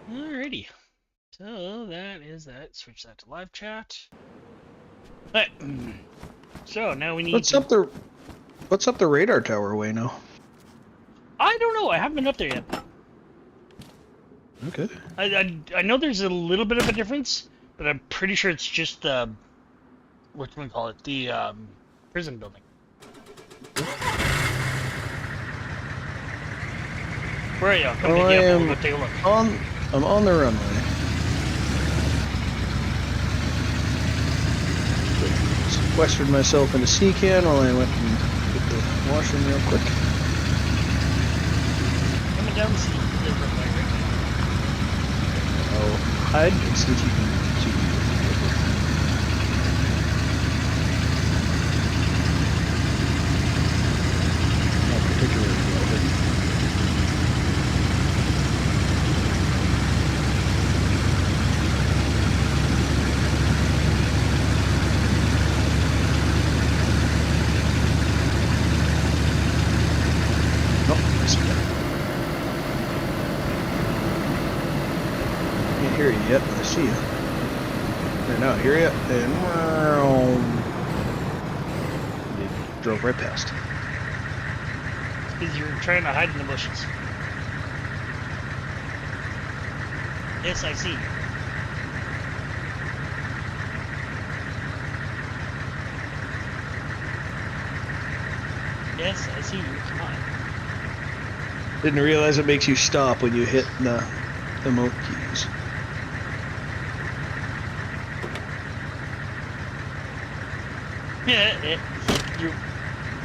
Alrighty. So that is that. Switch that to live chat. Alright. So now we need What's up the radar tower, Wayno? I don't know. I haven't been up there yet. Okay. I know there's a little bit of a difference, but I'm pretty sure it's just the what do we call it? The prison building. Where are you? Come Well, pick you up. We'll go take a look. I'm on the runway. Sequestered myself in a sea can while I went and hit the washroom real quick. Coming down the sea. I'll hide and see if you can see me. Not particularly well hidden. Nope, I see that. Can't hear you yet, but I see you. There, now I hear you, and you drove right past. Because you're trying to hide in the bushes. Yes, I see. Yes, I see you. Come on. Didn't realize it makes you stop when you hit the remote keys. Yeah, your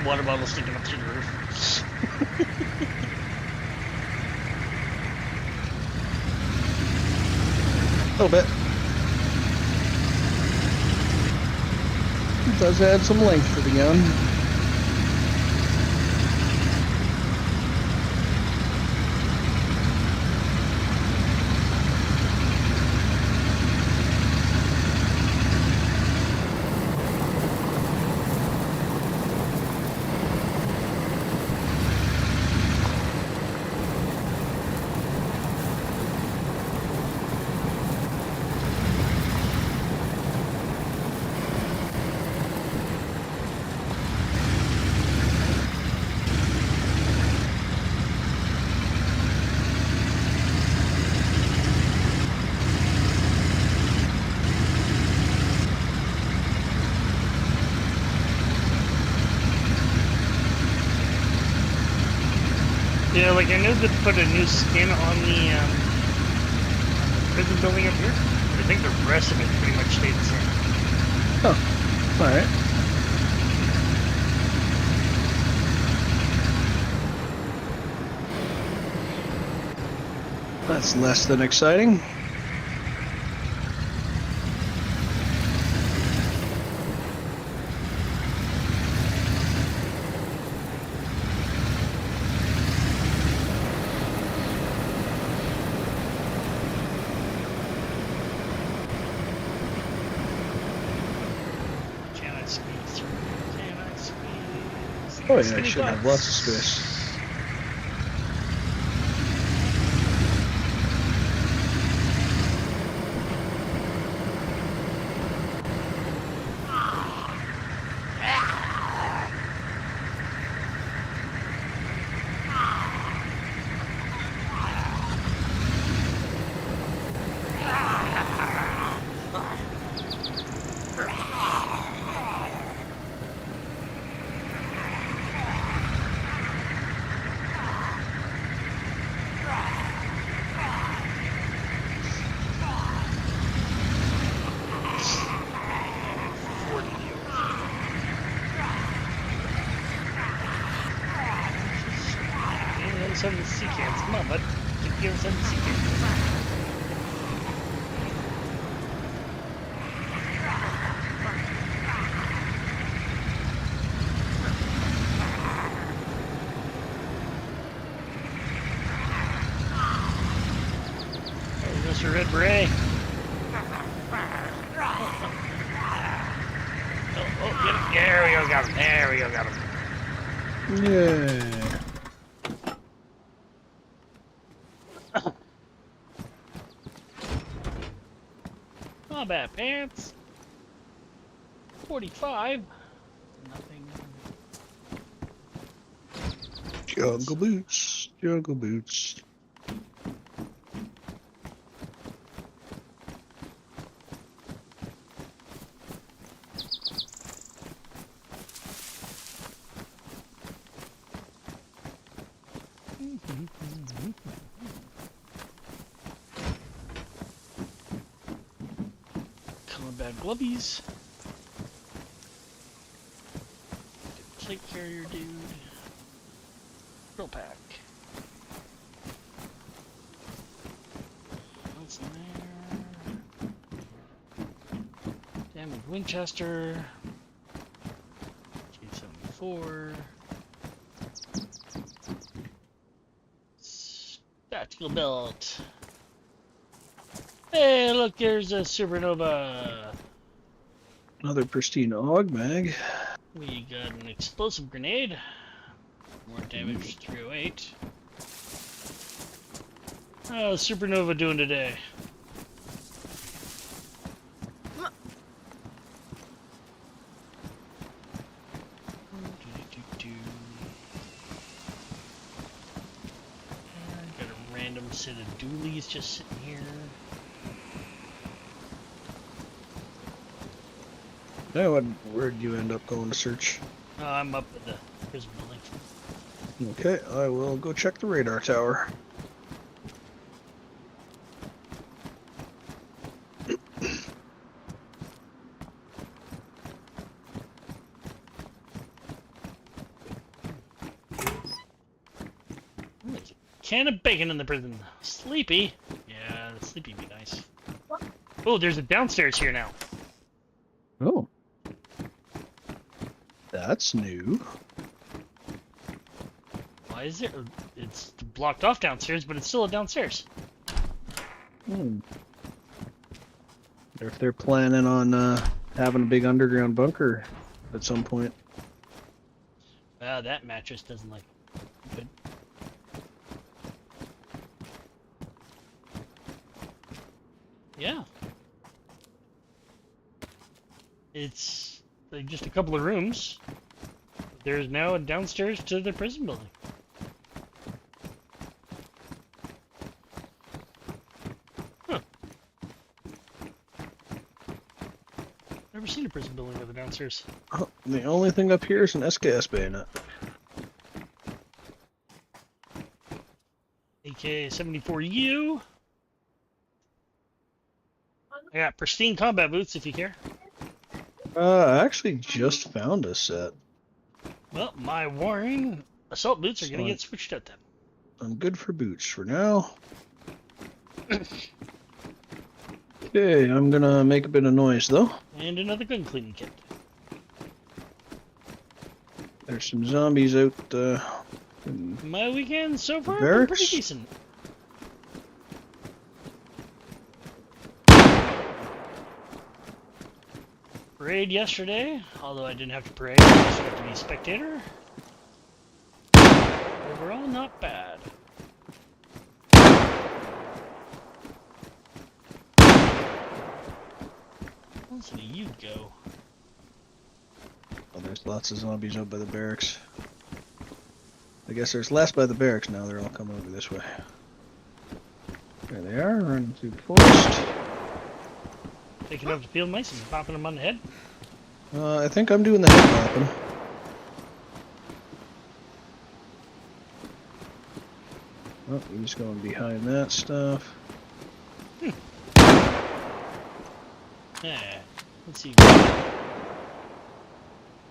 water bottle sticking up through the roof. A little bit. It does add some length to the gun. Yeah, like I know they put a new skin on the prison building up here, but I think the rest of it pretty much stayed the same. Oh, alright. That's less than exciting. Can I squeeze through? Can I squeeze? Oh yeah, I Skinny should have butts. lots of space. Some of the sea cans. Come on, bud. Give us some of the sea cans. Oh, Mr. Red Beret. Oh, get him. There we go, got him. There we go, got him. Yeah. Combat pants. 45. Nothing. Jungle boots. Jungle boots. Combat glovies. Plate carrier dude. Drill pack. What's in there? Damage Winchester. G74. Tactical belt. Hey, look, there's a supernova. Another pristine AUG mag. We got an explosive grenade. More damage, 308. How's supernova doing today? Got a random set of dualies just sitting here. Now, where'd you end up going to search? I'm up at the prison building. Okay, I will go check the radar tower. There's a can of bacon in the prison. Sleepy? Yeah, sleepy be nice. Oh, there's a downstairs here now. Oh. That's new. Why is it? It's blocked off downstairs, but it's still downstairs. Hmm. If they're planning on having a big underground bunker at some point. Wow, that mattress doesn't like good. Yeah. It's like just a couple of rooms. There's now a downstairs to the prison building. Huh. Never seen a prison building with a downstairs. Oh, the only thing up here is an SKS bayonet. AK-74U. I got pristine combat boots if you care. I actually just found a set. Well, my Warren assault boots are going to get switched out then. I'm good for boots for now. Okay, I'm gonna make a bit of noise though. And another gun cleaning kit. There's some zombies out My weekend so far been barracks? pretty decent. Parade yesterday, although I didn't have to parade, I just got to be a spectator. Overall, not bad. Where did you go? Oh, there's lots of zombies out by the barracks. I guess there's less by the barracks now. They're all coming over this way. There they are, running through the forest. Taking up the field mice and popping them on the head? I think I'm doing the head popping. Oh, he's going behind that stuff. Yeah, let's see.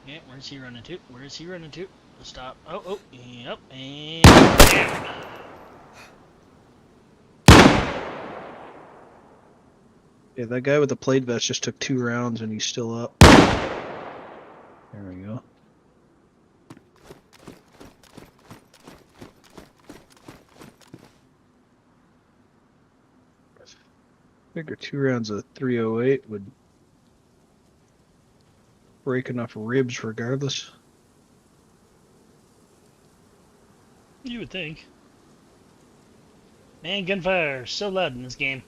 Yeah, where's he running to? Where's he running to? Stop. Oh, yep, and down. Yeah, that guy with the plate vest just took 2 rounds and he's still up. There we go. Figure 2 rounds of 308 would break enough ribs regardless. You would think. Man, gunfire so loud in this game.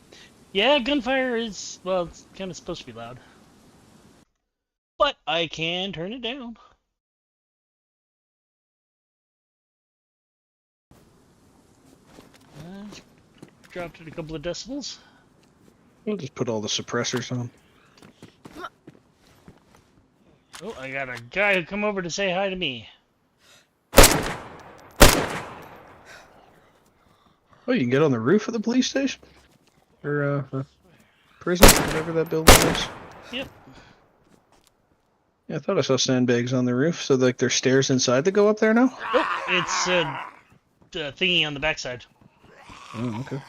Yeah, gunfire is, well, it's kind of supposed to be loud. But I can turn it down. Dropped it a couple of decibels. We'll just put all the suppressors on. Oh, I got a guy who come over to say hi to me. Oh, you can get on the roof of the police station? Or, prison? Whatever that building is. Yep. Yeah, I thought I saw sandbags on the roof, so like there's stairs inside that go up there now? Nope, it's a thingy on the backside. Oh, okay.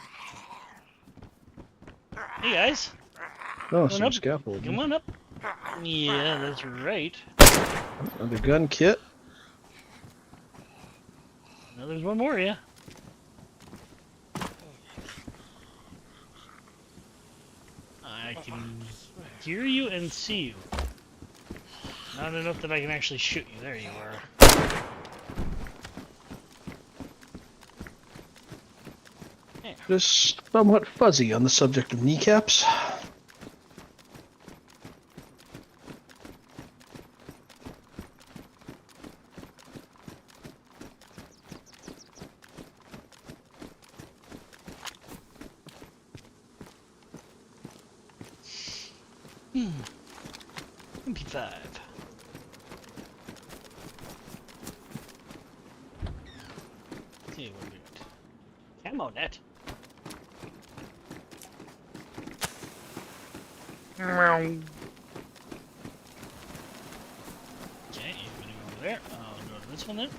Hey guys. Oh, Come on some up. scaffold. Come on up. Yeah, that's right. Another gun kit. Now there's one more, yeah. I can hear you and see you. Not enough that I can actually shoot you. There you are. Yeah. Just somewhat fuzzy on the subject of kneecaps. MP5. See what we got. Camo net. Okay, you're gonna go over there. I'll go to this one then.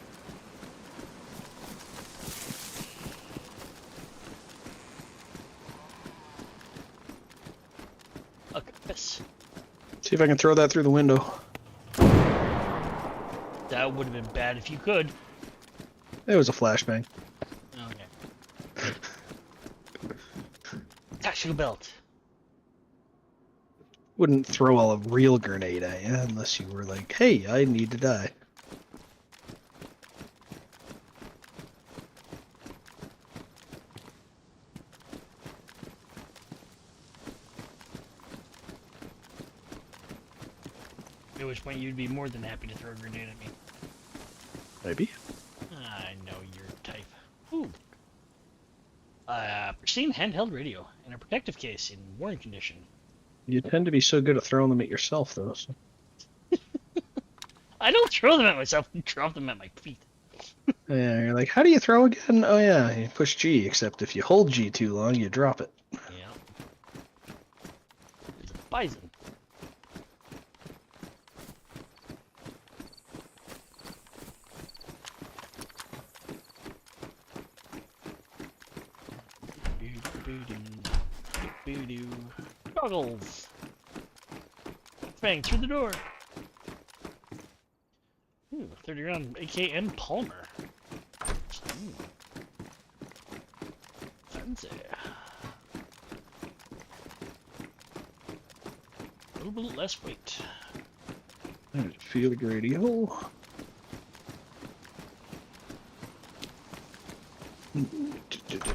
Okay, this. See if I can throw that through the window. That would have been bad if you could. It was a flashbang. Okay. Tactical belt. Wouldn't throw a real grenade at you unless you were like, hey, I need to die. At which point you'd be more than happy to throw a grenade at me. Maybe. I know your type. Ooh. Pristine handheld radio in a protective case in worn condition. You tend to be so good at throwing them at yourself, though. So. I don't throw them at myself, I drop them at my feet. Yeah, you're like, how do you throw again? Oh yeah, you push G, except if you hold G too long, you drop it. Yeah. There's a bison. Goggles. Bang through the door. Ooh, 30 round AK and Palmer. Ooh. Fancy. A little bit less weight. There's a field radio.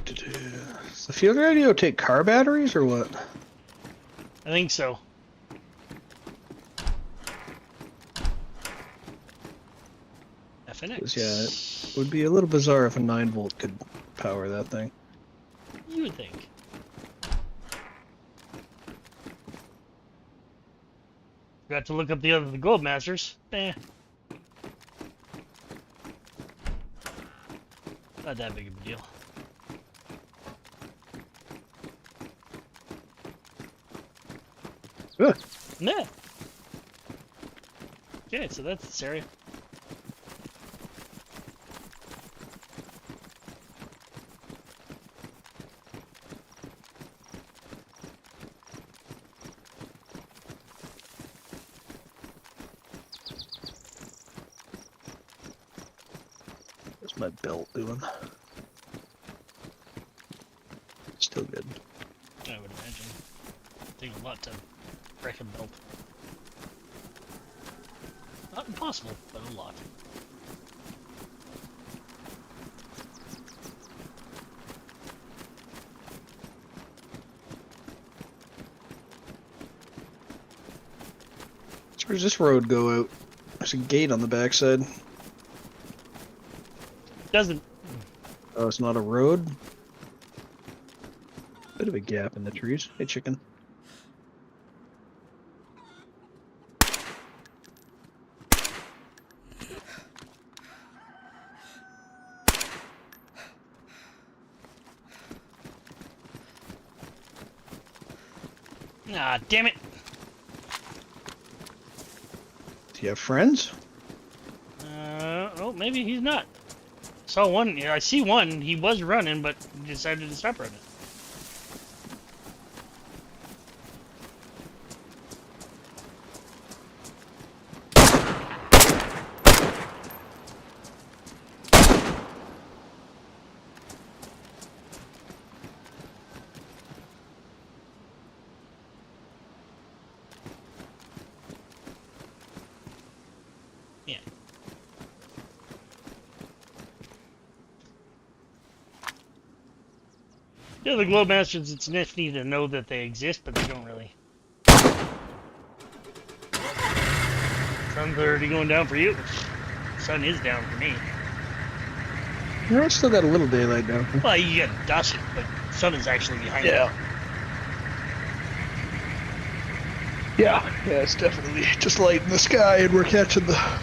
Does the field radio take car batteries or what? I think so. FNX. Yeah, it would be a little bizarre if a 9-volt could power that thing. You would think. Got to look up the other gold masters. Eh. Not that big of a deal. Ugh. Nah. Okay, so that's this area. What's my belt doing? Still good. I would imagine. It'd take a lot to wreck a belt. Not impossible, but a lot. Where's this road go out? There's a gate on the backside. Doesn't. Oh, it's not a road? Bit of a gap in the trees. Hey, chicken. Ah, damn it. Do you have friends? Oh, maybe he's not. Saw one. Yeah, I see one. He was running, but decided to stop running. Yeah. Yeah, the Globe Masters, it's nifty to know that they exist, but they don't really. Sun's already going down for you. Sun is down for me. No, it's still got a little daylight down here. Well, you get dusk, but sun is actually behind Yeah. you. Yeah, it's definitely just light in the sky, and we're catching the. Yeah.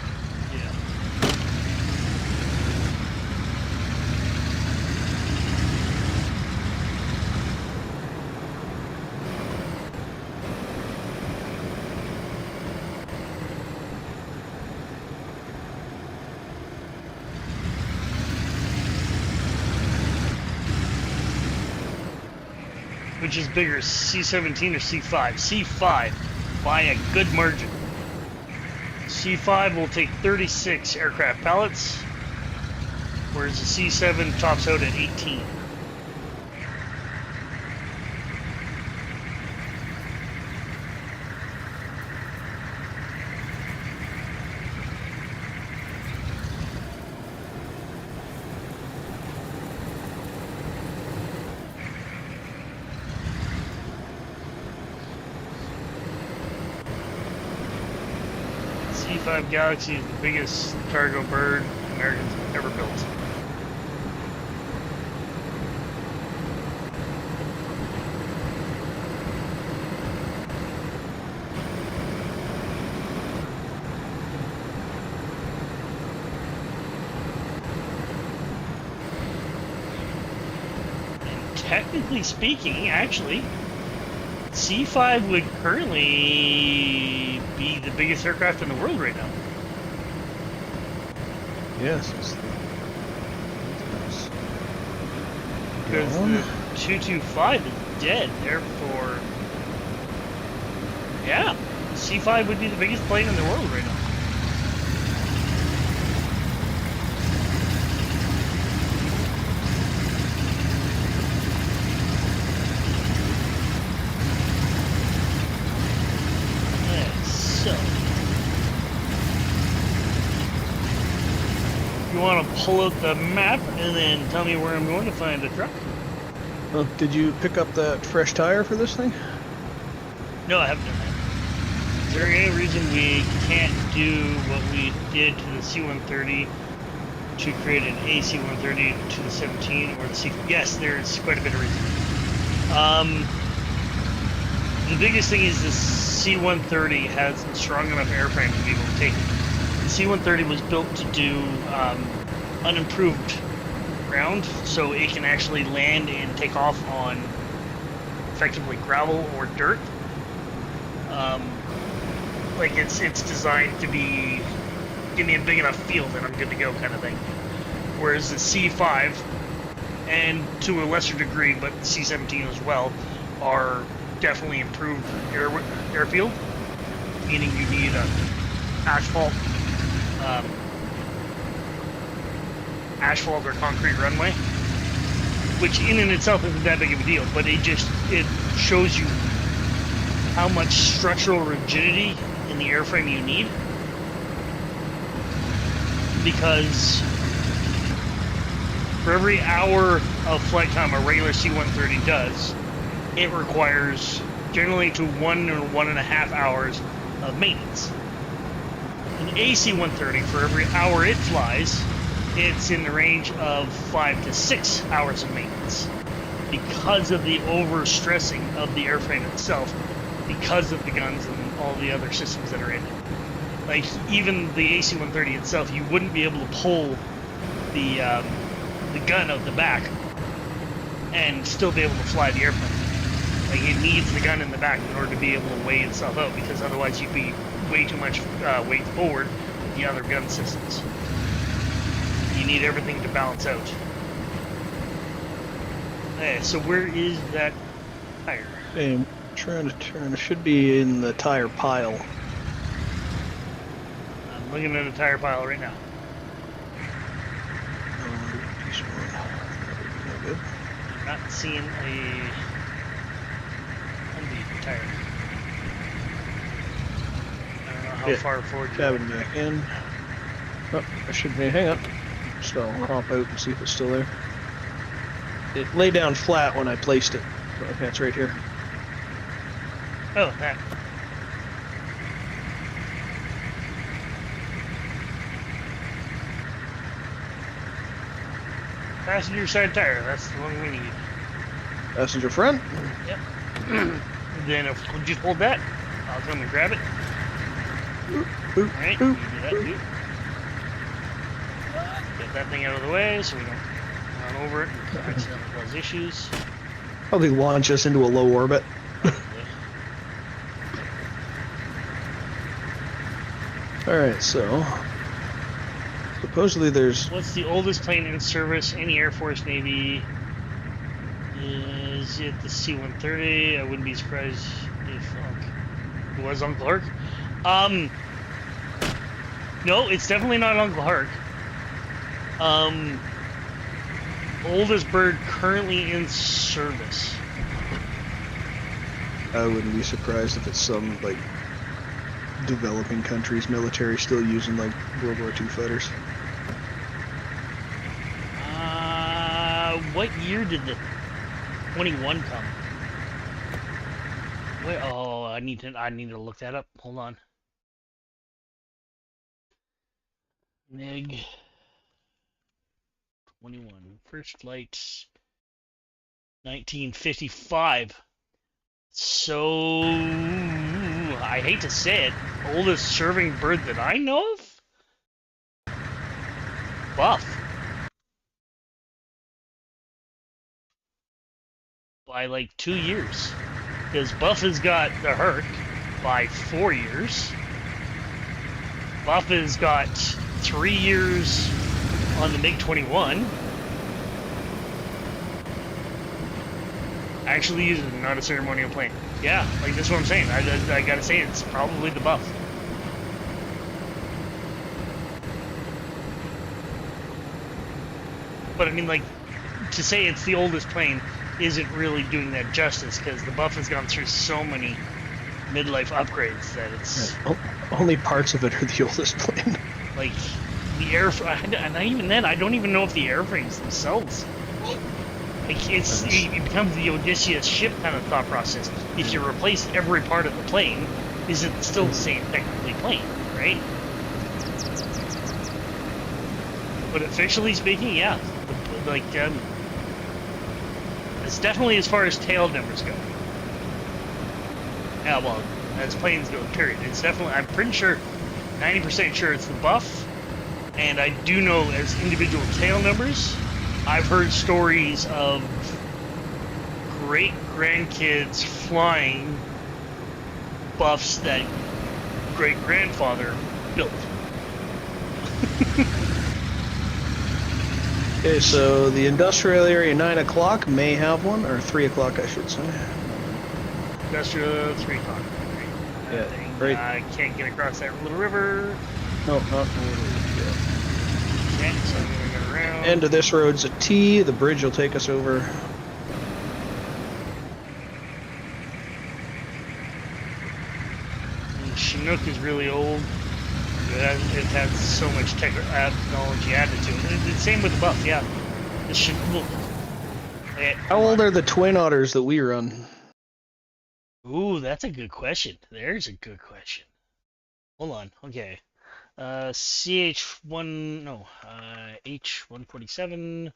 Which is bigger, C-17 or C-5? C-5, by a good margin. C-5 will take 36 aircraft pallets, whereas the C-7 tops out at 18. C-5 Galaxy is the biggest cargo bird Americans have ever built. And technically speaking, actually, C-5 would currently be the biggest aircraft in the world right now. Yes. Because the 225 is dead, therefore... Yeah, C-5 would be the biggest plane in the world right now. So, you want to pull out the map and then tell me where I'm going to find a truck? Oh, did you pick up that fresh tire for this thing? No, I haven't done that. Is there any reason we can't do what we did to the C-130 to create an AC-130 to the 17 or the C? Yes, there's quite a bit of reason. The biggest thing is the C-130 has a strong enough airframe to be able to take it. The C-130 was built to do unimproved ground, so it can actually land and take off on effectively gravel or dirt. Like it's designed to be, give me a big enough field and I'm good to go kind of thing. Whereas the C-5, and to a lesser degree, but the C-17 as well, are definitely improved airfield, meaning you need a asphalt or concrete runway, which in and itself isn't that big of a deal, but it shows you how much structural rigidity in the airframe you need, because for every hour of flight time a regular C-130 does, it requires generally to 1 or 1.5 hours of maintenance. AC-130, for every hour it flies, it's in the range of 5 to 6 hours of maintenance because of the overstressing of the airframe itself, because of the guns and all the other systems that are in it. Like, even the AC-130 itself, you wouldn't be able to pull the gun out the back and still be able to fly the airplane. Like, it needs the gun in the back in order to be able to weigh itself out, because otherwise you'd be way too much weight forward with the other gun systems. You need everything to balance out. Okay, so where is that tire? Hey, I'm trying to turn. It should be in the tire pile. I'm looking at a tire pile right now. Piece one. That would be no good. I'm not seeing a tire. I don't know how far forward you Cabin back in. Oh, I should be. Hang on. So I'll hop out and see if it's still there. It lay down flat when I placed it. Okay, it's right here. Oh, that. Passenger side tire, that's the one we need. Passenger front? Yep. Then if you just hold that, I'll come and grab it. Alright, you do that too. Get that thing out of the way so we don't run over it and accidentally cause issues. Probably launch us into a low orbit. Alright, so supposedly there's... What's the oldest plane in service? Any Air Force, Navy? Is it the C-130? I wouldn't be surprised if it was Uncle Herc. No, it's definitely not Uncle Herc. Oldest bird currently in service. I wouldn't be surprised if it's some, like, developing countries' military still using, like, World War II fighters. What year did the 21 come? Wait, oh, I need to look that up. Hold on. MiG 21. First flight 1955. So I hate to say it, oldest serving bird that I know of? Buff. By like 2 years. Because Buff has got the Herc by 4 years. Buff has got 3 years on the MiG-21. Actually uses not a ceremonial plane. Yeah, like that's what I'm saying. I gotta say it's probably the Buff. But I mean, like, to say it's the oldest plane isn't really doing that justice, because the Buff has gone through so many midlife upgrades that it's... Yeah, only parts of it are the oldest plane. Like, the airframe... And even then, I don't even know if the airframes themselves... Like, it becomes the Odysseus ship kind of thought process. If you replace every part of the plane, is it still the same technically plane, right? But officially speaking, yeah. It's definitely as far as tail numbers go. Yeah, well, as planes go, period. It's definitely, I'm pretty sure, 90% sure it's the Buff. And I do know as individual tail numbers, I've heard stories of great-grandkids flying Buffs that great-grandfather built. Okay, so the industrial area 9 o'clock may have one, or 3 o'clock I should say. Industrial 3 o'clock. Yeah, Thing, right. I can't get across that little river. No, not Okay, so I'm gonna go around. End of this road's a T. The bridge will take us over. And Chinook is really old. It has so much technology added to it. It's the same with the Buff, yeah. The Chinook. How old are the twin otters that we run? Ooh, that's a good question. There's a good question. Hold on. Okay. CH1, no, H147.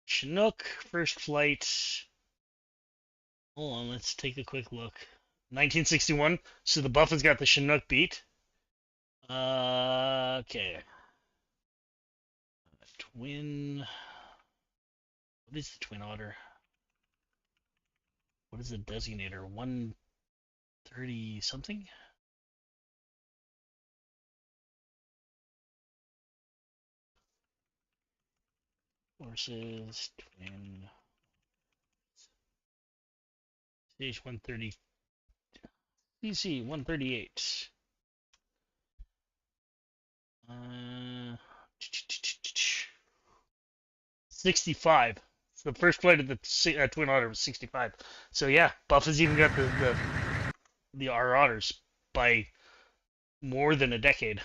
Chinook, first flight. Hold on, let's take a quick look. 1961. So the Buff has got the Chinook beat. Okay. Twin. What is the Twin Otter? What is the designator? 130 something? Versus Twin. Stage 130. CC 138. 65. So the first flight of the Twin Otter was 65. So yeah, Buff has even got the R Otters by more than a decade.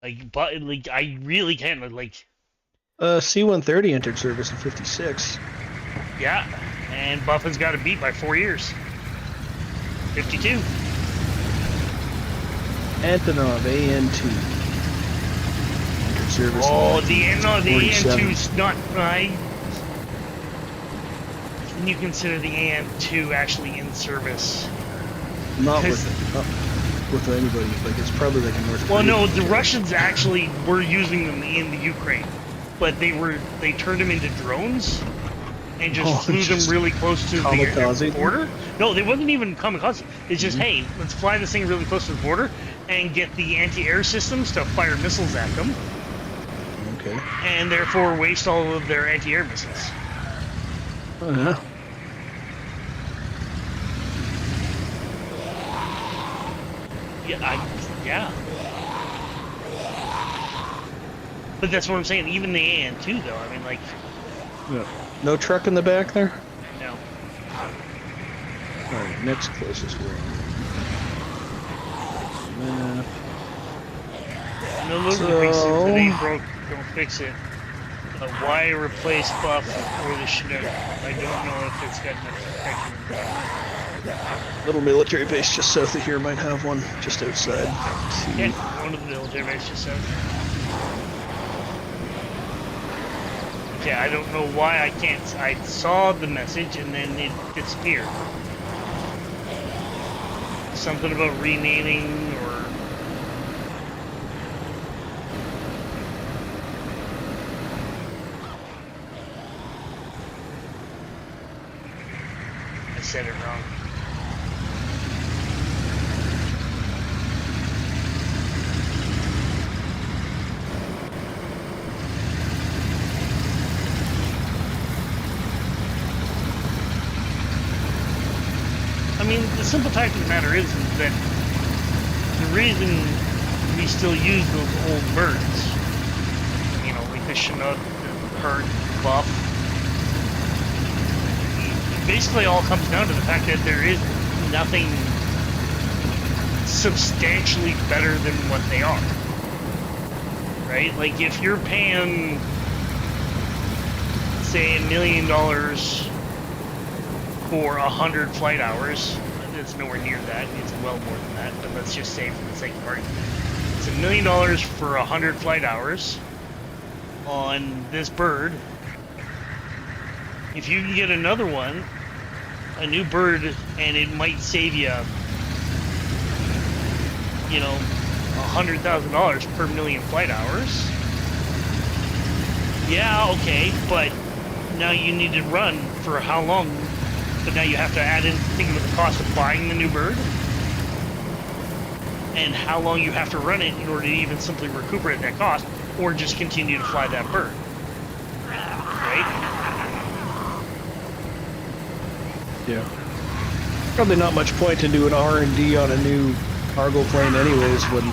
Like I really can't like. C-130 entered service in 56. Yeah, and Buff has got it beat by 4 years. 52. Antonov AN-2 entered service. Oh, the AN-2 in is not right. Can you consider the AN-2 actually in service? Not with anybody. Like it's probably like a North Korea. Well, no, the Russians actually were using them in the Ukraine, but they turned them into drones and just flew them really close to the border. No, they wasn't even kamikaze. It's just, hey, let's fly this thing really close to the border and get the anti-air systems to fire missiles at them. Okay. And therefore waste all of their anti-air missiles. Oh, yeah. Yeah. But that's what I'm saying. Even the AN-2, though. I mean, like. Yeah. No truck in the back there? No. Alright, next closest one. Map. No, look, if it ain't broke, don't fix it. Why replace Buff or the Chinook? I don't know if it's got enough protection. Little military base just south of here might have one, just outside. Yeah, one of the military bases just south. Okay, I don't know why I can't. I saw the message and then it disappeared. Something about renaming or. I said it wrong. I mean, the simple fact of the matter is that the reason we still use those old birds, you know, like the Chinook, the Hurt, Buff, it basically all comes down to the fact that there is nothing substantially better than what they are. Right? Like, if you're paying, say, $1 million for 100 flight hours, it's nowhere near that, it's well more than that, but let's just say for the sake of argument, it's $1 million for 100 flight hours on this bird. If you can get another one, a new bird, and it might save you, you know, $100,000 per million flight hours. Yeah, okay, but now you need to run for how long? But now you have to add in, think about the cost of buying the new bird, and how long you have to run it in order to even simply recuperate that cost, or just continue to fly that bird. Right? Yeah. Probably not much point to do an R&D on a new cargo plane anyways when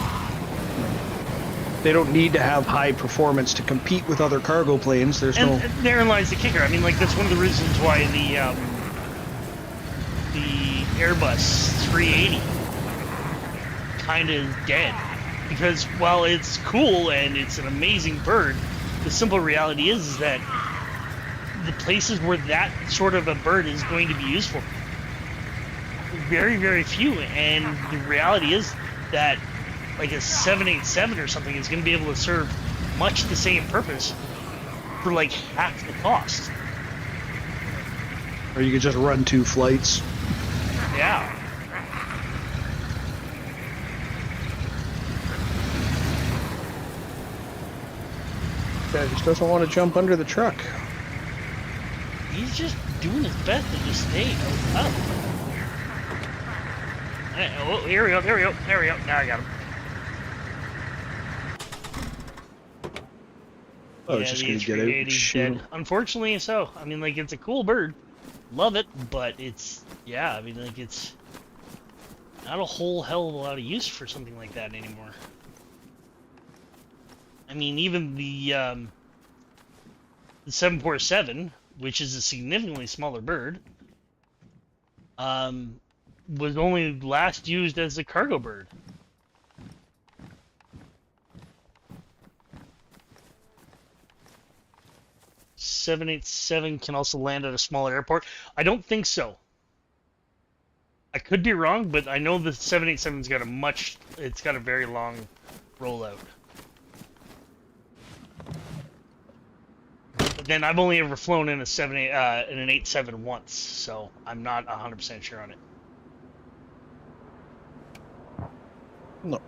they don't need to have high performance to compete with other cargo planes. There's and therein lies the kicker. I mean, like, that's one of the reasons why the Airbus 380 kind of is dead. Because while it's cool and it's an amazing bird, the simple reality is that the places where that sort of a bird is going to be useful very, very few. And the reality is that like a 787 or something is going to be able to serve much the same purpose for like half the cost. Or you could just run 2 flights. Yeah. Guy just doesn't want to jump under the truck. He's just doing his best to just stay up. Oh, here we go, there we go, there we go. Now I got him. Oh, it's just gonna get out and shoot him. Unfortunately, so. I mean, like, it's a cool bird. Love it, but it's, yeah, I mean, like, it's not a whole hell of a lot of use for something like that anymore. I mean, even the 747, which is a significantly smaller bird, was only last used as a cargo bird. .787 can also land at a smaller airport. I don't think so. I could be wrong, but I know the 787's got it's got a very long rollout. But then I've only ever flown in an 87 once, so I'm not 100% sure on it. No,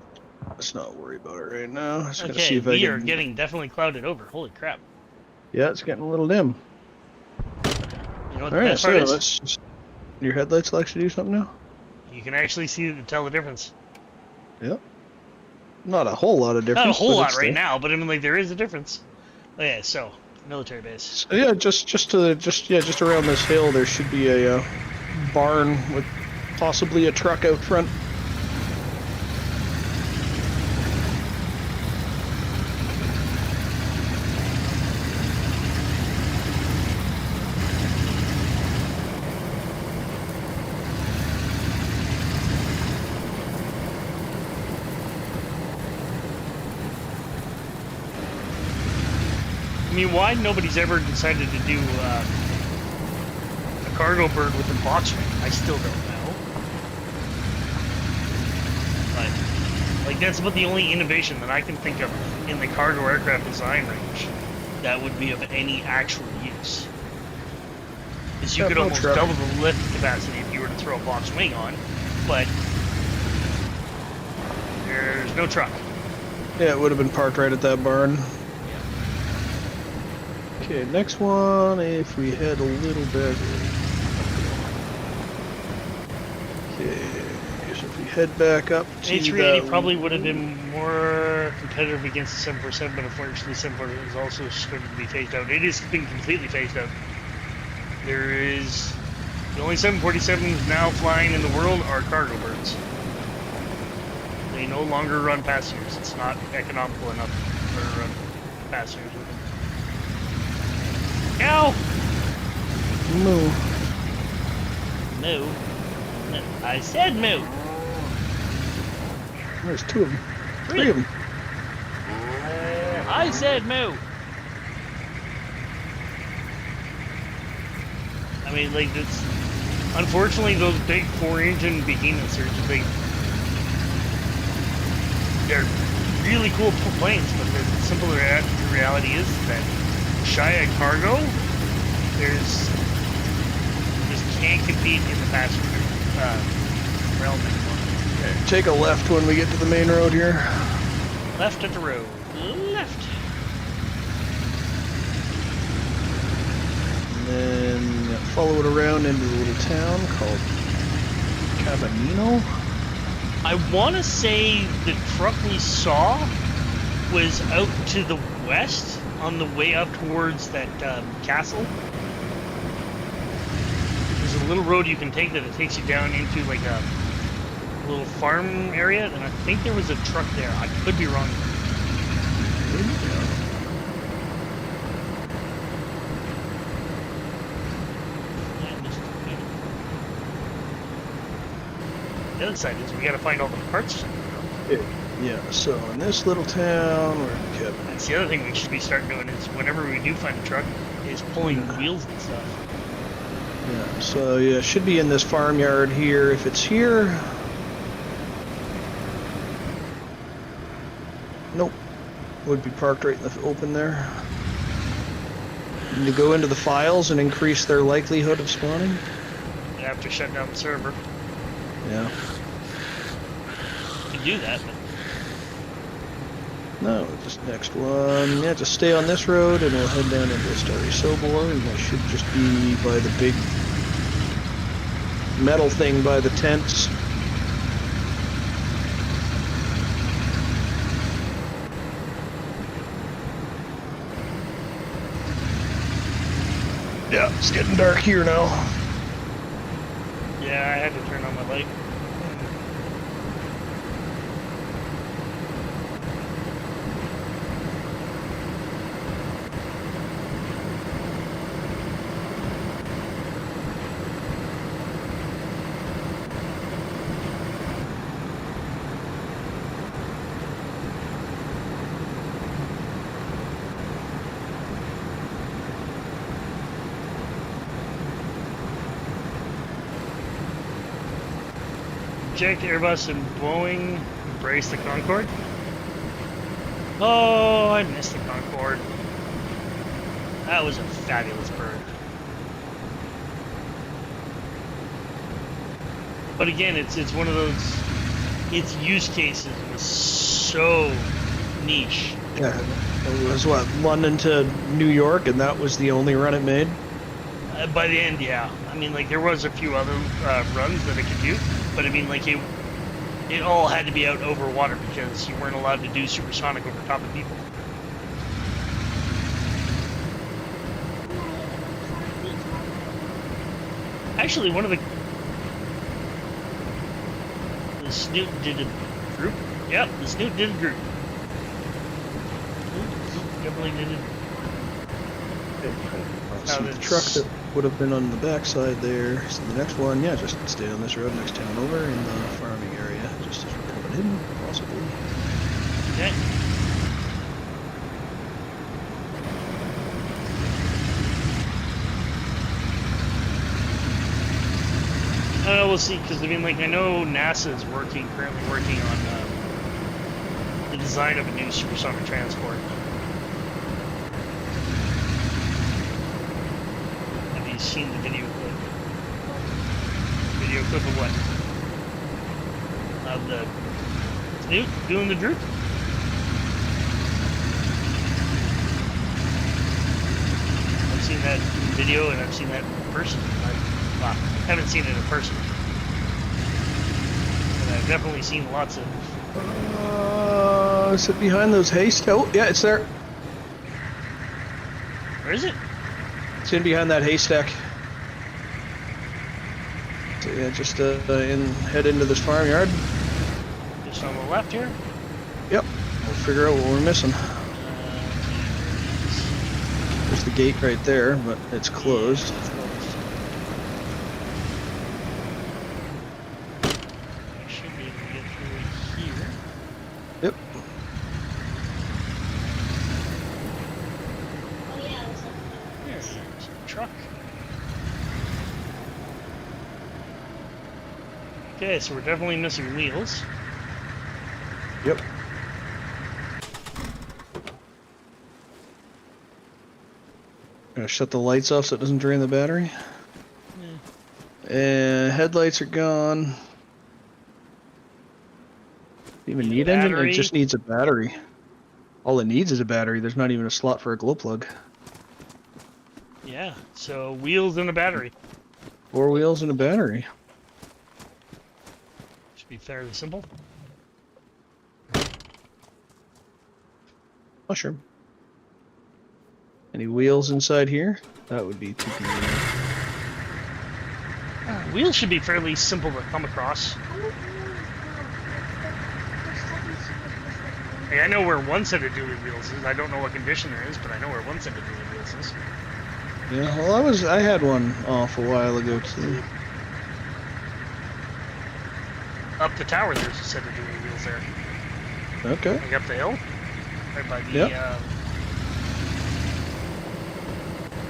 let's not worry about it right now. Just Okay, gonna see if we are getting definitely clouded over. Holy crap. Yeah, it's getting a little dim. You know what the Alright, best so part is? let's just... Your headlights will actually do something now? You can actually tell the difference. Yep. Not a whole lot of difference. Not a whole lot it's right there. now, but I mean, like, there is a difference. Okay, so military base. So yeah, just around this hill, there should be a barn with possibly a truck out front. I mean, why nobody's ever decided to do a cargo bird with a box wing, I still don't know. But, like, that's about the only innovation that I can think of in the cargo aircraft design range that would be of any actual use. Is you could almost double the lift capacity if you were to throw a box wing on, but there's no truck. Yeah, it would have been parked right at that barn. Okay, next one, if we head a little bit... Okay, so if we head back up to A380 probably would have been more competitive against the 747, but unfortunately 747 is also starting to be phased out. It has been completely phased out. There is... The only 747s now flying in the world are cargo birds. They no longer run passengers. It's not economical enough for passengers with them. Cow! Moo. Moo? No, I said moo! There's 2 of them. 3 of them. I said moo! I mean, like, that's... Unfortunately, those big 4-engine behemoths are just, like... They're really cool planes, but the simple reality is that shy of cargo, just can't compete in the passenger realm anymore. Okay, take a left when we get to the main road here. Left at the road. Left. And then follow it around into the little town called Cabanino. I want to say the truck we saw was out to the west on the way up towards that castle. There's a little road you can take that it takes you down into like a little farm area, and I think there was a truck there. I could be wrong. The other side is we gotta find all the parts. Yeah, so in this little town, we're kept. That's the other thing we should be starting doing is whenever we do find a truck, is pulling wheels and stuff. Yeah, so yeah, should be in this farmyard here. If it's here, nope, would be parked right in the open there. Need to go into the files and increase their likelihood of spawning. You have to shut down the server Yeah. to do that. But No, just next one. Yeah, just stay on this road and we'll head down into Starry Sobor, and that should just be by the big metal thing by the tents. Yeah, it's getting dark here now. yeah, I had to turn on my light. Project Airbus and Boeing embrace the Concorde. Oh, I missed the Concorde. That was a fabulous bird. But again, it's one of those. Its use cases was so niche. Yeah, it was what, London to New York, and that was the only run it made? By the end, yeah. I mean, like there was a few other runs that it could do, but I mean, like it all had to be out over water because you weren't allowed to do supersonic over top of people. Actually, one of the Snoot did a group. Yep, the Snoot did a group. Definitely did it. See the truck that would have been on the backside there. So the next one, yeah, just stay on this road next town over in the farming area, just as we're coming in, possibly. Okay. We'll see, because I mean, like I know NASA is currently working on the design of a new supersonic transport. Seen the video clip. Video clip of what? Of the Snoot doing the droop? I've seen that video and I've seen that in person. I haven't seen it in person. But I've definitely seen lots of. Is it behind those haste? Oh, yeah, it's there. Where is it? It's in behind that haystack. So yeah, just head into this farmyard. Just on the left here? Yep. We'll figure out what we're missing. There's the gate right there, but it's closed. I should be able to get through here. Yep. There's a truck. Okay, so we're definitely missing wheels. Yep. Gonna shut the lights off so it doesn't drain the battery. Yeah. And headlights are gone. Even need engine? It just needs a battery. All it needs is a battery. There's not even a slot for a glow plug. Yeah, so wheels and a battery. 4 wheels and a battery. Should be fairly simple. Oh, sure. Any wheels inside here? That would be too convenient. Wheels should be fairly simple to come across. Hey, I know where one set of dually wheels is. I don't know what condition there is, but I know where one set of dually wheels is. Yeah, well, I had one off a while ago too. Up the tower, there's a set of dually wheels there. Okay. Like up the hill, right by the Yep.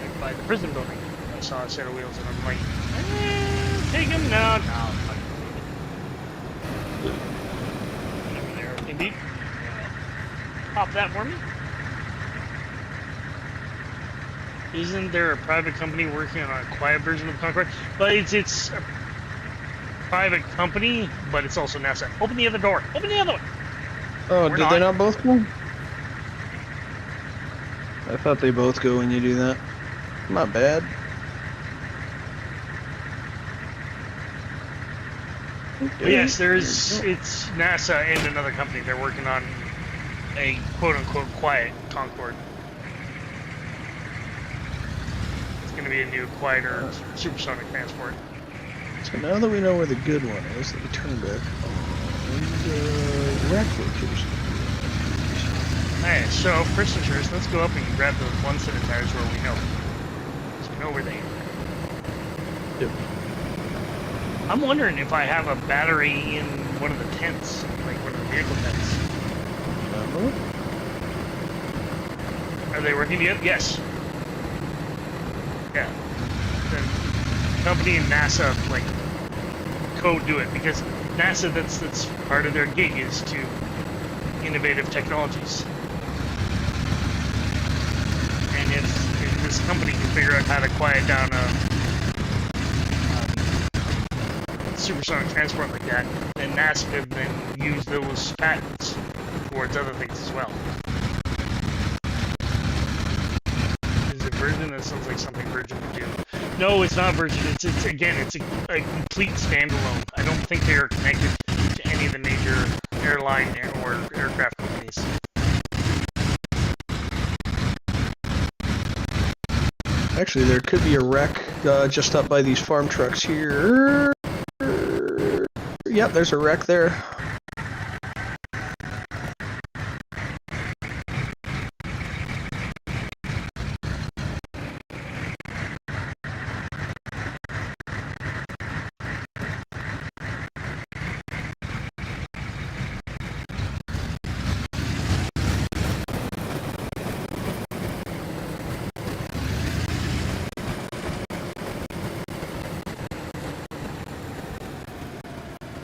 right by the prison building. I saw a set of wheels, and I'm like, take them? No, no. Whatever they are. Indeed. Pop that for me. Isn't there a private company working on a quiet version of the Concorde? But it's a private company, but it's also NASA. Open the other door. Open the other one. Oh, We're did they not both go? I thought they both go when you do that. Not bad. But yes, it's NASA and another company. They're working on a quote-unquote quiet Concorde. It's going to be a new, quieter supersonic transport. So now that we know where the good one is, let me turn back on the rack location. Alright, so first things first, let's go up and grab the one set of tires where we know. So we know where they are. Yep. I'm wondering if I have a battery in one of the tents, like one of the vehicle tents. Are they working yet? Yes. Yeah. The company and NASA like co-do it because NASA that's part of their gig is to innovative technologies. And if this company can figure out how to quiet down a supersonic transport like that, then NASA could then use those patents towards other things as well. Is it Virgin? That sounds like something Virgin would do. No, it's not Virgin. It's again, it's a complete standalone. I don't think they are connected to any of the major airline or aircraft companies. Actually, there could be a wreck just up by these farm trucks here. Yep, there's a wreck there.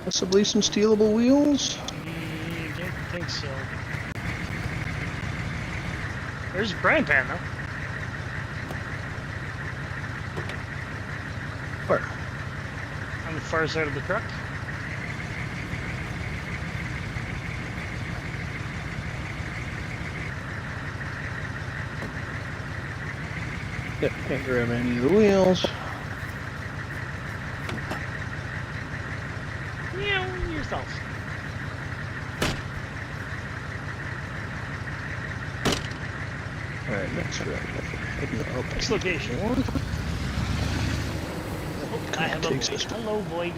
Possibly some stealable wheels. I don't think so. There's a frying pan though. Where? On the far side of the truck. Yep, can't grab any of the wheels. Yourself. Alright, next wreck. Heading up. Next location. One. I have a void. Hello, void.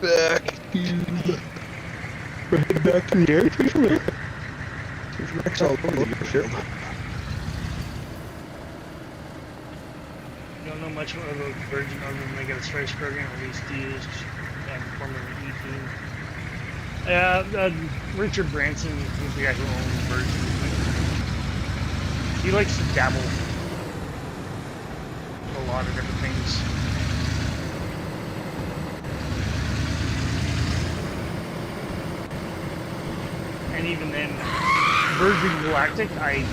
Back to the... We're heading back to the airfield. There's wrecks all over the airfield. Don't know much about Virgin other than they got a space program, at least used and formerly E-Team. Richard Branson is the guy who owns Virgin. He likes to dabble in a lot of different things. And even then, Virgin Galactic, I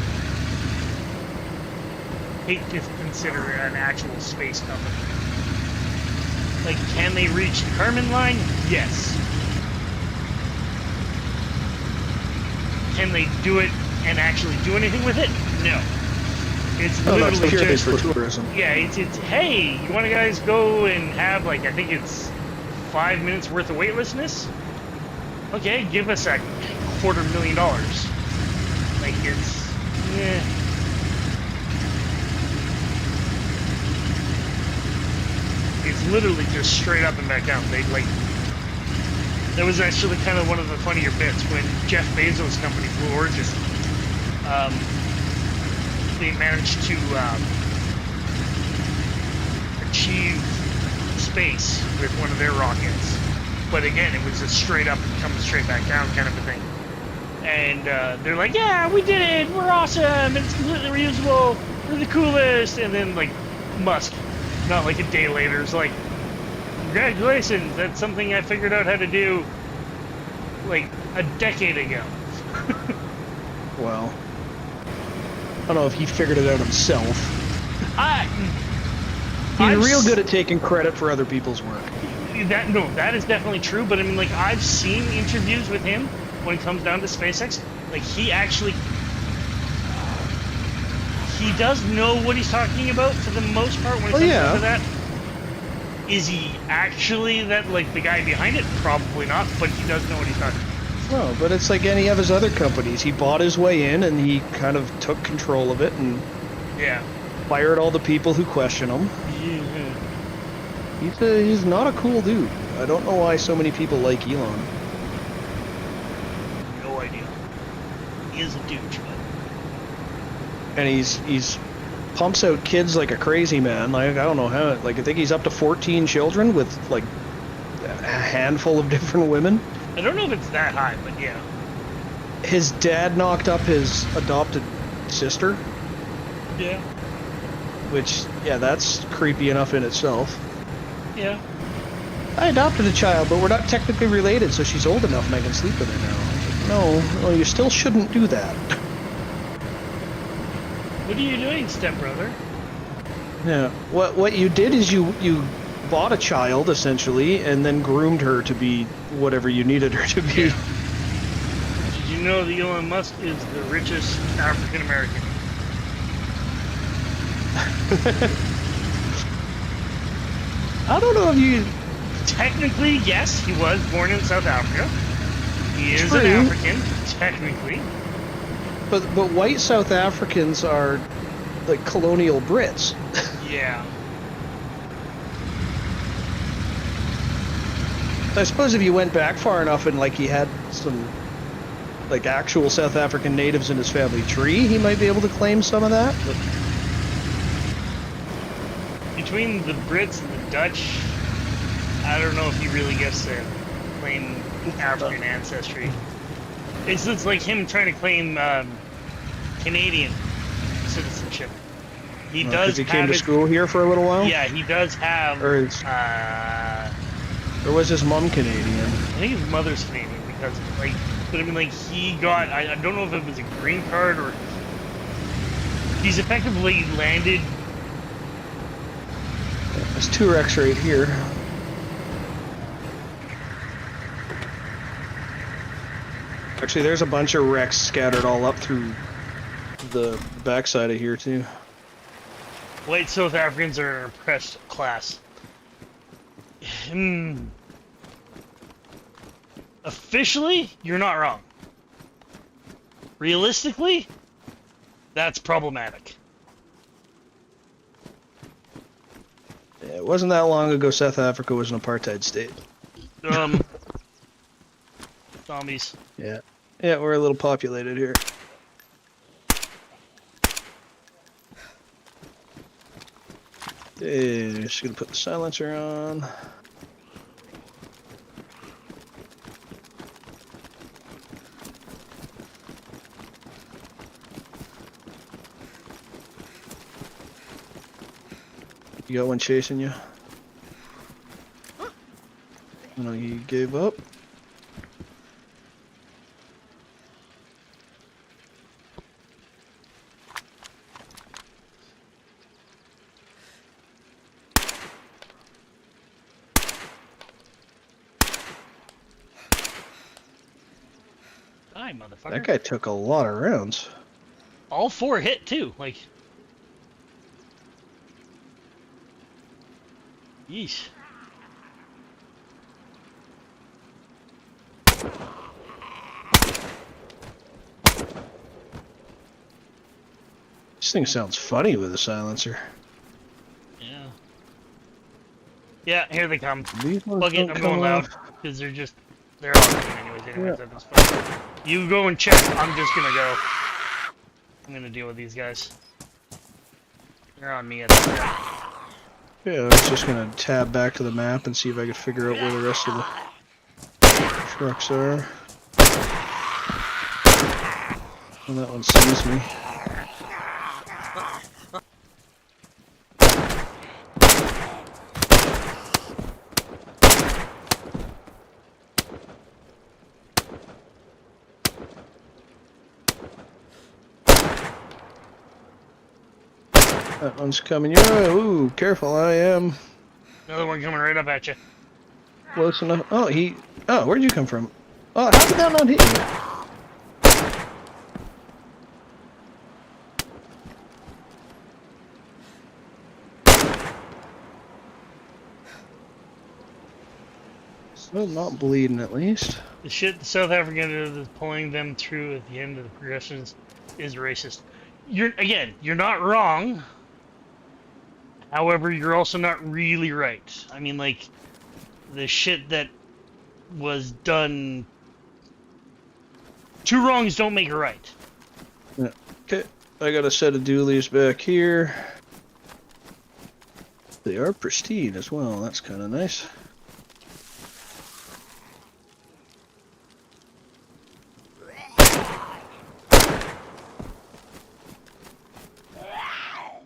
hate to consider an actual space company. Like, can they reach the Kármán line? Yes. Can they do it and actually do anything with it? No. It's literally just for tourism. Yeah, it's hey, you want to guys go and have like I think it's 5 minutes worth of weightlessness? Okay, give us a $250,000. Like it's It's literally just straight up and back down. They like that was actually kind of one of the funnier bits when Jeff Bezos' company Blue Origin they managed to achieve space with one of their rockets. But again, it was a straight up and coming straight back down kind of a thing. And they're like, yeah, we did it, we're awesome, it's completely reusable, we're the coolest. And then like Musk Not like a day later. It's like, congratulations, that's something I figured out how to do like a decade ago. Well, I don't know if he figured it out himself. He's real good at taking credit for other people's work. That is definitely true. But I mean, like, I've seen interviews with him when it comes down to SpaceX. Like, he does know what he's talking about for the most part when it comes down to that. Is he actually that, like, the guy behind it? Probably not, but he does know what he's talking about. No, but it's like any of his other companies. He bought his way in and he kind of took control of it and fired all the people who question him. He's not a cool dude. I don't know why so many people like Elon. No idea. He is a douche, but... And he's pumps out kids like a crazy man. Like, I don't know how. Like, I think he's up to 14 children with like a handful of different women. I don't know if it's that high, but yeah. His dad knocked up his adopted sister. Yeah. Which, yeah, that's creepy enough in itself. Yeah. I adopted a child, but we're not technically related, so she's old enough and I can sleep with her now. No, you still shouldn't do that. What are you doing, stepbrother? Yeah. What you did is you bought a child, essentially, and then groomed her to be whatever you needed her to be. Yeah. Did you know that Elon Musk is the richest African American? I don't know if you... Technically, yes, he was born in South Africa. He is an African, technically. But white South Africans are like colonial Brits. Yeah. I suppose if you went back far enough and like he had some like actual South African natives in his family tree, he might be able to claim some of that. But... Between the Brits and the Dutch, I don't know if he really gets to claim African ancestry. It's like him trying to claim Canadian citizenship. He does. Because he came to school here for a little while. Yeah, he does have. Or was his mom Canadian? I think his mother's Canadian because, like, but I mean, like, he got. I don't know if it was a green card or. He's effectively landed. There's 2 wrecks right here. Actually, there's a bunch of wrecks scattered all up through the backside of here, too. White South Africans are an oppressed class. Officially, you're not wrong. Realistically, that's problematic. Yeah, it wasn't that long ago South Africa was an apartheid state. Zombies. Yeah. Yeah, we're a little populated here. Okay, just gonna put the silencer on. You got one chasing you? No, he gave up. Die, motherfucker. That guy took a lot of rounds. All 4 hit too, like. Yeesh. This thing sounds funny with a silencer. Yeah. Yeah, here they come. These ones Plug it, don't I'm come going loud. off. Because they're all coming anyways, Yeah. that's fine. You go and check, I'm just gonna go. I'm gonna deal with these guys. They're on me at this point. Yeah, I was just gonna tab back to the map and see if I could figure out where the rest of the trucks are. And that one sees me. That one's coming your way. Ooh, careful, I am Another one coming right up at you. close enough. Oh, Oh, where'd you come from? Oh, how did that not hit you? So not bleeding, at least. The shit the South African is pulling them through at the end of the progressions is racist. You're not wrong. However, you're also not really right. I mean, like, the shit that was done. Two wrongs don't make a right. Yeah. Okay, I got a set of dualies back here. They are pristine as well. That's kind of nice.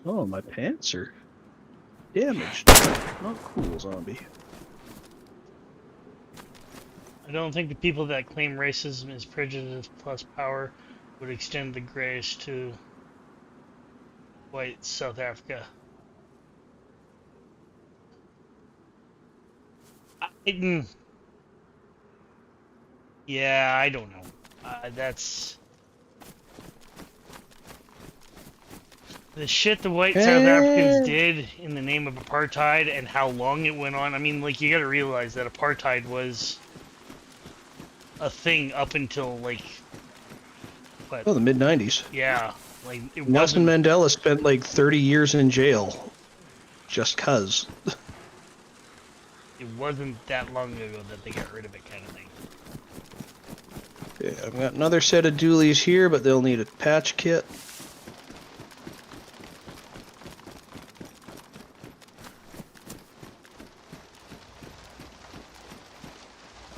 Oh, my pants are damaged. Not cool, zombie. I don't think the people that claim racism is prejudice plus power would extend the grace to white South Africa. Yeah, I don't know. That's the shit the white South Africans did in the name of apartheid and how long it went on. I mean, like, you gotta realize that apartheid was a thing up until, like, what? Oh, the mid-90s. Yeah, like, it Nelson wasn't... Mandela spent like 30 years in jail just cuz. It wasn't that long ago that they got rid of it, kind of thing. Okay, I've got another set of dualies here, but they'll need a patch kit.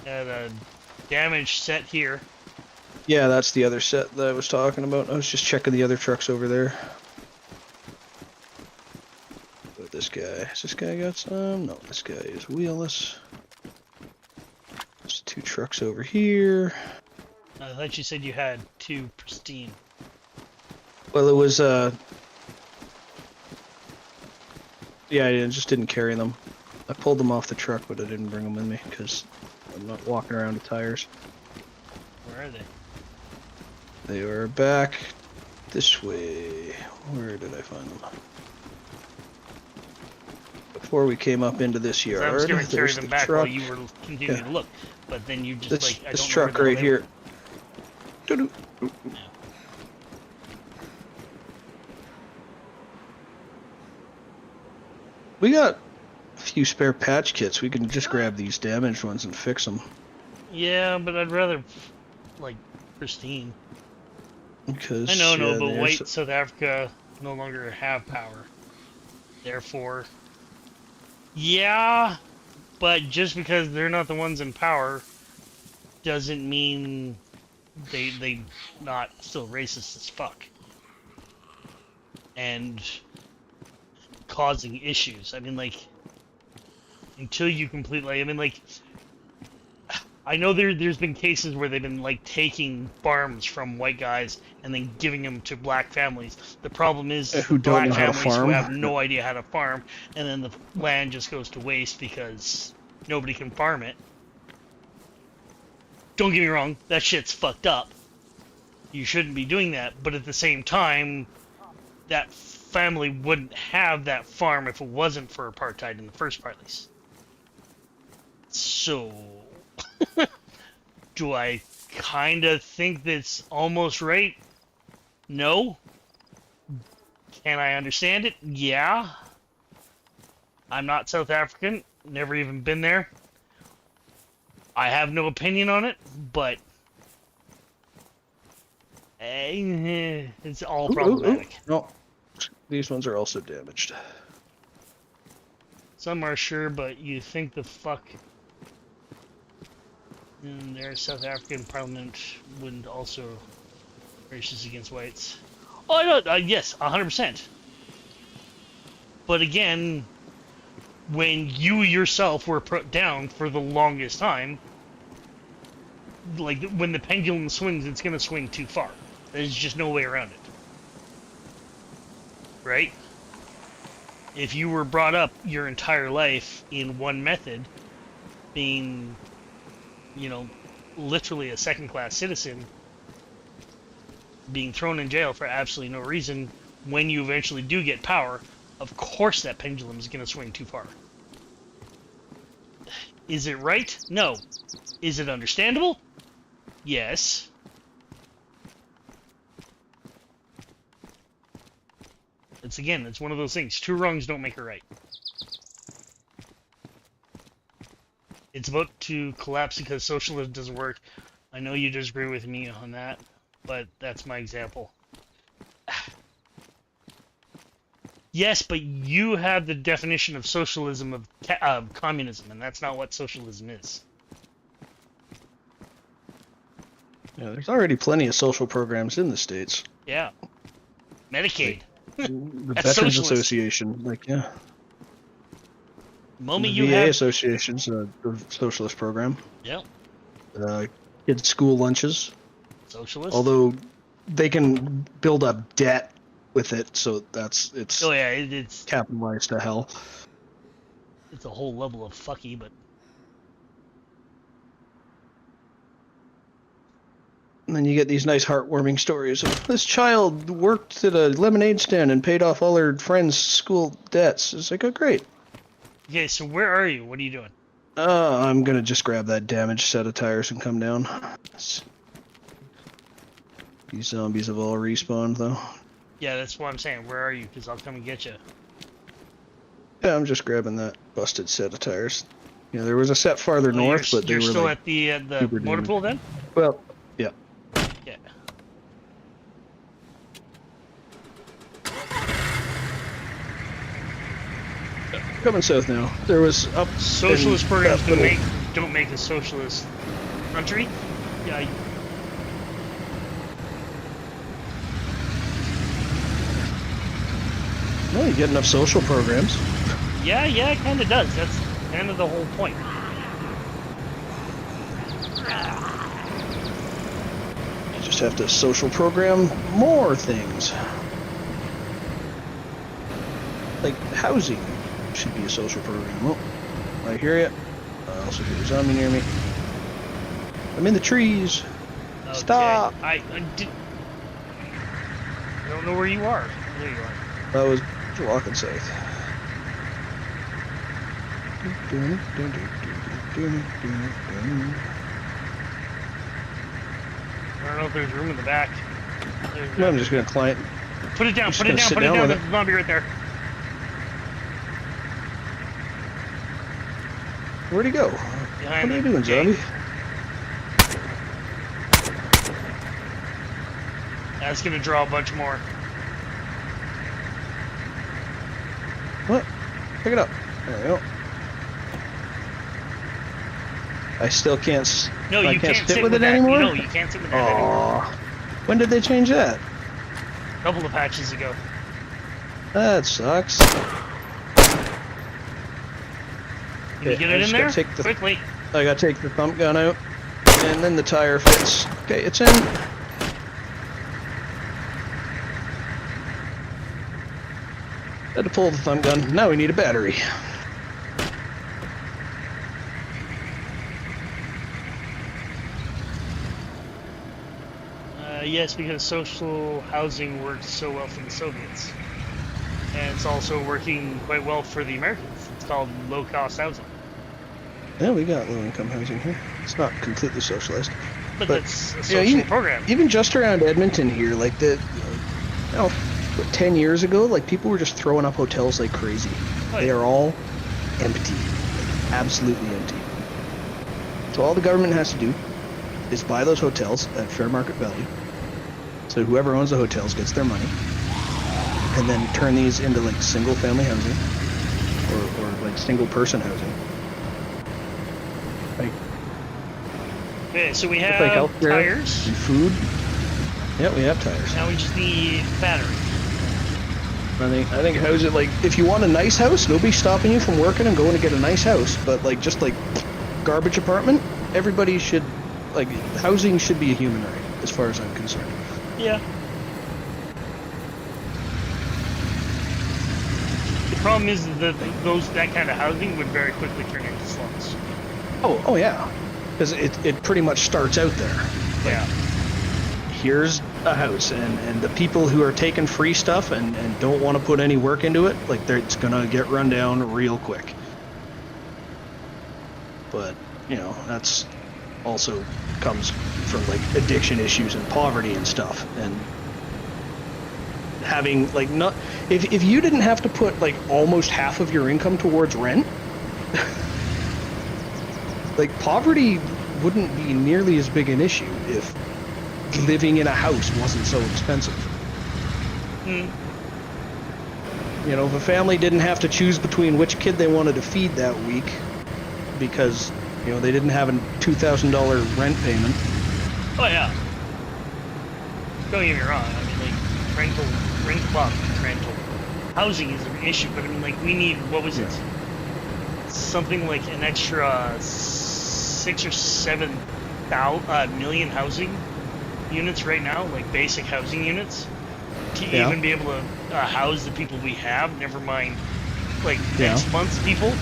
Got a damaged set here. Yeah, that's the other set that I was talking about. I was just checking the other trucks over there. But this guy, has this guy got some? No, this guy is wheelless. There's two trucks over here. I thought you said you had two pristine. Well, it was, yeah, I just didn't carry them. I pulled them off the truck, but I didn't bring them with me, because I'm not walking around with tires. Where are they? They are back this way. Where did I find them? Before we came up into this yard, I was going to carry there's them the back truck. while you were continuing to look, but then you just This, like I this don't truck know where right the here. Doo-doo. We got a few spare patch kits. We can just grab these damaged ones and fix them. Yeah, but I'd rather like pristine. Because I know, no, but there's- white South Africa no longer have power. Therefore, yeah, but just because they're not the ones in power doesn't mean they not still racist as fuck and causing issues. I mean, like, until you completely, I mean, like, I know there's been cases where they've been like taking farms from white guys and then giving them to black families. The problem is Who the don't black know how to families who farm. have no idea how to farm, and then the land just goes to waste because nobody can farm it. Don't get me wrong, that shit's fucked up. You shouldn't be doing that, but at the same time, that family wouldn't have that farm if it wasn't for apartheid in the first place. So, do I kind of think that's almost right? No. Can I understand it? Yeah. I'm not South African, never even been there. I have no opinion on it, but it's all problematic. No, these ones are also damaged. Some are sure, but you think the fuck in their South African parliament wouldn't also racist against whites? Oh, I know, yes, 100%. But again, when you yourself were put down for the longest time, like, when the pendulum swings, it's going to swing too far. There's just no way around it. Right? If you were brought up your entire life in one method, being, literally a second-class citizen, being thrown in jail for absolutely no reason, when you eventually do get power, of course that pendulum is going to swing too far. Is it right? No. Is it understandable? Yes. It's one of those things. Two wrongs don't make a right. It's about to collapse because socialism doesn't work. I know you disagree with me on that, but that's my example. Yes, but you have the definition of socialism of communism, and that's not what socialism is. Yeah, there's already plenty of social programs in the States. Yeah. Medicaid. The That's Veterans socialist. Association, yeah. Moment The you VA have... Association's a socialist program. Yeah. Kids' school lunches. Socialist. Although they can build up debt with it, so it's Oh yeah, it's capitalized to hell. It's a whole level of fucky, but... And then you get these nice heartwarming stories of this child worked at a lemonade stand and paid off all her friends' school debts. It's like, oh great. Okay, so where are you? What are you doing? I'm gonna just grab that damaged set of tires and come down. These zombies have all respawned though. Yeah, that's what I'm saying. Where are you? Because I'll come and get you. Yeah, I'm just grabbing that busted set of tires. Yeah, there was a set farther north, but they you're were still like at the super motor pool then? well, yeah. Yeah. Coming south now. There was up Socialist in programs that little- don't make a socialist country. Yeah. Well, you get enough social programs. Yeah, it kind of does. That's kind of the whole point. You just have to social program more things. Like housing should be a social program. Oh, I hear you. I also hear a zombie near me. I'm in the trees. Okay. Stop. I don't know where you are. There you are. I was walking south. I don't know if there's room in the back. No, I'm just gonna climb. Put it down. just Put it gonna down. sit Put it down down. with There's a zombie right there. Where'd he go? Behind What are you the doing, gate. zombie? That's gonna draw a bunch more. What? Pick it up. There we go. I still can't. No, I you can't can't sit sit with with it that. anymore. No, you can't sit with that anymore. Aww. When did they change that? A couple of patches ago. That sucks. Can you get it in there? Quickly. I gotta take the thump gun out, and then the tire fits. Okay, it's in. Had to pull the thumb gun. Now we need a battery. Yes, because social housing worked so well for the Soviets. And it's also working quite well for the Americans. It's called low-cost housing. Yeah, we got low-income housing here. It's not completely socialized. But that's a yeah, social program. Even just around Edmonton here, like what, 10 years ago, like people were just throwing up hotels like crazy. Oh, They yeah. are all empty, like, absolutely empty. So all the government has to do is buy those hotels at fair market value. So whoever owns the hotels gets their money, and then turn these into like single-family housing, or like single-person housing. Like Okay, so we like have healthcare tires. and food. Yeah, we have tires. Now we just need battery. I think housing, like, if you want a nice house, nobody's stopping you from working and going to get a nice house. But like, just like garbage apartment, everybody should, like, housing should be a human right, as far as I'm concerned. Yeah. The problem is that that kind of housing would very quickly turn into slums. Oh yeah, because it pretty much starts out there. Like, Yeah. here's a house, and the people who are taking free stuff and don't want to put any work into it, like it's gonna get run down real quick. But that's also comes from like addiction issues and poverty and stuff, and having like not if you didn't have to put like almost half of your income towards rent, like poverty wouldn't be nearly as big an issue if living in a house wasn't so expensive. If a family didn't have to choose between which kid they wanted to feed that week because they didn't have a $2,000 rent payment. Oh yeah. Don't get me wrong. I mean, like rental housing is an issue, but I mean, like we need what was it? Something like an extra 6 or 7 million housing units right now, like basic housing units, to even be able to house the people we have. Never mind, like next month's people.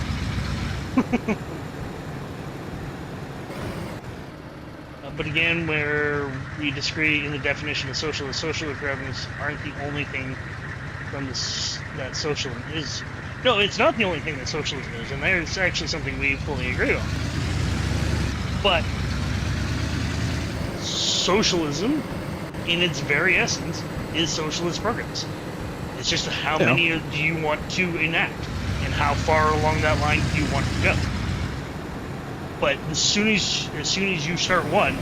But again, where we disagree in the definition of socialist governments aren't the only thing from this that socialism is. No, it's not the only thing that socialism is, and there's actually something we fully agree on. But socialism, in its very essence, is socialist programs. It's just how many do you want to enact, and how far along that line do you want to go. But as soon as you start one,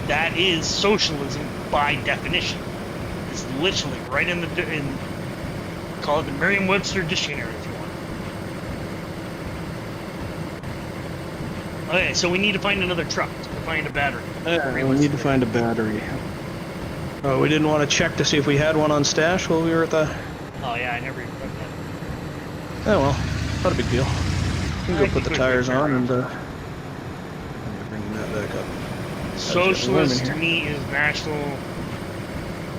that is socialism by definition. It's literally right in call it the Merriam-Webster dictionary if you want. Okay, so we need to find another truck to find a battery. We need to find a battery. Oh, we didn't want to check to see if we had one on stash while we were at the... Oh yeah, I never even done that. Oh well, not a big deal. We can go put the tires on and bring that back up. Socialist to me is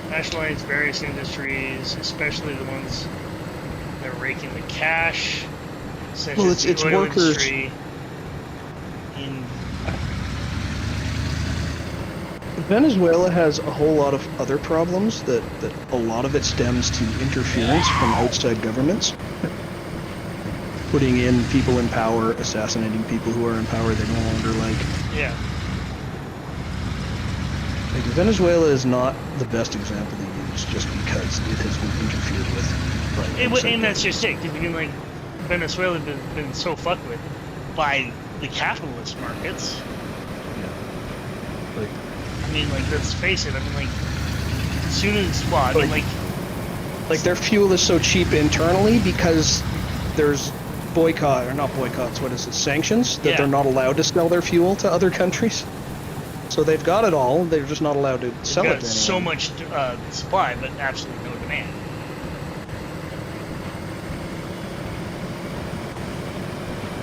nationalize various industries, especially the ones that are raking the cash, such as the oil workers. industry. Venezuela has a whole lot of other problems that a lot of it stems to interference from outside governments. Putting in people in power, assassinating people who are in power they no longer like. Yeah. Like, Venezuela is not the best example to use just because it has been interfered with. And that's just it, because I mean, like, Venezuela has been so fucked with by the capitalist markets. Yeah. I mean, like, let's face it. I mean, like, as soon as like their fuel is so cheap internally because there's sanctions that they're not allowed to sell their fuel to other countries. So they've got it all. They're just not allowed to sell it to anyone. So much supply, but absolutely no demand.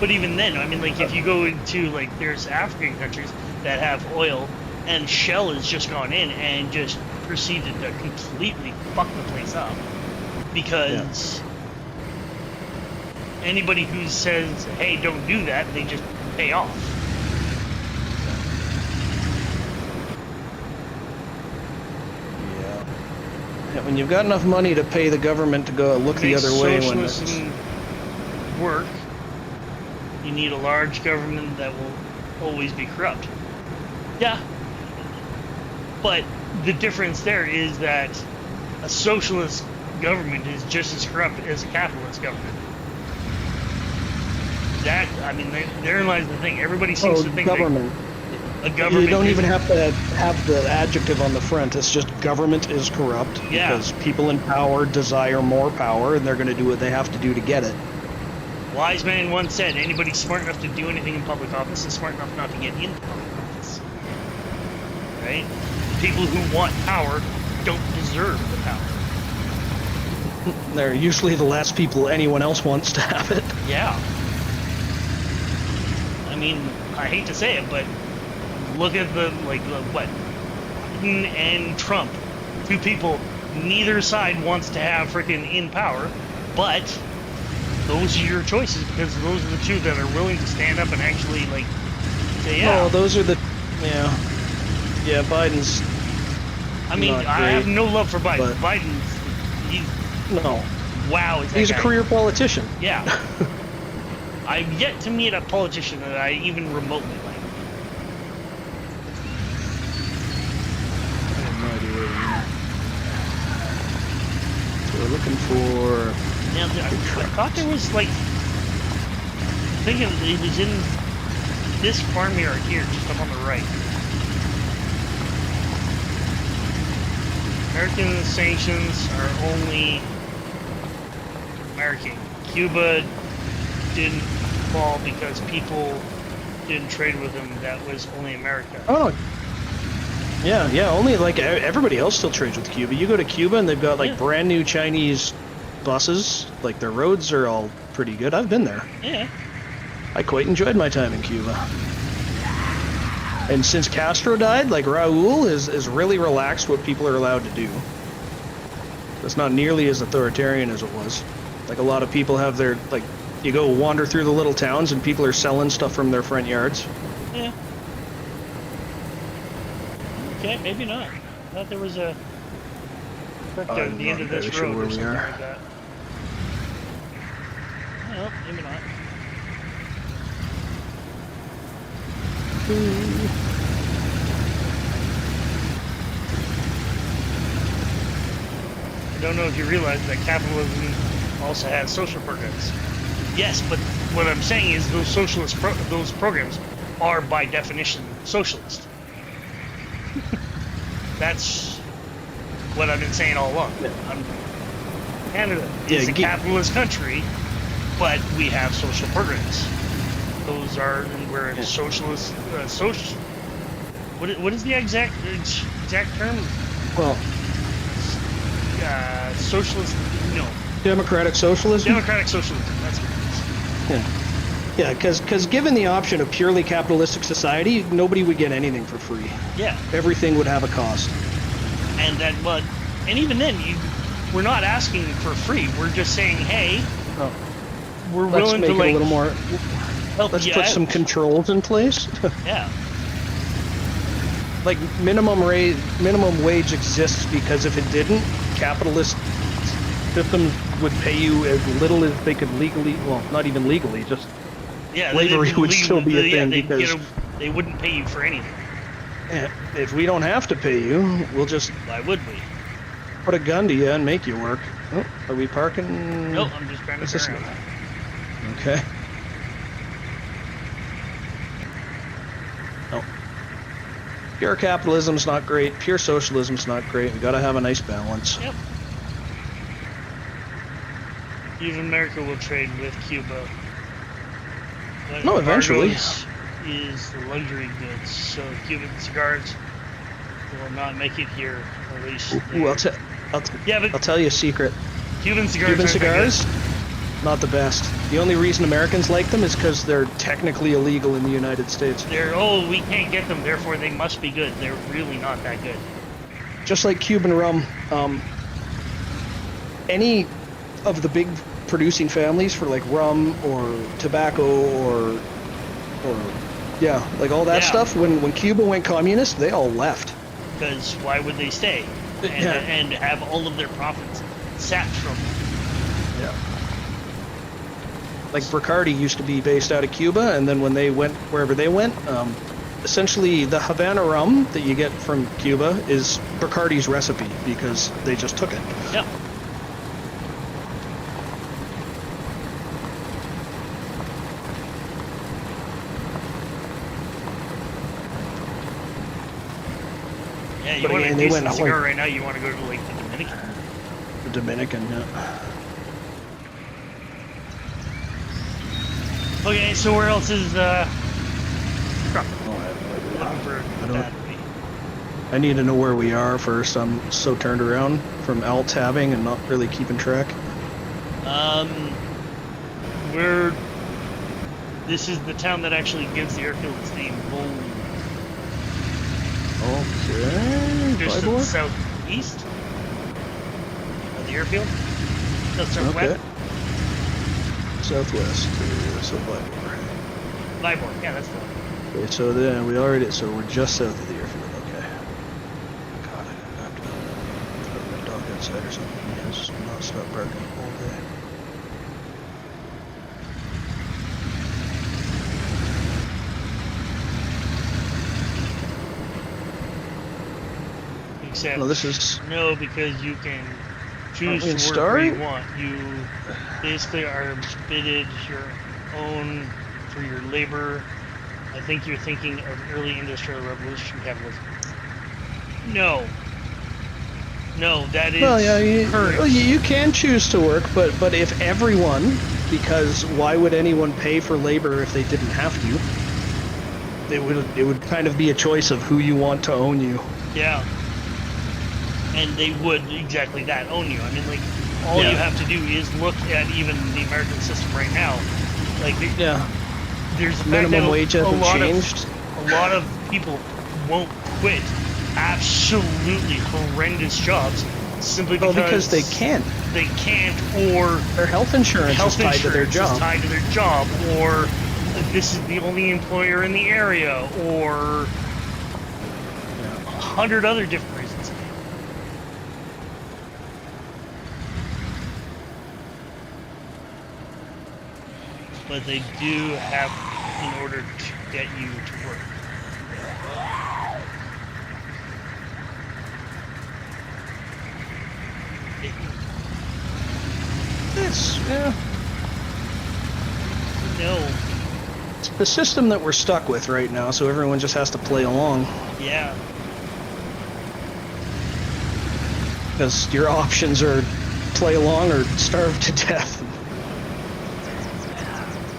But even then, I mean, like, if you go into, like, there's African countries that have oil, and Shell has just gone in and just proceeded to completely fuck the place up. Because anybody who says, hey, don't do that, they just pay off. Yeah, when you've got enough money to pay the government to go look the other way when it's... work, you need a large government that will always be corrupt. Yeah. But the difference there is that a socialist government is just as corrupt as a capitalist government. That, I mean, therein lies the thing. Everybody seems to think government. A government. You don't even have to have the adjective on the front. It's just government is corrupt because people in power desire more power, and they're going to do what they have to do to get it. Wise man once said, anybody smart enough to do anything in public office is smart enough not to get into public office. Right? People who want power don't deserve the power. They're usually the last people anyone else wants to have it. Yeah. I mean, I hate to say it, but look at Biden and Trump. Two people neither side wants to have freaking in power, but those are your choices because those are the two that are willing to stand up and actually like say, yeah. No, those are the, yeah, yeah. Biden's I mean, not I have great, no love for Biden. but- He's no. wow. Is that He's a guy. career politician. Yeah. I've yet to meet a politician that I even remotely like. I have no idea where we are. So we're looking for. Now, I thought there was like, thinking it was in this farmyard here, just up on the right. American sanctions are only American. Cuba didn't fall because people didn't trade with them. That was only America. Oh. Yeah, yeah. Only like everybody else still trades with Cuba. You go to Cuba and they've got like brand new Chinese buses. Like their roads are all pretty good. I've been there. Yeah. I quite enjoyed my time in Cuba. And since Castro died, like Raul is really relaxed what people are allowed to do. It's not nearly as authoritarian as it was. Like a lot of people have their, like, you go wander through the little towns and people are selling stuff from their front yards. Yeah. Okay, maybe not. I thought there was a truck down at the end of this sure road where or we something are. like that. Well, maybe not. I don't know if you realize that capitalism also has social programs. Yes, but what I'm saying is those socialist those programs are by definition socialist. That's what I've been saying all along. Canada is a capitalist country, but we have social programs. Those are we're socialist. What is the exact term? Well, socialist. No. Democratic socialism. Democratic socialism. That's what it is. Yeah, yeah. Because given the option of purely capitalistic society, nobody would get anything for free. Yeah. Everything would have a cost. And that, but, and even then, we're not asking for free. We're just saying, hey, we're willing to like a little more. Help let's you put out. some controls in place. Yeah. Like minimum wage exists because if it didn't, capitalist systems would pay you as little as they could legally. Well, not even legally, just slavery would still be a thing because they wouldn't pay you for anything. If we don't have to pay you, we'll just. Why would we? Put a gun to you and make you work. Oh, are we parking? Nope, I'm just trying to turn around. Okay. No. Pure capitalism's not great. Pure socialism's not great. We gotta have a nice balance. Yep. Even America will trade with Cuba. But no, eventually. Is the luxury goods, so Cuban cigars will not make it here, or at least. Ooh, I'll tell you a secret. Cuban cigars, not the best. The only reason Americans like them is because they're technically illegal in the United States. We can't get them, therefore they must be good. They're really not that good. Just like Cuban rum, any of the big producing families for like rum or tobacco or yeah, like all that stuff, when Cuba went communist, they all left. Because why would they stay? And have all of their profits sapped from them. Yeah. Like Bacardi used to be based out of Cuba, and then when they went wherever they went, essentially the Havana rum that you get from Cuba is Bacardi's recipe because they just took it. Yep. Yeah, you want to do some cigar right now, you want to go to like the Dominican. The Dominican, yeah. Okay, so where else is truck? I need to know where we are first. I'm so turned around from alt-tabbing and not really keeping track. This is the town that actually gives the airfield its name, Bowling. Okay. Just to the southeast of the airfield. Southwest. southwest. So Vibor. Vibor, yeah, that's the one. Okay, so then we're just south of the airfield. Okay. God, I'm gonna have to throw my dog outside or something. He has not stopped barking all day. Except, No, this is. no, because you can choose Aren't we in to work Star? where you want. You basically are bidded your own for your labor. I think you're thinking of early industrial revolution capitalism. No. No, that is Well, yeah, current. you can choose to work, but if everyone, because why would anyone pay for labor if they didn't have to? It would kind of be a choice of who you want to own you. Yeah. And they would exactly that, own you. I mean, like, all you have to do is look at even the American system right now. Like, there's the Minimum fact wage that hasn't changed. a lot of people won't quit absolutely horrendous jobs simply because they can't. They can't, or their health insurance is tied to their job. Is tied to their job, or this is the only employer in the area, or 100 other different reasons. But they do have in order to get you to work. It's No. It's the system that we're stuck with right now, so everyone just has to play along. Yeah. Because your options are play along or starve to death.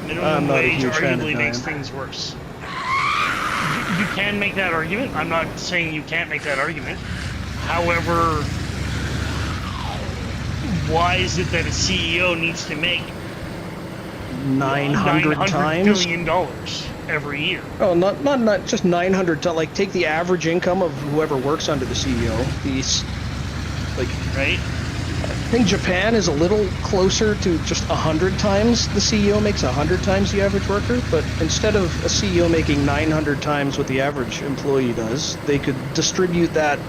Minimum wage arguably makes things worse. You can make that argument. I'm not saying you can't make that argument. However, why is it that a CEO needs to make $900 billion every year? Oh, not just 900. Like, take the average income of whoever works under the CEO. These, like, right? I think Japan is a little closer to just 100 times the CEO makes 100 times the average worker. But instead of a CEO making 900 times what the average employee does, they could distribute that.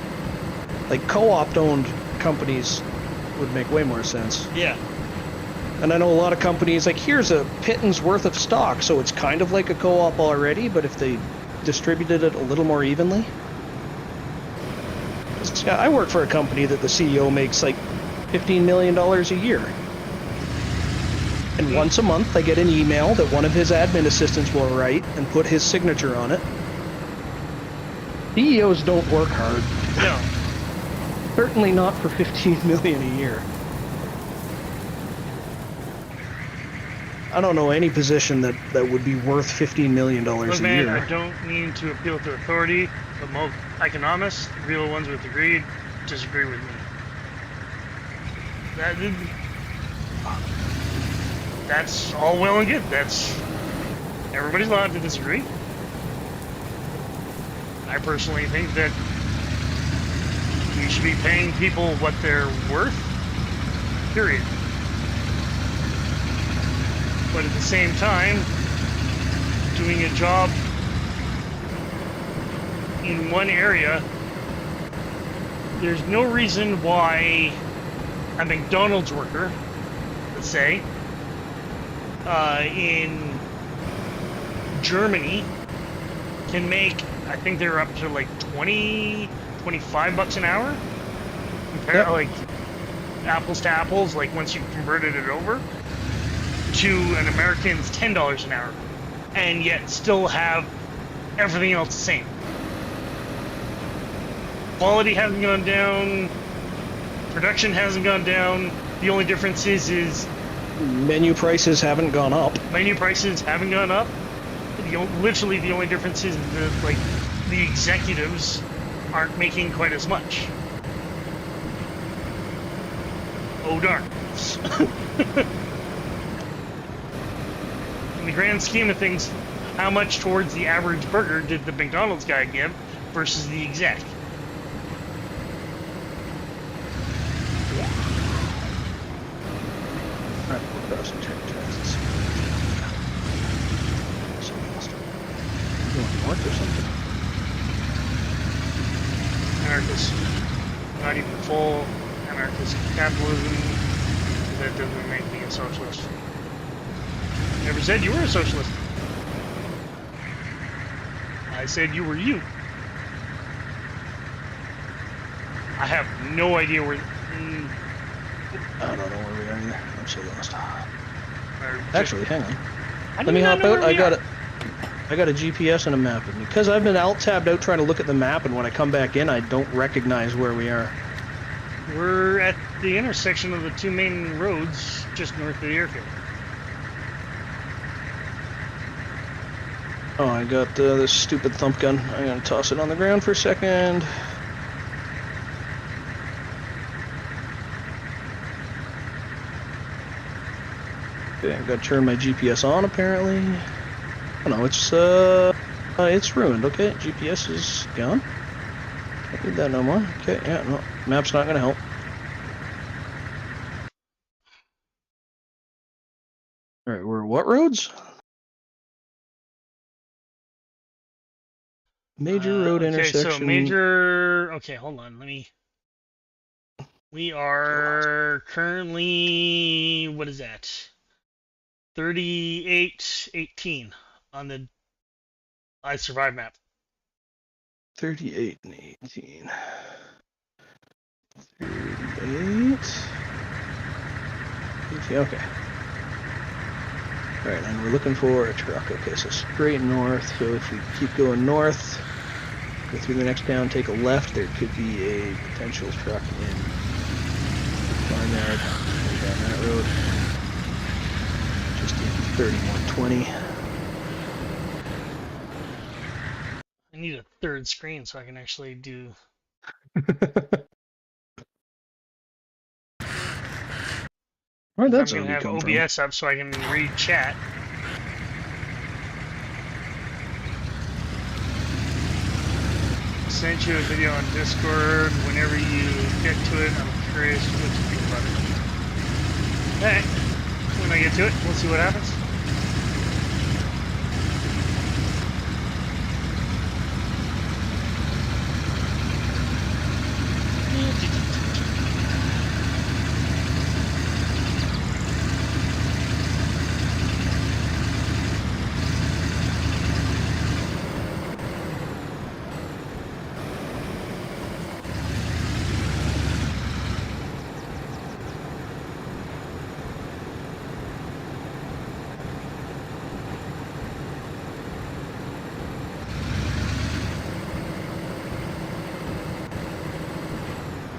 Like, co-op owned companies would make way more sense. Yeah. And I know a lot of companies, like, here's a pittance worth of stock, so it's kind of like a co-op already, but if they distributed it a little more evenly. Yeah, I work for a company that the CEO makes like $15 million a year. And once a month I get an email that one of his admin assistants will write and put his signature on it. CEOs don't work hard. No. Certainly not for $15 million a year. I don't know any position that would be worth $15 million a year. I don't mean to appeal to authority, but most economists, real ones with degree, disagree with me. That's all well and good. Everybody's allowed to disagree. I personally think that we should be paying people what they're worth, period. But at the same time, doing a job in one area, there's no reason why a McDonald's worker, let's say, in Germany can make, I think they're up to like 20, 25 bucks an hour. Compare like apples to apples, like once you've converted it over, to an American's $10 an hour, and yet still have everything else the same. Quality hasn't gone down, production hasn't gone down. The only difference is menu prices haven't gone up. Menu prices haven't gone up. Literally, the only difference is that, the executives aren't making quite as much. Oh darn. In the grand scheme of things, how much towards the average burger did the McDonald's guy give versus the exec? Alright, we're crossing train tracks. or something. Anarchist, not even full anarchist capitalism. That doesn't make me a socialist. Never said you were a socialist. I said you were you. I have no idea where. I don't know where we are either. I'm so lost. Or Actually, hang on. how do Let me you not hop know out. where we are? I got a GPS and a map with me. Because I've been alt-tabbed out trying to look at the map, and when I come back in, I don't recognize where we are. We're at the intersection of the two main roads just north of the airfield. Oh, I got this stupid thump gun. I'm gonna toss it on the ground for a second. Okay, I've got to turn my GPS on apparently. Oh no, it's ruined. Okay, GPS is gone. Don't need that no more. Okay, yeah, no, map's not gonna help. All right, we're what roads? Major road intersection. Okay, so major. Okay, hold on. We are currently. What is that? 3818 on the I Survive map. 38 and 18. 38. 18, okay. Alright, and we're looking for a truck. Okay, so straight north. So if we keep going north, go through the next town, take a left, there could be a potential truck in Barnyard. Down that road. Just in 3120. I need a third screen so I can actually do. Where'd that I'm zombie gonna have come OBS up so I can read chat. Sent you a video on Discord. Whenever you get to it, I'm curious what you think about it. Alright, when I get to it, we'll see what happens.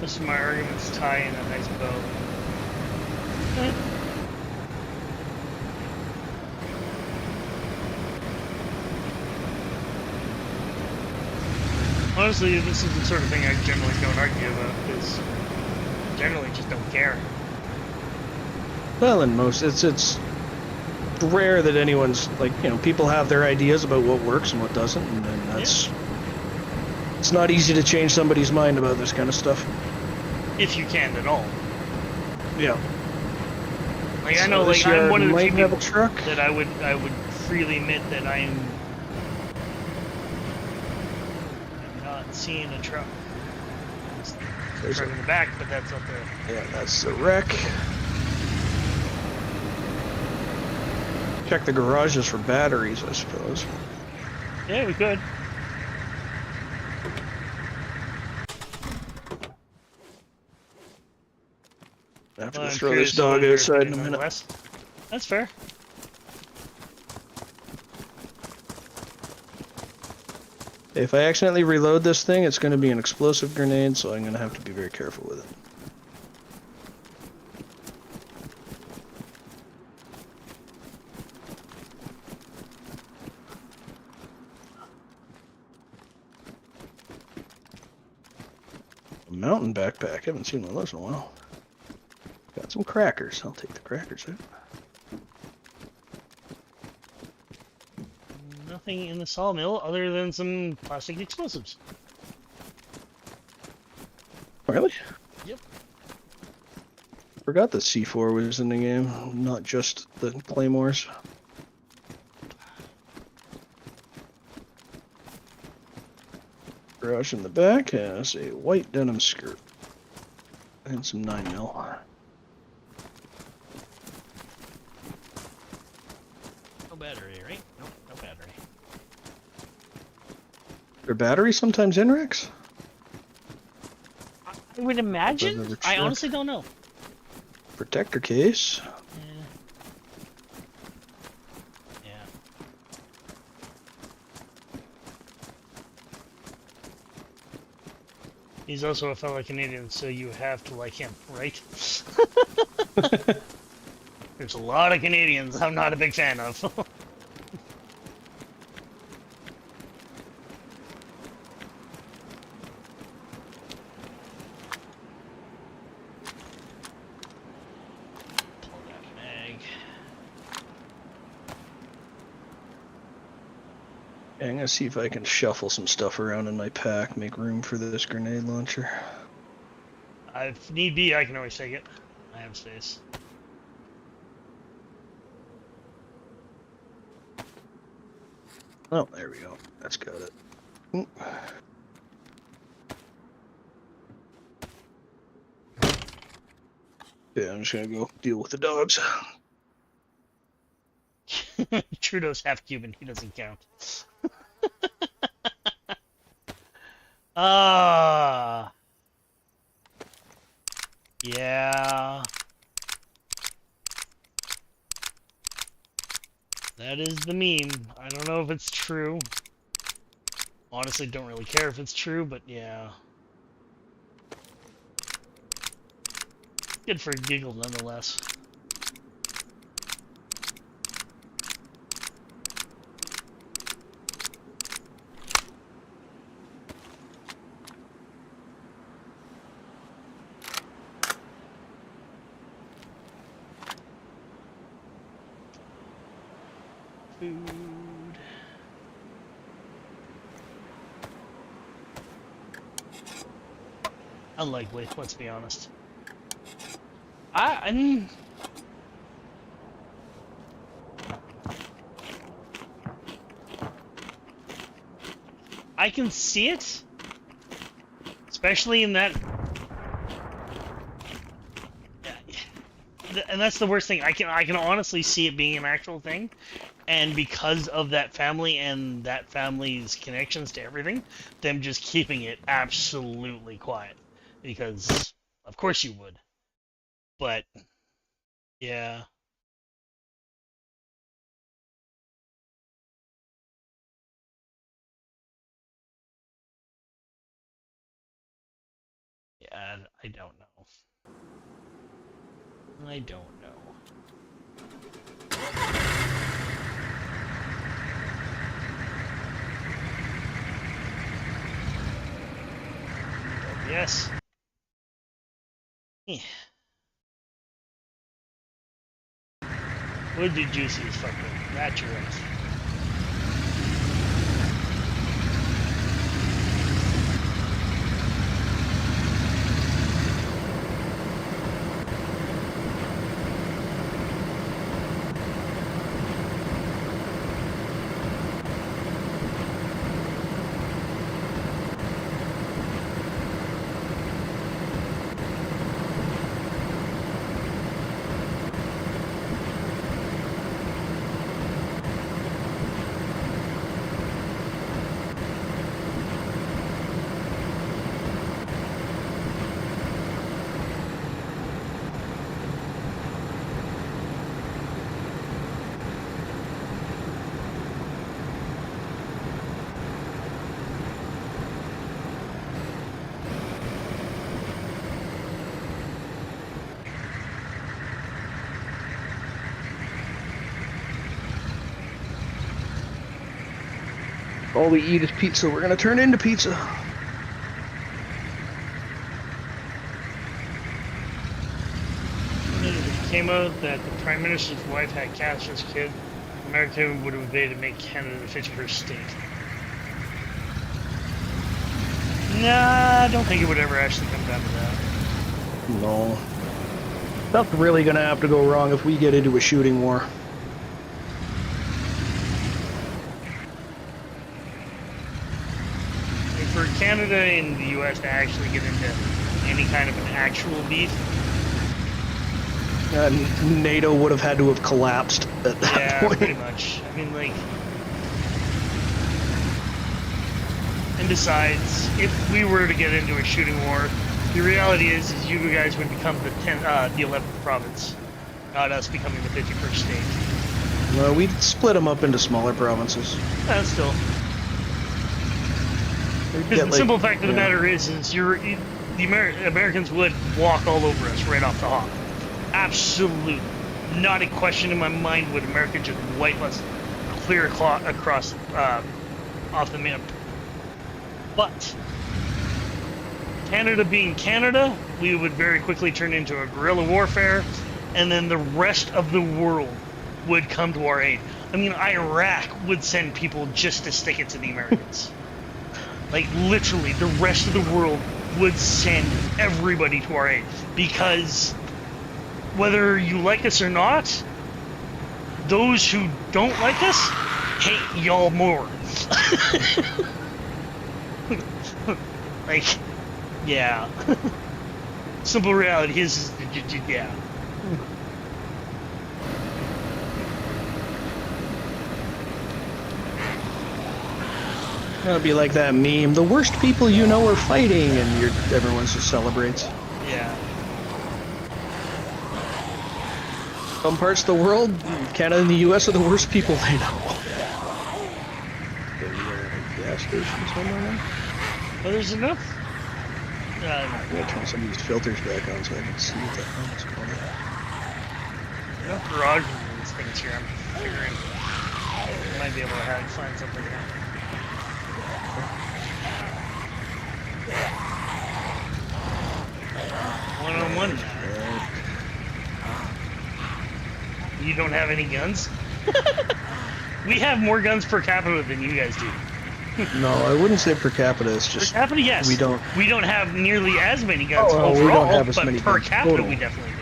Most of my arguments tie in a nice bow. Honestly, this is the sort of thing I generally don't argue about, because I generally just don't care. Well, in most, it's rare that anyone's, like, you know, people have their ideas about what works and what doesn't, and then that's... Yeah. It's not easy to change somebody's mind about this kind of stuff. If you can at all. Yeah. Like, so I know, like, I'm one of the few people truck that I would freely admit that I'm not seeing a truck. There's a truck in the back, but that's up there. Yeah, that's the wreck. Check the garages for batteries, I suppose. Yeah, we could. I have to throw this dog outside in a minute. That's fair. If I accidentally reload this thing, it's going to be an explosive grenade, so I'm going to have to be very careful with it. A mountain backpack. Haven't seen one of those in a while. Got some crackers. I'll take the crackers out. Nothing in the sawmill other than some plastic explosives. Really? Yep. Forgot that C4 was in the game, not just the claymores. Garage in the back has a white denim skirt and some 9mm. No battery, right? Nope, no battery. Are batteries sometimes in Rex? I would imagine. ever I checked. honestly don't know. Protector case. Yeah. He's also a fellow Canadian, so you have to like him, right? There's a lot of Canadians I'm not a big fan of. Pull that mag. Yeah, I'm gonna see if I can shuffle some stuff around in my pack, make room for this grenade launcher. If need be, I can always take it. I have space. Oh, there we go. That's got it. Ooh. Yeah, I'm just gonna go deal with the dogs. Trudeau's half Cuban. He doesn't count. Ah. Yeah. That is the meme. I don't know if it's true. Honestly, don't really care if it's true, but yeah. Good for a giggle, nonetheless. Food. Unlikely, let's be honest. I can see it, especially in that. And that's the worst thing. I can honestly see it being an actual thing, and because of that family and that family's connections to everything, them just keeping it absolutely quiet, because of course you would. But yeah. Yeah, I don't know. I don't know. Yes. Yeah. Would be juicy as fuck though. That's your right. All we eat is pizza. We're gonna turn into pizza. It came out that the Prime Minister's wife had cancer's kid. America would have invaded to make Canada the 51st state. Nah, I don't think it would ever actually come down to that. No. Stuff's really gonna have to go wrong if we get into a shooting war. For Canada Canada and the US to actually get into any kind of an actual beef. NATO would have had to have collapsed at that Yeah, point. pretty much. I mean, like, and besides, if we were to get into a shooting war, the reality is you guys would become the 11th province, not us becoming the 51st state. Well, we'd split them up into smaller provinces. Still. We'd Because get, the simple like, fact of the yeah. matter is the Americans would walk all over us right off the hop. Absolute, not a question in my mind would America just wipe us clear across off the map. But Canada being Canada, we would very quickly turn into a guerrilla warfare, and then the rest of the world would come to our aid. I mean, Iraq would send people just to stick it to the Americans. Like, literally, the rest of the world would send everybody to our aid. Because whether you like us or not, those who don't like us hate y'all more. Like, yeah. Simple reality is yeah. It'd be like that meme. The worst people you know are fighting, and everyone just celebrates. Yeah. Some parts of the world, Canada and the U.S. are the worst people they know. Gas station somewhere now? Well, there's enough. I'm gonna turn some of these filters back on so I can see what the hell is going on. Enough garage in these things here. I'm figuring I might be able to find something here. One-on-one. You don't have any guns? We have more guns per capita than you guys do. No, I wouldn't say per capita. It's Per just capita, yes. we don't. We don't have nearly as many guns Oh, we overall, don't have as but many per guns capita total. we definitely do.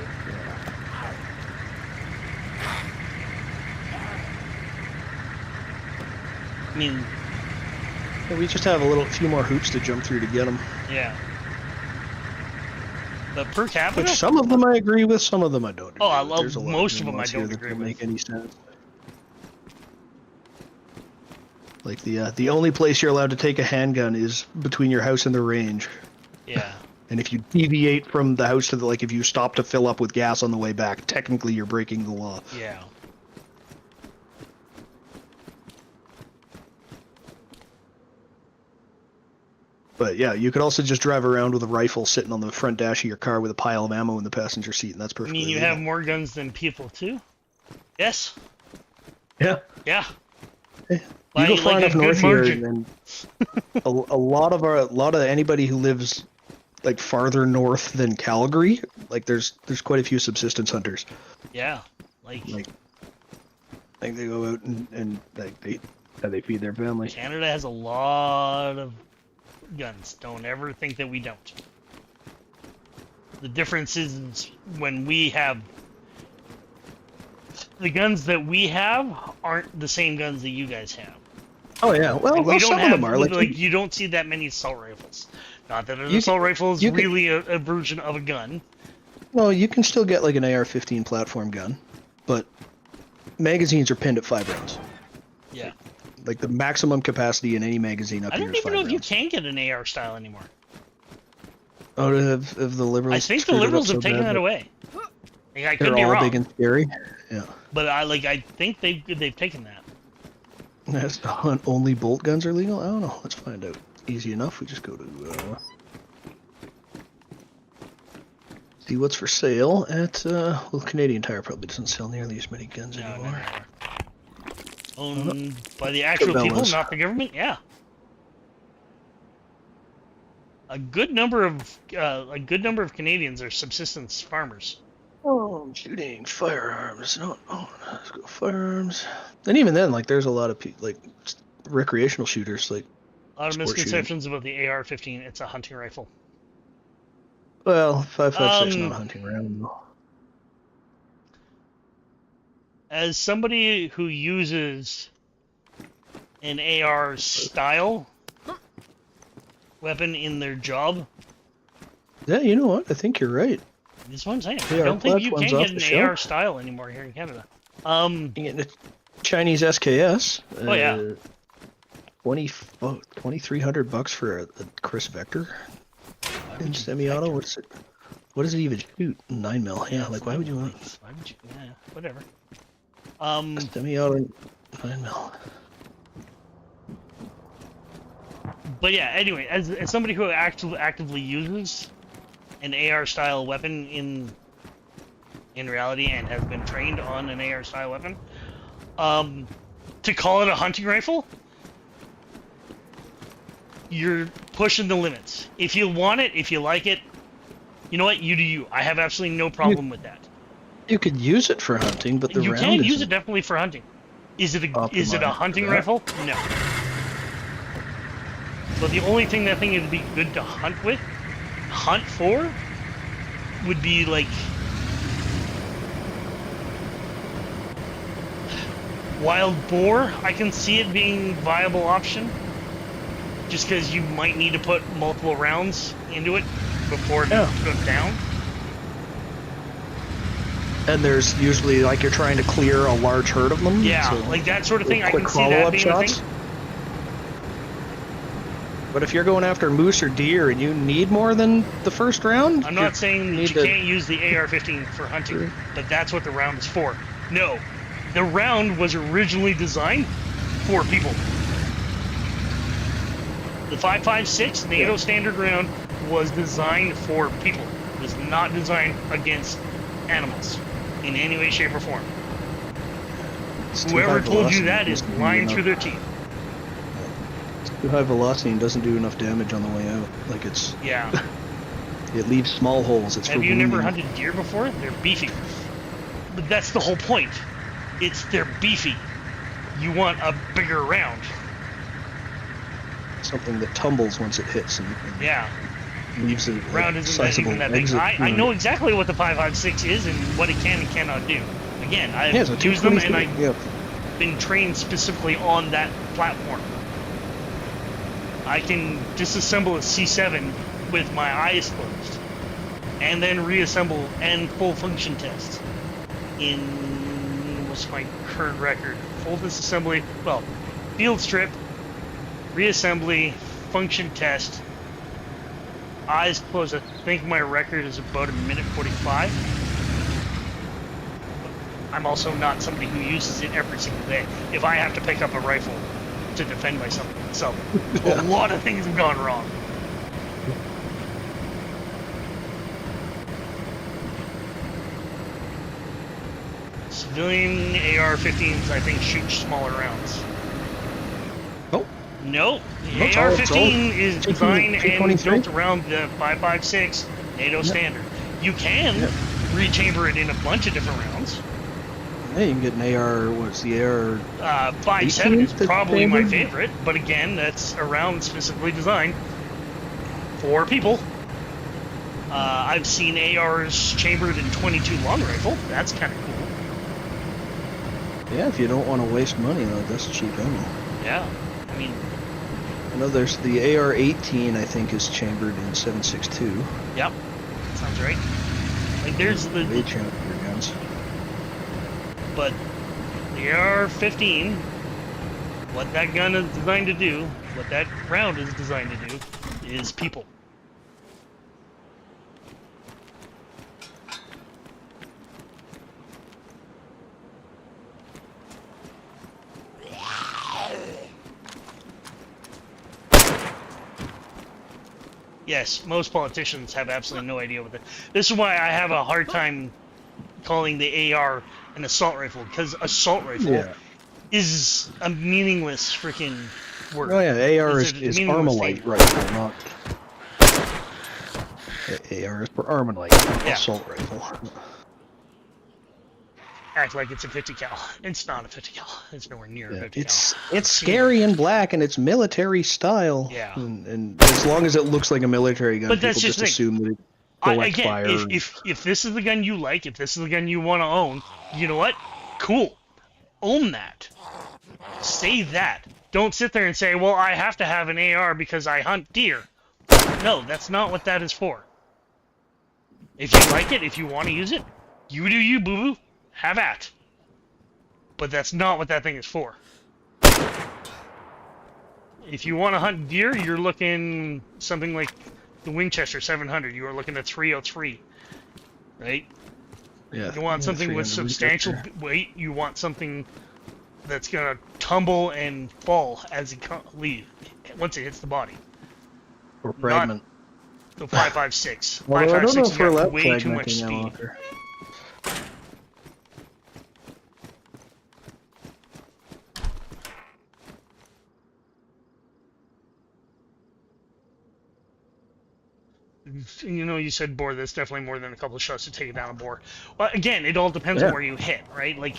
I mean, Yeah, we just have a few more hoops to jump through to get them. yeah. But per capita? Which some of them I agree with, some of them I don't. Agree Oh, I with. love There's a lot most of them I nuance here don't that agree don't with. make any sense. Like the only place you're allowed to take a handgun is between your house and the range. Yeah. And if you deviate from the house to the, like, if you stop to fill up with gas on the way back, technically you're breaking the law. Yeah. But yeah, you could also just drive around with a rifle sitting on the front dash of your car with a pile of ammo in the passenger seat, and that's I perfectly mean, you legal. have more guns than people too. Yes. Yeah. Yeah. You By, go far like, a enough good north here, margin. and a lot of anybody who lives like farther north than Calgary, like there's quite a few subsistence hunters. Yeah. Like They go out and like they feed their family. Canada has a lot of guns. Don't ever think that we don't. The difference is when we have the guns that we have aren't the same guns that you guys have. Oh yeah, well, Like, we don't some have of them are like you don't see that many assault rifles. Not that an You assault can- rifle is you can- really a version of a gun. well, you can still get like an AR-15 platform gun, but magazines are pinned at 5 rounds. Yeah. Like the maximum capacity in any magazine up I here don't is even 5 know if you rounds. can get an AR style anymore. Oh, have the liberals? I think the screwed it up liberals so have taken bad that that away. Like, I could They're be all wrong, big and scary. Yeah. but I think they've taken that. That's only bolt guns are legal? I don't know. Let's find out. Easy enough. We just go to see what's for sale at well, Canadian Tire probably doesn't sell nearly as many guns No, anymore. Owned by the actual people, Cabela's. not the government. Yeah. A good number of Canadians are subsistence farmers. Oh, I'm shooting firearms. No, let's go firearms. And even then, like, there's a lot of like recreational shooters, like. A lot of Sport misconceptions about the AR-15. It's a hunting rifle. Well, 5.56 not a Um, hunting round though. As somebody who uses an AR style, weapon in their job. Yeah, you know what? I think you're right. This is what I'm saying. I AR don't think you platforms can off get the an AR shelf. style anymore here in Canada. You get a Chinese SKS. Oh, yeah. 2,300 bucks for a Chris Vector Why in would you semi-auto. vector? What does it even shoot? 9mm. Yeah, like why would you want Why would you? Yeah, whatever. a semi-auto 9mm? But yeah. Anyway, as somebody who actively uses an AR style weapon in reality and has been trained on an AR style weapon, to call it a hunting rifle, you're pushing the limits. If you want it, if you like it, you know what? You do you. I have absolutely no problem with that. You could use it for hunting, but the You round can use isn't it definitely for hunting. Is it a optimized hunting for that. rifle? No. So the only thing that thing would be good to hunt for, would be like wild boar. I can see it being a viable option, just because you might need to put multiple rounds into it before it goes down. And there's usually like you're trying to clear a large herd of them. Yeah, so like that sort of thing. I quick can see that follow-up being shots. a thing. But if you're going after moose or deer and you need more than the first round, I'm not saying that you to- can't use the AR-15 for hunting, but that's what the round is for. No, the round was originally designed for people. The 5.56 NATO standard round was designed for people. It was not designed against animals in any way, shape, or form. it's too Whoever high told you velocity, that it is doesn't do lying enough- through their teeth. Too high velocity and doesn't do enough damage on the way out. Like it's Yeah. it leaves small holes. It's Have for you never wounding. hunted deer before? They're beefy. But that's the whole point. They're beefy. You want a bigger round. Something that tumbles once it hits and Yeah. leaves a Round isn't that sizable even that big. exit. I know exactly what the 5.56 is and what it can and cannot do. Again, I've Yeah, it's a used them and 223. I've Yeah. been trained specifically on that platform. I can disassemble a C7 with my eyes closed and then reassemble and full function test in, what's my current record? Full disassembly, well, field strip, reassembly, function test, eyes closed. I think my record is about 1:45. I'm also not somebody who uses it every single day. If I have to pick up a rifle to defend myself, a lot of things have gone wrong. Civilian AR-15s, I think, shoot smaller rounds. Nope. Nope. No, The it's all- AR-15 is designed and 223? built around the 5.56 NATO standard. You can rechamber it in a bunch of different rounds. Yeah, you can get an AR. What's the AR? 5.7 is 18 probably my standard? favorite, but again, that's a round specifically designed for people. I've seen ARs chambered in 22 long rifle. That's kind of cool. Yeah, if you don't want to waste money, though, that's cheap ammo. Yeah, I mean, I know there's the AR-18. I think is chambered in 7.62. yep, sounds right. Like there's They the, chamber your guns. but the AR-15, what that gun is designed to do, what that round is designed to do, is people. Yes, most politicians have absolutely no idea what that. This is why I have a hard time calling the AR an assault rifle, because assault rifle Yeah. is a meaningless freaking word. Oh yeah, AR It's is a meaningless Armalite statement. rifle, not. AR is for Armalite, not Yeah. assault rifle. Act like it's a 50 cal. It's not a 50 cal. It's nowhere near a Yeah, 50 it's scary and black, and it's military style. Yeah. And as long as it looks like a military gun, But that's people just just the assume that it cal. collects Again, fire. if this is the gun you like, if this is the gun you want to own, you know what? Cool. Own that. Say that. Don't sit there and say, well, I have to have an AR because I hunt deer. No, that's not what that is for. If you like it, if you want to use it, you do you, boo-boo. Have at. But that's not what that thing is for. If you want to hunt deer, you're looking something like the Winchester 700. You are looking at 303, right? Yeah. You want something with 300 substantial Winchester. weight. You want something that's gonna tumble and fall as it leave once it hits the body. Or fragment. The 5.56. Although I don't know 5.56 if has we're got allowed way too much fragmenting speed. now, Walker. You know, you said boar. That's definitely more than a couple of shots to take it down a boar. Well, again, it all depends on where you hit, right? Like,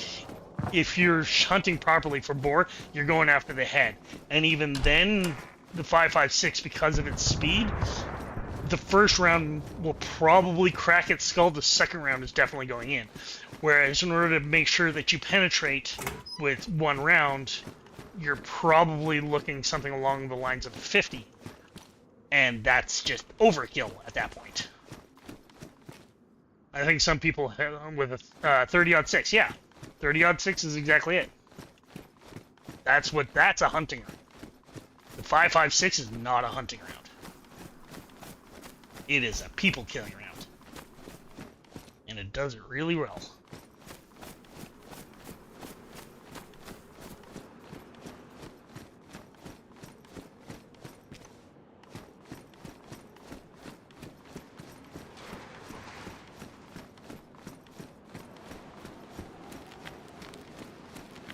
if you're hunting properly for boar, you're going after the head. And even then, the 5.56, because of its speed, the first round will probably crack its skull. The second round is definitely going in. Whereas in order to make sure that you penetrate with one round, you're probably looking something along the lines of 50. And that's just overkill at that point. I think some people with a 30-06, yeah. 30-06 is exactly it. That's a hunting round. The 5.56 is not a hunting round. It is a people-killing round. And it does it really well.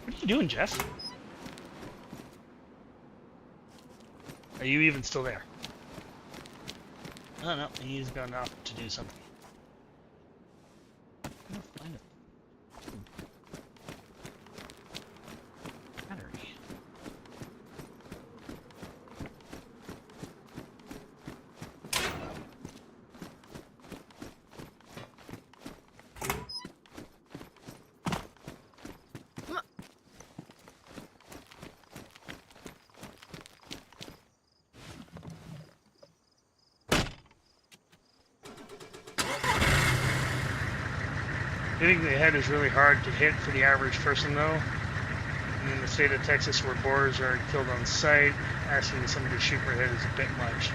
What are you doing, Jeff? Are you even still there? Oh no, he's gone off to do something. I'm gonna find it. Battery. Hitting the head is really hard to hit for the average person, though. And in the state of Texas, where boars are killed on sight, asking somebody to shoot for a head is a bit much.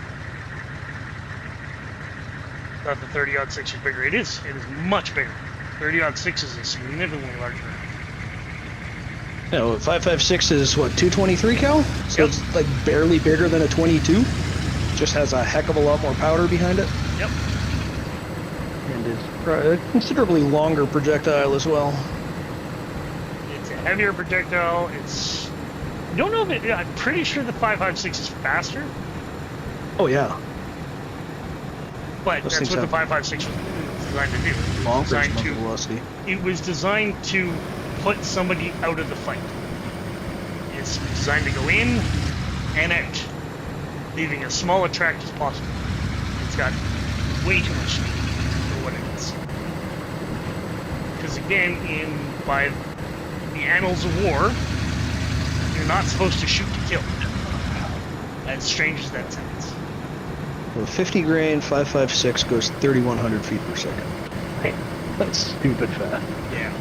Thought the 30-06 was bigger. It is much bigger. 30-06 is a significantly larger round. Yeah, well, 5.56 is what, 223 cal? So Yep. it's like barely bigger than a 22. Just has a heck of a lot more powder behind it. Yep. And is a considerably longer projectile as well. It's a heavier projectile. It's... I don't know if it... I'm pretty sure the 5.56 is faster, Oh yeah. but Those that's things what the have 5.56 was designed to do. It was Longer designed muzzle to... velocity. It was designed to put somebody out of the fight. It's designed to go in and out, leaving as small a tract as possible. It's got way too much speed for what it is. Because again, by the annals of war, you're not supposed to shoot to kill. As strange as that sounds. Well, 50 grain 5.56 goes 3,100 feet per second. That's stupid fast. Yeah.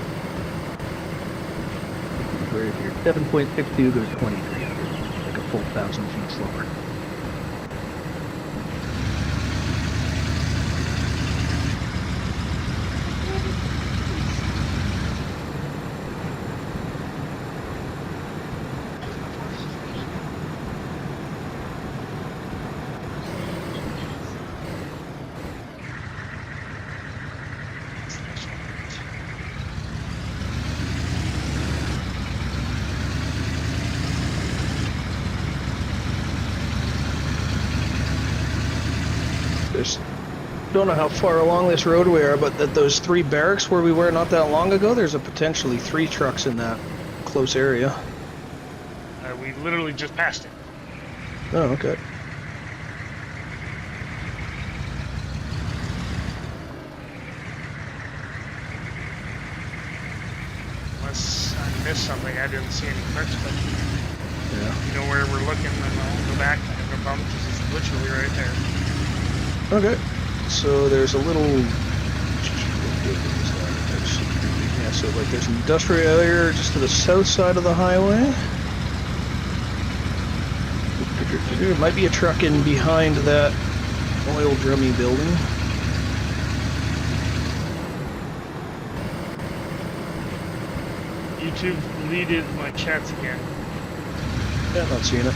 Right here. 7.62 goes 2,300. Like a full 1,000 feet slower. There's, don't know how far along this road we are, but those three barracks where we were not that long ago, there's a potentially 3 trucks in that close area. We literally just passed it. Oh, okay. Unless I missed something, I didn't see any trucks, but Yeah. you know where we're looking, and I'll go back. I have no problem, because it's literally right there. Okay. So there's a little. Yeah, so like there's an industrial area just to the south side of the highway. There might be a truck in behind that oil drummy building. YouTube deleted my chats again. Yeah, I'm not seeing it.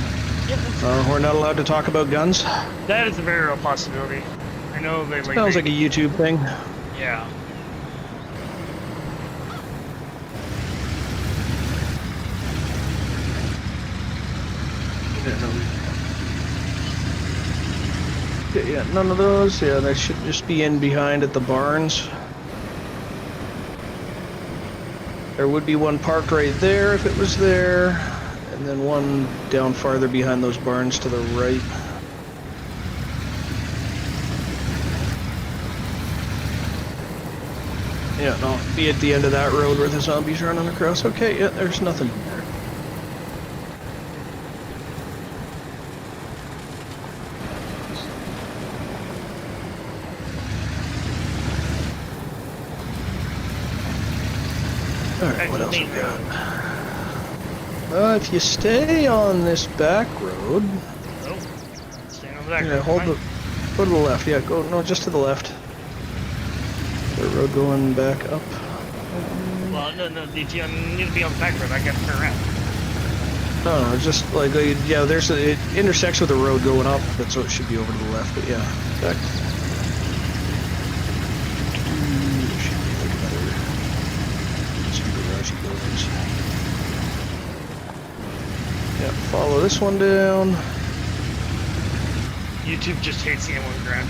Yeah, We're not allowed to talk about guns. that is a very real possibility. I know they like. Sounds like a YouTube thing. Yeah. Yeah, none of those. Yeah, they should just be in behind at the barns. There would be one parked right there if it was there, and then one down farther behind those barns to the right. Yeah, no, be at the end of that road where the zombies running across. Okay, yeah, there's nothing there. Alright, what else we got? If you stay on this back road... Oh, staying on the back. Yeah, hold the... Go to the left, yeah, go... No, just to the left. The road going back up. Well, no, if you need to be on the back road, I gotta turn around. No, just like... Yeah, there's a... It intersects with the road going up, but so it should be over to the left, but yeah. Back. Yeah, follow this one down. YouTube just hates the M1 Grand.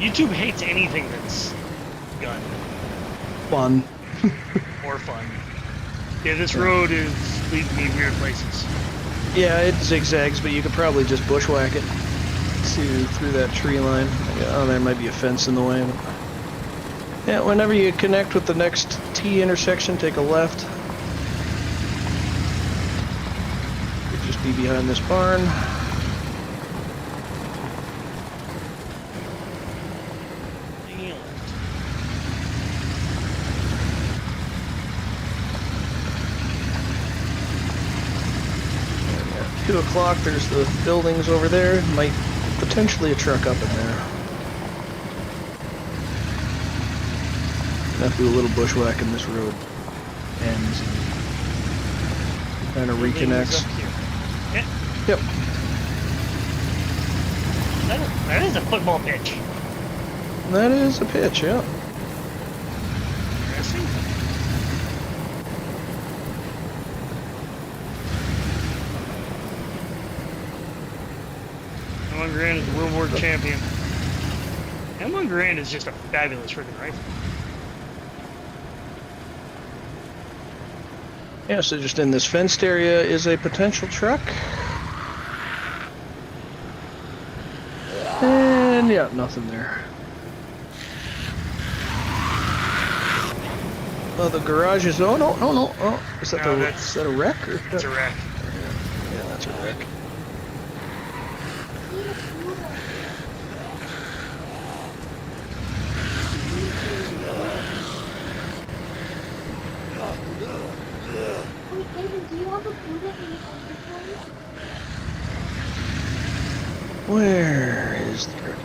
YouTube hates anything that's gun Fun. or fun. Yeah, this road is leading me weird places. Yeah, it zigzags, but you could probably just bushwhack it through that tree line. Oh, there might be a fence in the way. But... Yeah, whenever you connect with the next T intersection, take a left. Could just be behind this barn. At 2 o'clock, there's the buildings over there. Might potentially a truck up in there. Have to do a little bushwhacking this road ends and kind of reconnects. Yeah. Yep. That is a football pitch. That is a pitch, yeah. Interesting. M1 Grand is the World War champion. M1 Grand is just a fabulous freaking rifle. Yeah, so just in this fenced area is a potential truck. And yeah, nothing there. Oh, the garage is... Oh, no, no, no. Oh, is that, is that a wreck? Or That's a wreck. Yeah, that's a wreck. Where is the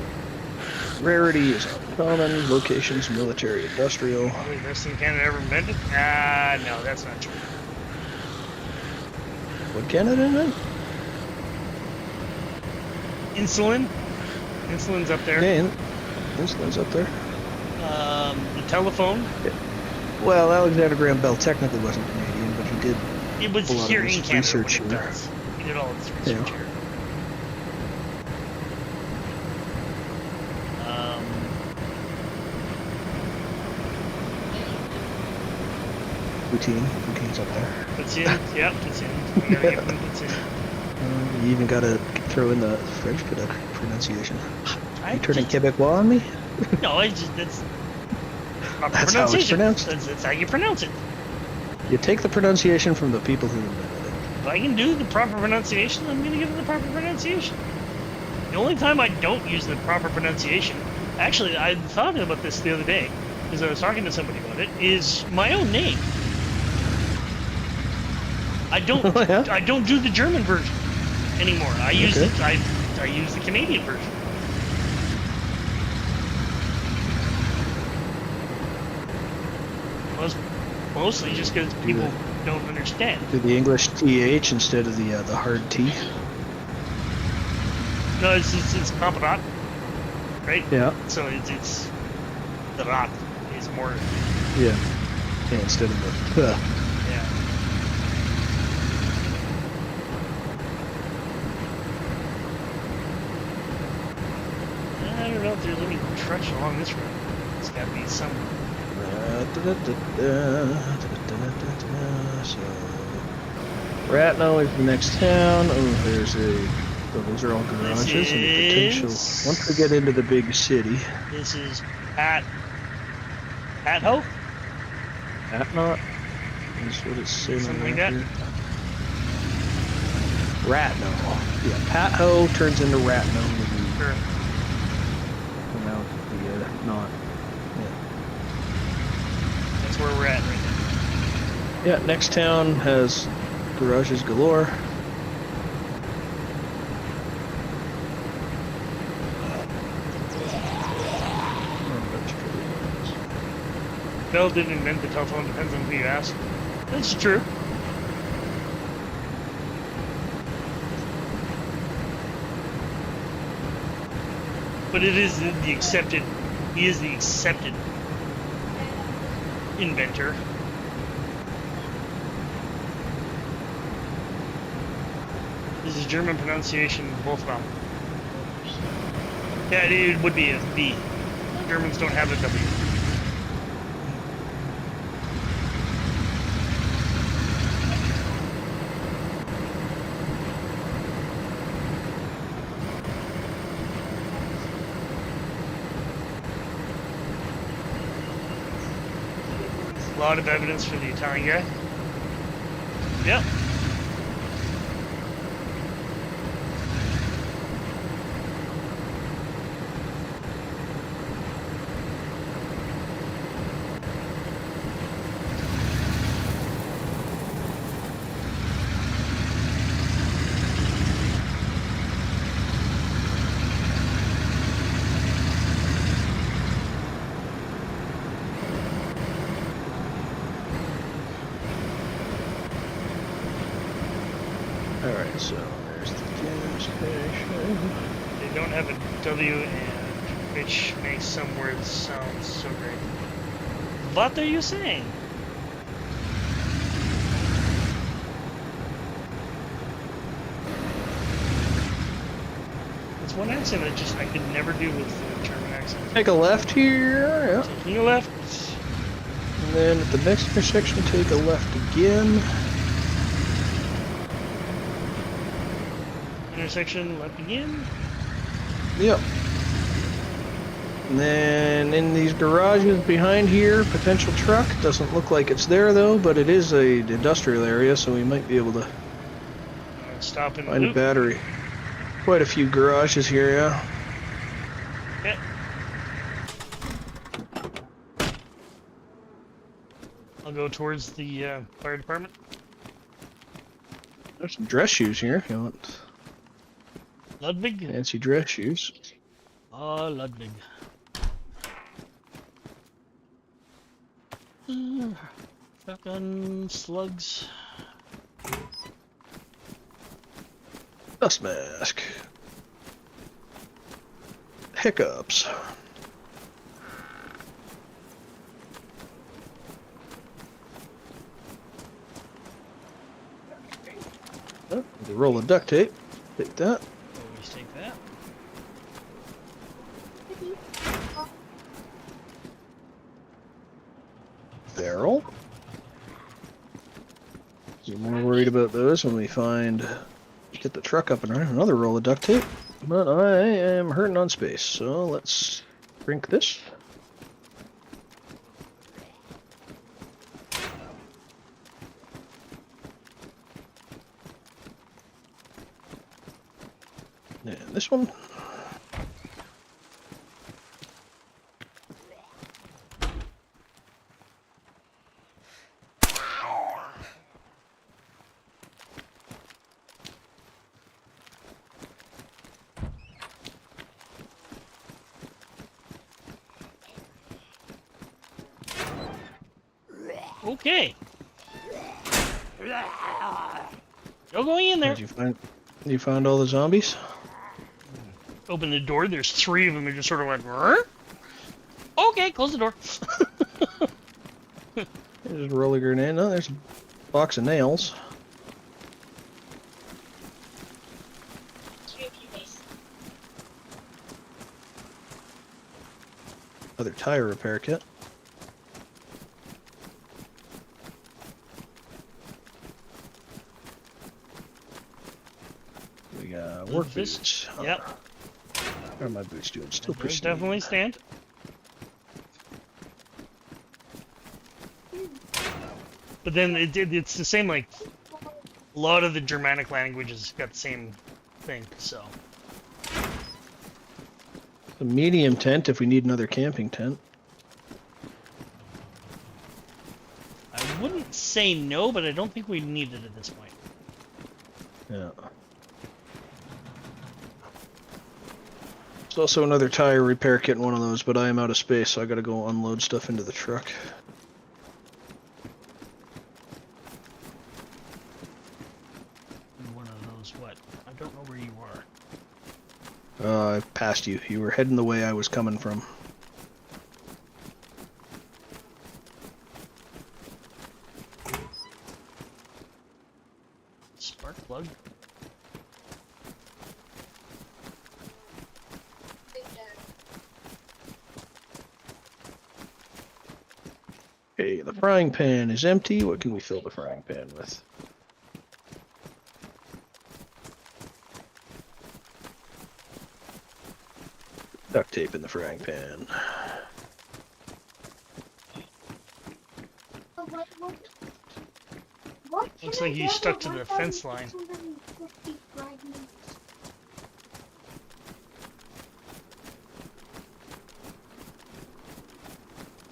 rarity is uncommon, locations, military, industrial. Probably the best thing Canada ever invented? No, that's not true. What Canada invent? Insulin? Insulin's up there. Okay, insulin's up there. The telephone? Well, Alexander Graham Bell technically wasn't Canadian, but he did It was a lot here of in his Canada research when it here. does. He did all of his research Yeah. here. Poutine's up there. Platoon? Yep, platoon. You gotta give him platoon. You even gotta throw in the French pronunciation. I You turning just- Quebecois on me? No, that's proper That's how it's pronunciation. pronounced. That's how you pronounce it. You take the pronunciation from the people who invented it. If I can do the proper pronunciation, I'm gonna give it the proper pronunciation. The only time I don't use the proper pronunciation, actually, I thought about this the other day, because I was talking to somebody about it, is my own name. I don't, Oh, yeah? I don't do the German version anymore. I use Okay. I use the Canadian version. Mostly just because people don't understand. Do the English TH instead of the hard T. No, it's Paparat, right? Yeah. So it's the rat is more. Yeah. Yeah, instead of the Yeah. I don't know if there's any trucks along this road. It's got to be some. So, Ratno is the next town. Oh, there's a. Oh, those are all garages and the potential. is- Once we get into the big city, This is Ho? Atnot is what it's saying on Something like that. that? Here. Ratno. Yeah, Patho turns into Ratno when you Sure. pronounce the knot. That's where we're at right now. Yeah, next town has garages galore. Bell didn't invent the telephone, depends on who you ask. That's true. But it is the accepted, he is the accepted inventor. This is German pronunciation, Wolfram. Yeah, it would be a B. Germans don't have a W. A lot of evidence for the Italian guy. Yep. Alright, so there's the gas station. They don't have a W, and which makes some words sound so great. What are you saying? It's one accent that just I could never do with the German accent. Take a left here, yeah. Taking a left. And then at the next intersection, take a left again. Intersection, left again. Yep. And then in these garages behind here, potential truck. Doesn't look like it's there though, but it is a industrial area, so we might be able to Stop in the find a loop. battery. Quite a few garages here, yeah. Okay. I'll go towards the fire department. There's some dress shoes here if you want Ludwig. fancy dress shoes. Oh, Ludwig. Shotgun slugs. Dust mask. Hiccups. Oh, the roll of duct tape. Take that. Always take that. Barrel. You're more worried about those when we get the truck up and running. Another roll of duct tape. But I am hurting on space, so let's drink this. And this one. Okay. No going in there. Did you find? You found all the zombies? Open the door. There's 3 of them. They just sort of went. "Rrr." Okay, close the door. Just roll a grenade. No, there's a box of nails. Other tire repair kit. We got work This- boots. Yep. How are my boots doing? Still Those pristine. definitely stand. But then it's the same, like, a lot of the Germanic languages got the same thing, so. A medium tent if we need another camping tent. I wouldn't say no, but I don't think we need it at this point. Yeah. There's also another tire repair kit in one of those, but I am out of space, so I gotta go unload stuff into the truck. One of those, what? I don't know where you are. I passed you. You were heading the way I was coming from. Spark plug? Okay, the frying pan is empty. What can we fill the frying pan with? Duct tape in the frying pan. Looks like he's stuck to the fence line.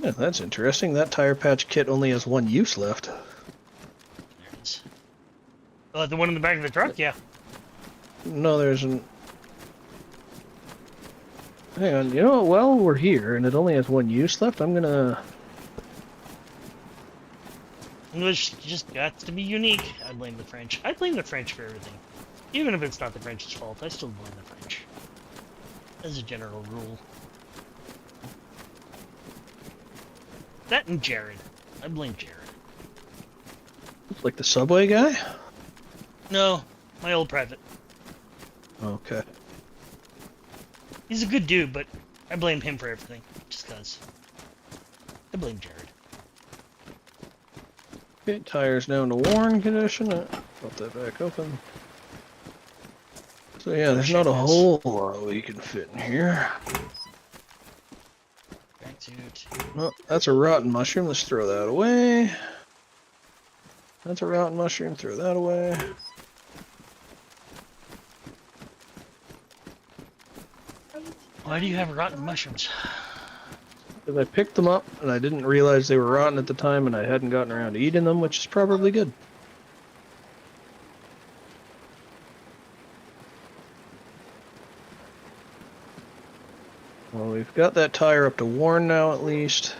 Yeah, that's interesting. That tire patch kit only has 1 use left. There it is. Oh, the one in the back of the truck? Yeah. No, there isn't. Hang on, you know what? While we're here and it only has 1 use left, I'm gonna... English just got to be unique. I blame the French. I blame the French for everything. Even if it's not the French's fault, I still blame the French. As a general rule. That and Jared. I blame Jared. Like the subway guy? No, my old private. Okay. He's a good dude, but I blame him for everything. Just cause. I blame Jared. Okay, tires now in the worn condition. Put that back open. So yeah, there's not a whole lot we can fit in here. Tracksuit. Well, that's a rotten mushroom. Let's throw that away. That's a rotten mushroom. Throw that away. Why do you have rotten mushrooms? Because I picked them up and I didn't realize they were rotten at the time and I hadn't gotten around to eating them, which is probably good. Well, we've got that tire up to worn now at least.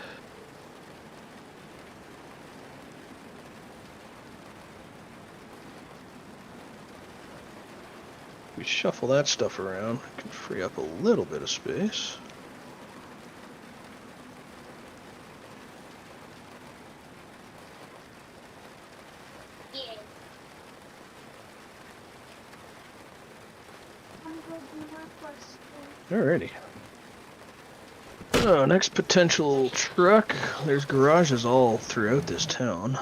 If we shuffle that stuff around, we can free up a little bit of space. Alrighty. Next potential truck. There's garages all throughout this town.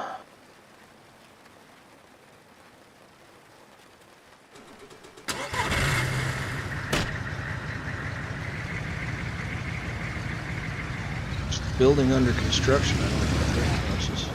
Just the building under construction. I don't know if that counts as.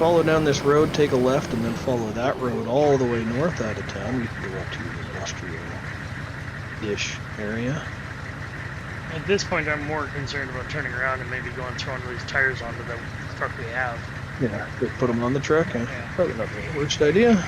follow down this road, take a left, and then follow that road all the way north out of town, we can go up to an industrial-ish area. At this point, I'm more concerned about turning around and maybe going throwing these tires onto the truck we have. Yeah, put them on the truck. Yeah. Probably not the worst idea.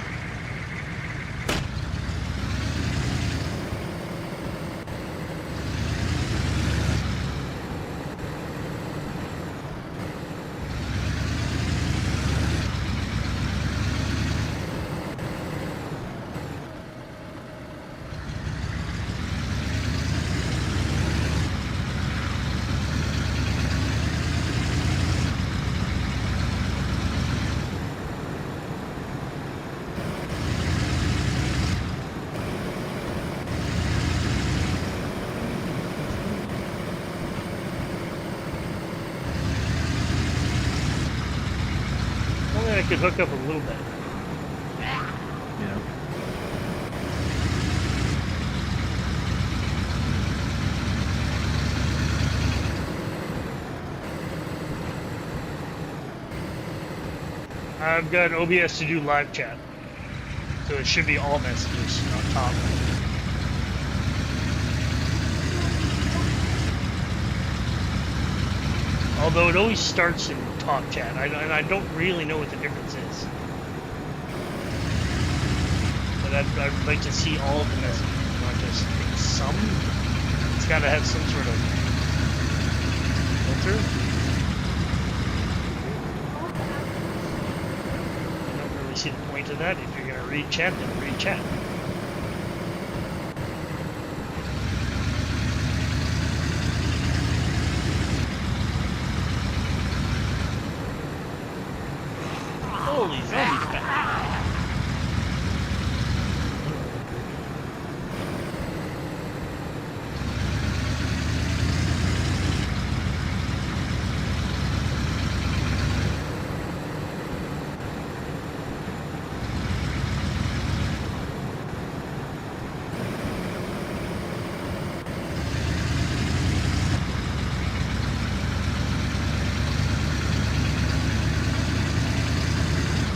Only I could hook up a little bit. Yeah. I've got OBS to do live chat, so it should be all messages on top. Although it always starts in talk chat, and I don't really know what the difference is. But I'd like to see all of the messages, not just some. It's got to have some sort of filter. I don't really see the point of that. If you're going to read chat, then read chat. Holy zombies back.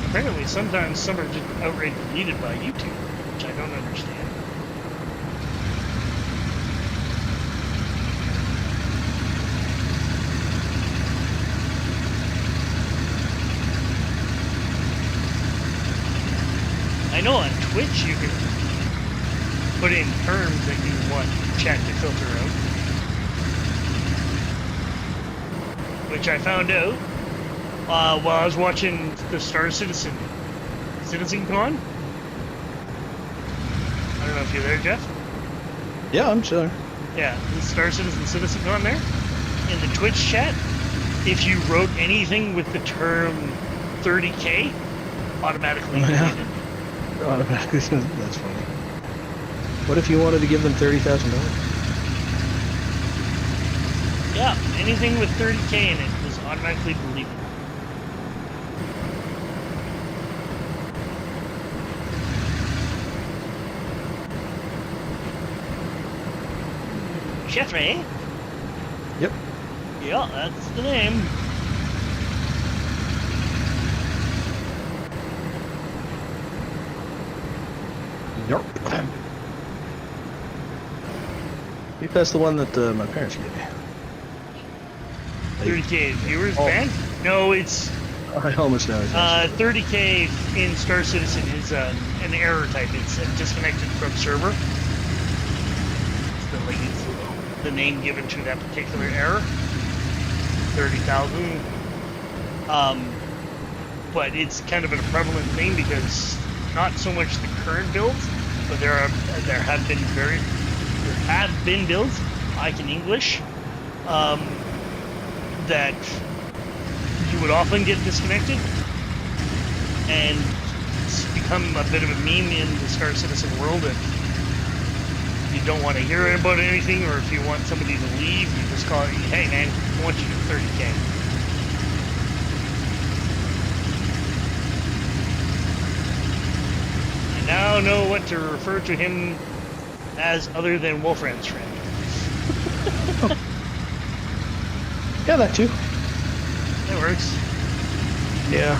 Apparently, sometimes some are just outright deleted by YouTube, which I don't understand. I know on Twitch you can put in terms that you want chat to filter out, which I found out while I was watching the Star Citizen Con. I don't know if you're there, Jeff. Yeah, I'm sure. Yeah, the Star Citizen Con there. In the Twitch chat, if you wrote anything with the term 30K, automatically deleted. Automatically, that's funny. What if you wanted to give them $30,000? Yeah, anything with 30K in it was automatically deleted. Jeffrey? Yep. Yeah, that's the name. Yep. I think that's the one that my parents gave me. 30K viewers Oh. banned? No, it's I almost know. 30K in Star Citizen is an error type. It's disconnected from server. It's the name given to that particular error. 30,000. But it's kind of a prevalent thing because not so much the current builds, but there have been builds. I can English. That you would often get disconnected and it's become a bit of a meme in the Star Citizen world. And you don't want to hear about anything, or if you want somebody to leave, you just call it, hey man, I want you to 30K. I now know what to refer to him as other than Wolfram's friend. Yeah, that too. That works. Yeah.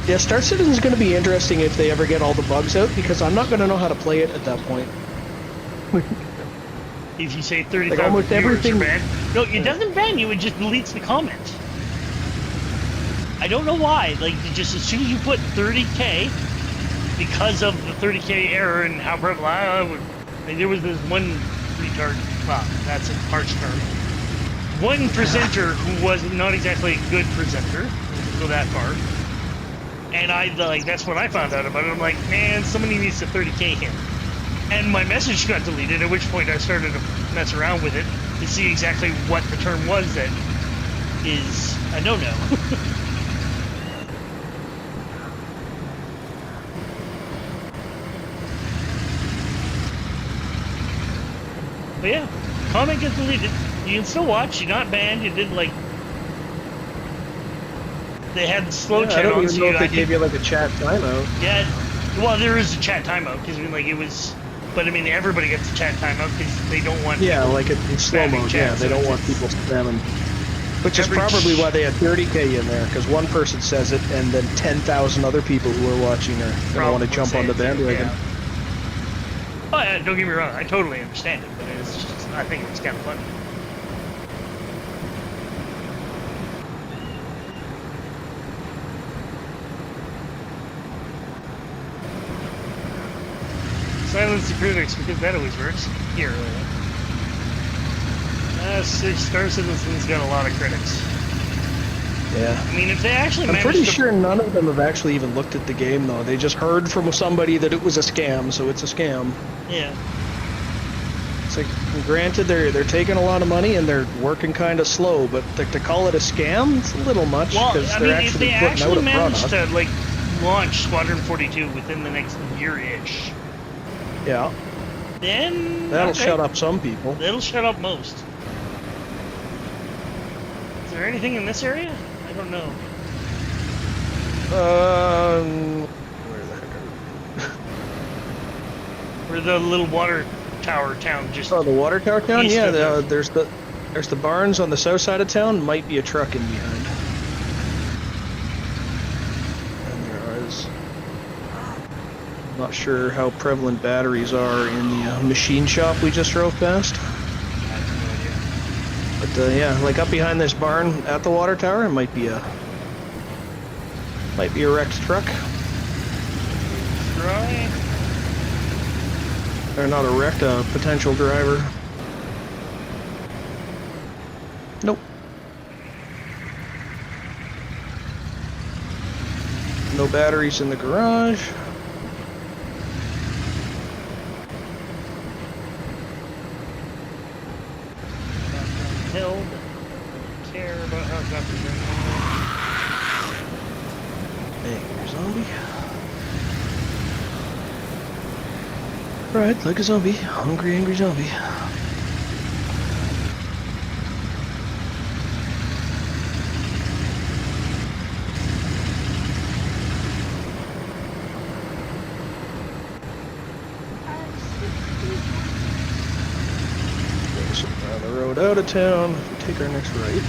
Yeah, Star Citizen is going to be interesting if they ever get all the bugs out, because I'm not going to know how to play it at that point. If you say 30,000 Like almost viewers everything. are banned. No, it doesn't ban you, it just deletes the comments. I don't know why. Like, just as soon as you put 30K, because of the 30K error and how prevalent I would. Like, there was this one retard. Well, that's a harsh term. One presenter who was not exactly a good presenter. Go that far. And that's when I found out about it. I'm like, man, somebody needs to 30K him. And my message got deleted, at which point I started to mess around with it to see exactly what the term was that is a no-no. But yeah, comment gets deleted. You can still watch, you're not banned, you did like... They had the slow Yeah, chat I don't on, even so know if I they gave you like a chat timeout. Yeah, well, there is a chat timeout, because I mean, like, it was... But I mean, everybody gets a chat timeout, because they don't want Yeah, people like in slow spamming mode. chat, Yeah, they so don't want it's- people spamming. Which is Every probably ch- why they had 30K in there, because one person says it, and then 10,000 other people who are watching are going to want to jump on the bandwagon. Yeah. Oh, yeah, don't get me wrong, I totally understand it, but it's just, I think it's kind of funny. Silence the critics, because that always works. Here. Star Citizen's got a lot of critics. Yeah. I mean, if they actually I'm managed pretty to... sure none of them have actually even looked at the game, though. They just heard from somebody that it was a scam, so it's a scam. Yeah. It's like, granted, they're taking a lot of money and they're working kind of slow, but to call it a scam, it's a little much, Well, because I they're mean, if actually they putting actually out a managed product. to, like, launch Squadron 42 within the next year-ish, Yeah, then... that'll okay. shut up some people. That'll shut up most. Is there anything in this area? I don't know. Where the heck are Where the little water tower town just... Oh, the water tower town? East Yeah, of there. there's the barns on the south side of town. Might be a truck in behind. And there is... Not sure how prevalent batteries are in the machine shop we just drove past. I have But yeah, like up behind this barn at the water tower, it might be a wrecked truck. no idea. Or not a wrecked, a potential driver. Nope. No batteries in the garage. Hill, don't care about how it got there. Angry zombie. Right, like a zombie. Hungry, angry zombie. So down the road out of town. If we take our next right.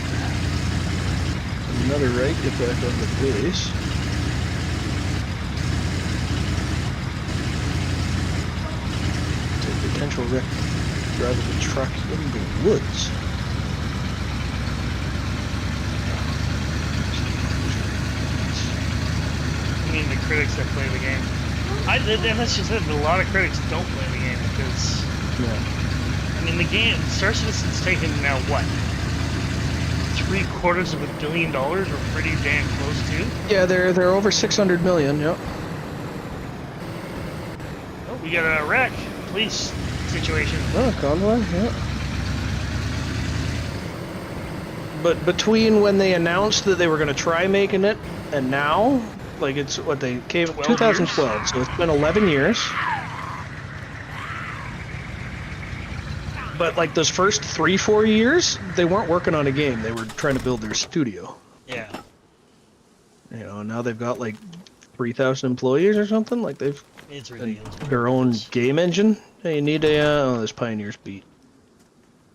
Another right, get back on the base. Potential wreck driving the truck in the woods. I mean, the critics that play the game. And that's just it. A lot of critics don't play the game because, Yeah. I mean, the game, Star Citizen's taken now what? $750 million. We're pretty damn close to. Yeah, they're over 600 million. Yep. Oh, we got a wreck. Police situation. Oh, convoy. Yeah. But between when they announced that they were going to try making it and now, like it's what they came 12 2012, so it's been 11 years. But like those first 3-4 years, they weren't working on a game. They were trying to build their studio. Yeah. You know, now they've got like 3,000 employees or something. Like they've It's ridiculous. their own game engine. Hey, you need a oh, this Pioneer's beat.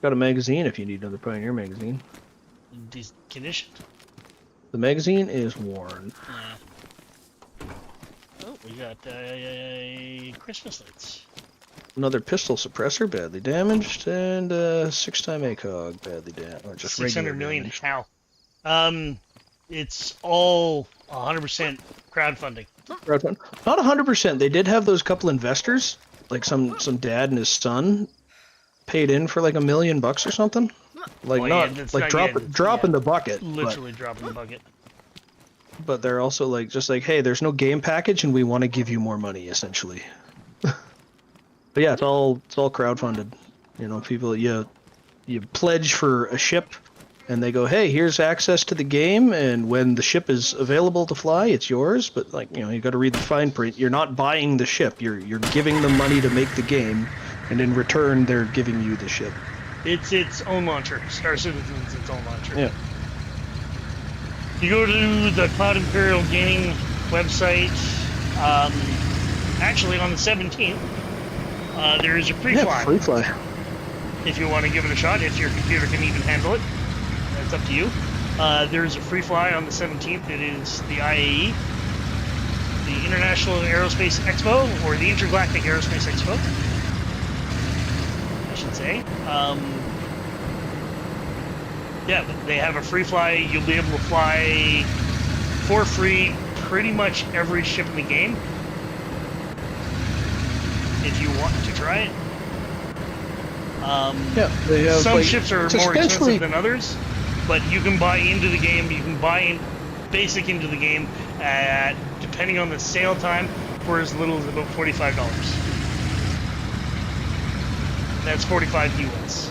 Got a magazine if you need another Pioneer magazine. Conditioned. The magazine is worn. Yeah. We got Christmas lights. Another pistol suppressor badly damaged, and 6-time ACOG badly damaged, or just 600 regular million. damaged. How? It's all 100% crowdfunding. Crowdfund. Not 100%. They did have those couple investors, like some dad and his son, paid in for like $1 million or something. Like Oh, yeah, not that's like not drop yet. drop in the bucket, Literally dropping the bucket. but they're also like just like, hey, there's no game package, and we want to give you more money, essentially. But yeah, it's all crowdfunded. You know, people you pledge for a ship, and they go, hey, here's access to the game, and when the ship is available to fly, it's yours. But like, you know, you got to read the fine print. You're not buying the ship. You're giving them money to make the game, and in return, they're giving you the ship. It's its own launcher. Star Citizen's its own launcher. Yeah. You go to the Cloud Imperial Gaming website. Actually, on the 17th, there is a free fly. Free fly. If you want to give it a shot, if your computer can even handle it, that's up to you. There's a free fly on the 17th. It is the IAE, the International Aerospace Expo, or the Intergalactic Aerospace Expo, I should say. Yeah, but they have a free fly. You'll be able to fly for free pretty much every ship in the game if you want to try it. Yeah, they have, some like, ships are it's more expensive essentially- than others, but you can buy into the game. You can buy in basic into the game at, depending on the sale time, for as little as about $45. That's 45 US.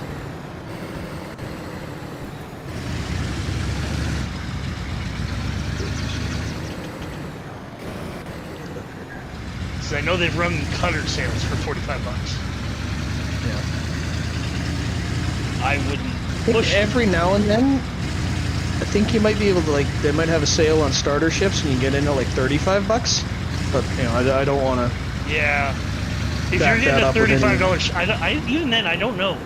So I know they've run cutter sales for $45. Yeah. I wouldn't I think push. every now and then, I think you might be able to, like, they might have a sale on starter ships and you get in at like $35. But you know, I don't want to. Yeah. If Back you're getting that a up with any- $35, even then, I don't know.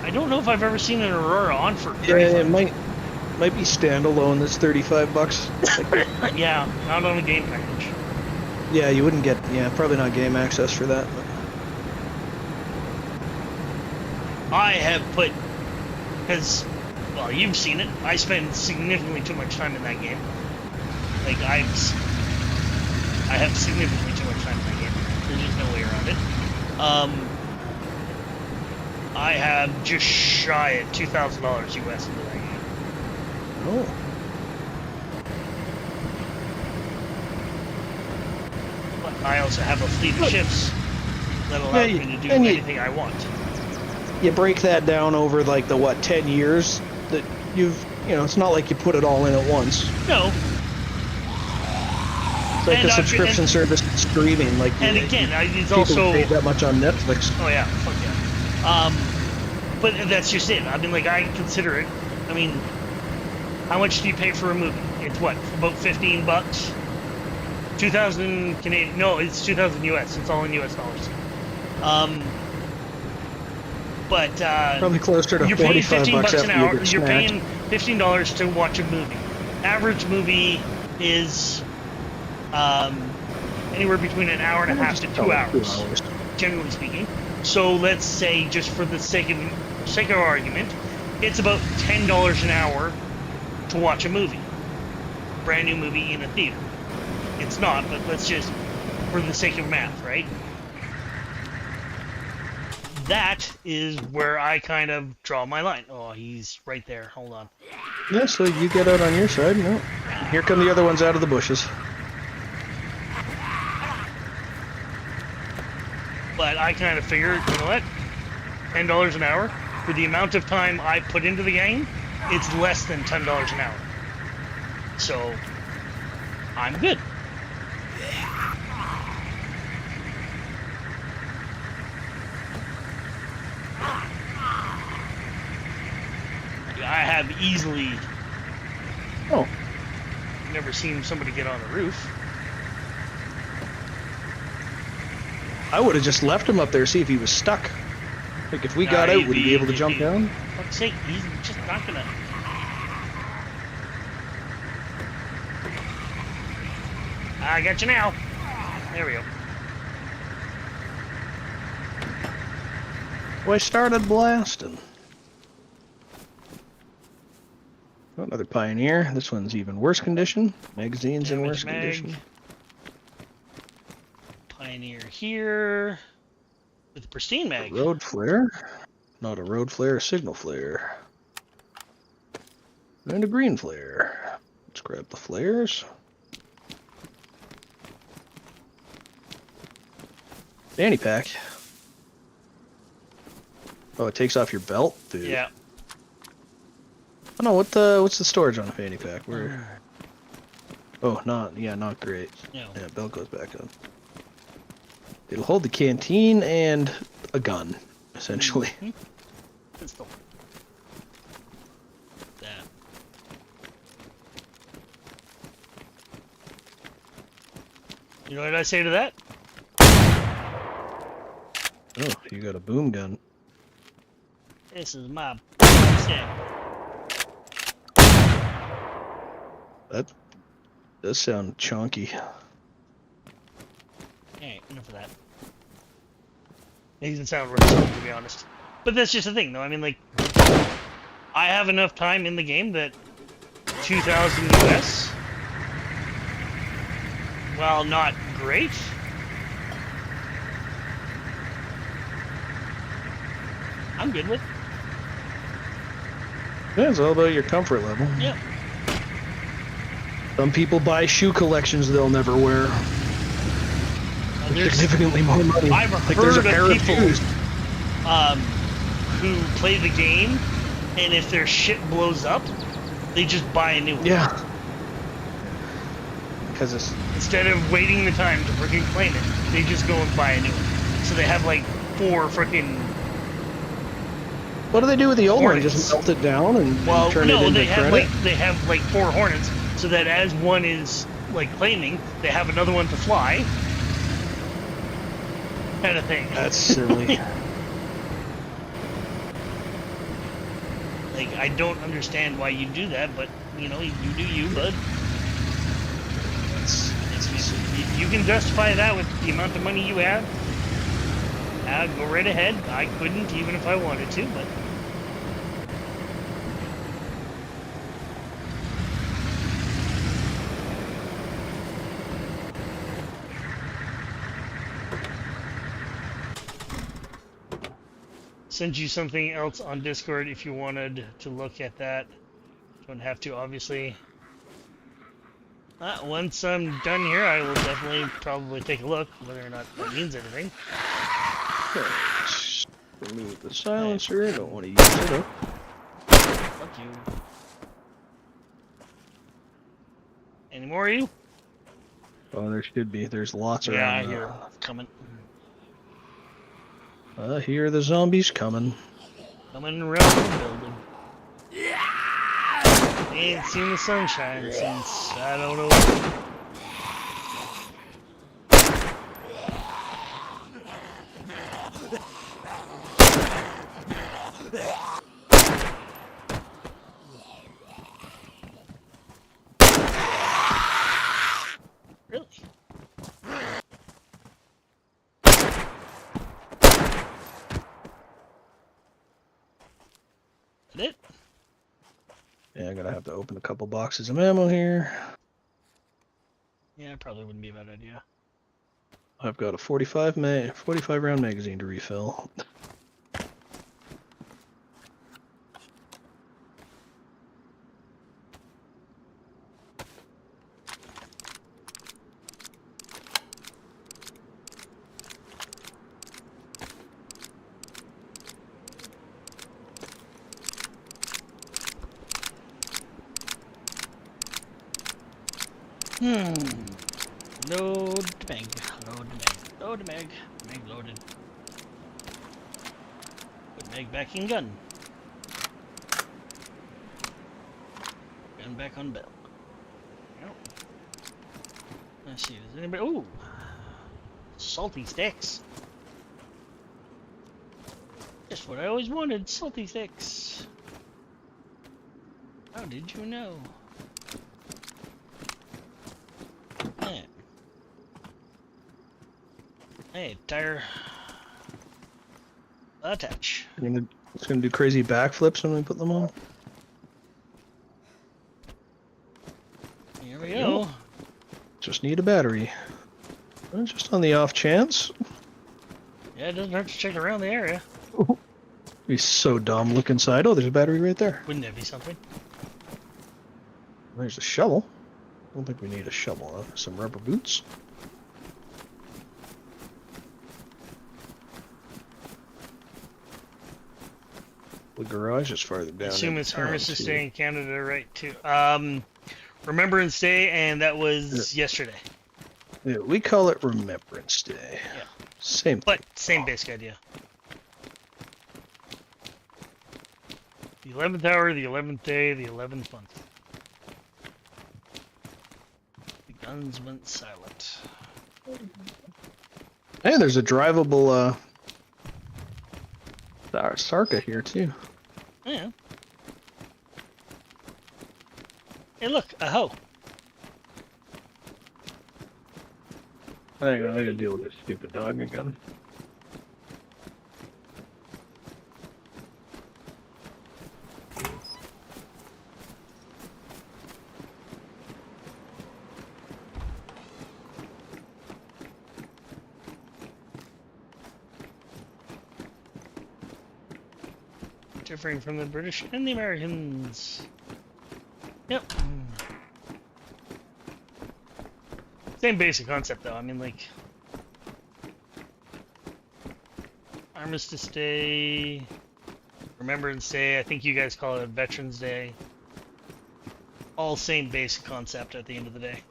I don't know if I've ever seen an Aurora on for Yeah, 35. it might be standalone. That's $35. Like, Yeah, not on the game package. yeah, you wouldn't get. Yeah, probably not game access for that. But. I have put, because, well, you've seen it. I spend significantly too much time in that game. Like, I have significantly too much time in that game. There's just no way around it. I have just shy of $2,000 US into that game. Oh. But I also have a fleet of ships that allow Yeah, me to do and anything I want. You break that down over like the 10 years that you've, you know, it's not like you put it all in at once. No, It's like And a I've- subscription and- service streaming. Like, and you- again, it's people also... pay that much on Netflix. Oh yeah, fuck yeah. But that's just it. I mean, like, I consider it. I mean, how much do you pay for a movie? It's what, about $15? 2,000 Canadian? No, it's 2,000 US. It's all in US dollars. But Probably closer to you're paying 45 $15 bucks an after you hour. get You're snacked. paying $15 to watch a movie. Average movie is anywhere between an hour and a half to 2 hours, generally speaking. So let's say, just for the sake of argument, it's about $10 an hour to watch a movie, brand new movie in a theater. It's not, but let's just, for the sake of math, right? That is where I kind of draw my line. Oh, he's right there. Hold on. Yeah, so you get out on your side. No. Here come the other ones out of the bushes. But I kind of figure, you know what? $10 an hour for the amount of time I put into the game, it's less than $10 an hour. So I'm good. I have easily Oh, never seen somebody get on a roof. I would have just left him up there, see if he was stuck. Like, if we got out, would he be able to jump down? For fuck's sake, he's just not gonna. I got you now. There we go. Well, I started blasting. Oh, another Pioneer. This one's even worse condition. Magazine's in worse condition. Pioneer here. With pristine mag. A road flare. Not a road flare, a signal flare. And a green flare. Let's grab the flares. Fanny pack. Oh, it takes off your belt, dude. Yeah. Oh no, what's the storage on a fanny pack? Where? Oh, not great. No. Yeah, belt goes back up. It'll hold the canteen and a gun, essentially. Mm-hmm. Pistol. That. You know what I say to that? Oh, you got a boom gun. This is my step. That does sound chunky. Alright, enough of that. It doesn't sound right, to be honest. But that's just the thing, though. I mean, like, I have enough time in the game that 2,000 US, while not great, I'm good with. Yeah, it's all about your comfort level. Yeah. Some people buy shoe collections they'll never wear. There's Significantly more money. I've Like there's a heard pair of of people shoes. who play the game, and if their shit blows up, they just buy a new one. Yeah. Because it's Instead of waiting the time to freaking claim it, they just go and buy a new one. So they have like 4 freaking. what do they do with the old Hornets. one? Just melt it down and turn it no, into they have credit? they have like 4 Hornets, so that as one is like claiming, they have another one to fly. Kind of thing. That's silly. Like, I don't understand why you do that, but you know, you do you, bud. You can justify that with the amount of money you have. Go right ahead. I couldn't, even if I wanted to, but. Send you something else on Discord if you wanted to look at that. Don't have to, obviously. Once I'm done here, I will definitely probably take a look, whether or not that means anything. Remove the silencer. Don't want to use it up. Fuck you. Any more of you? Oh, there should be. There's lots Yeah, I around. hear them coming. I hear the zombies coming. Coming around the building. Ain't seen the sunshine since, I don't know. Really? That it? Yeah, I'm gonna have to open a couple boxes of ammo here. Yeah, it probably wouldn't be a bad idea. I've got a 45 round magazine to refill. Load the mag. Load the mag. Load the mag. Mag loaded. Put mag back in gun. Gun back on belt. Yep. Let's see. Does anybody? Ooh, salty sticks. Just what I always wanted. Salty sticks. How did you know? Yeah. Hey, tire. Attach. It's gonna do crazy backflips when we put them on. Here we There you go. go. Just need a battery. Just on the off chance. Yeah, it doesn't hurt to check around the area. Be so dumb. Look inside. Oh, there's a battery right there. Wouldn't that be something? There's a shovel. I don't think we need a shovel. Huh? Some rubber boots. The garage is farther down. I assume into it's town, Armistice too. Day in Canada, right? Too. Remembrance Day, and that was yesterday. Yeah, we call it Remembrance Day. Yeah. Same thing. But same basic idea. The 11th hour, the 11th day, the 11th month. The guns went silent. Hey, there's a drivable Sarka here too. Yeah. Hey, look, a hoe. Hang on, I gotta deal with this stupid dog again. Differing from the British and the Americans. Yep. Same basic concept, though. I mean, like, Armistice Day, Remembrance Day. I think you guys call it Veterans Day. All same basic concept at the end of the day.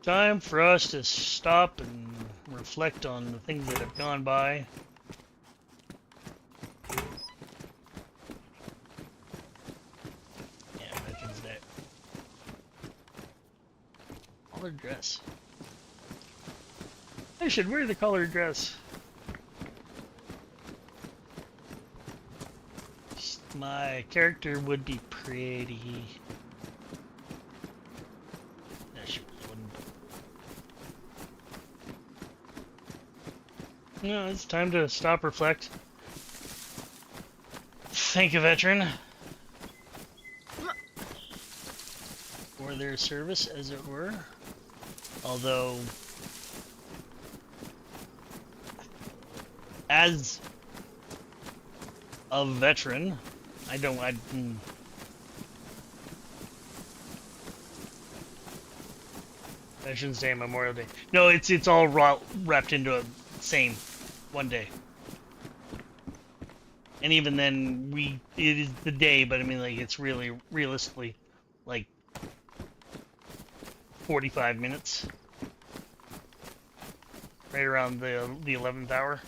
Time for us to stop and reflect on the things that have gone by. Yeah, Veterans Day. Collared dress. I should wear the collared dress. My character would be pretty. No, she wouldn't. No, it's time to stop, reflect. Thank a veteran for their service, as it were. Although, as a veteran, Veterans Day and Memorial Day. No, it's all wrapped into a same one day. And even then, it is the day, but I mean, like, it's really realistically like 45 minutes, right around the 11th hour.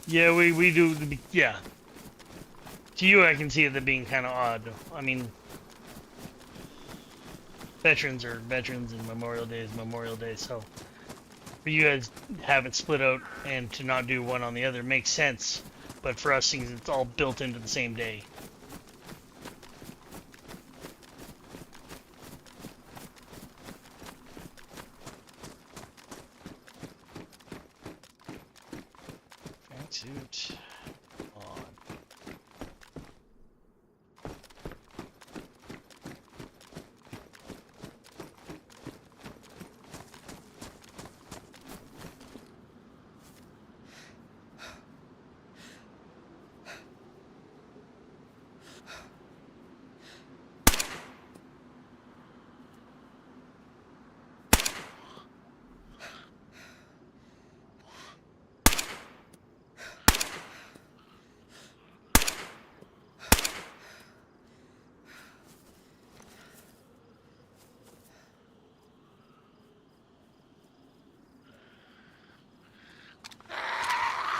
Yeah, we do. Yeah. To you, I can see it being kind of odd. I mean, veterans are veterans, and Memorial Day is Memorial Day. So, for you guys have it split out and to not do one on the other makes sense. But for us, since it's all built into the same day. Suit on.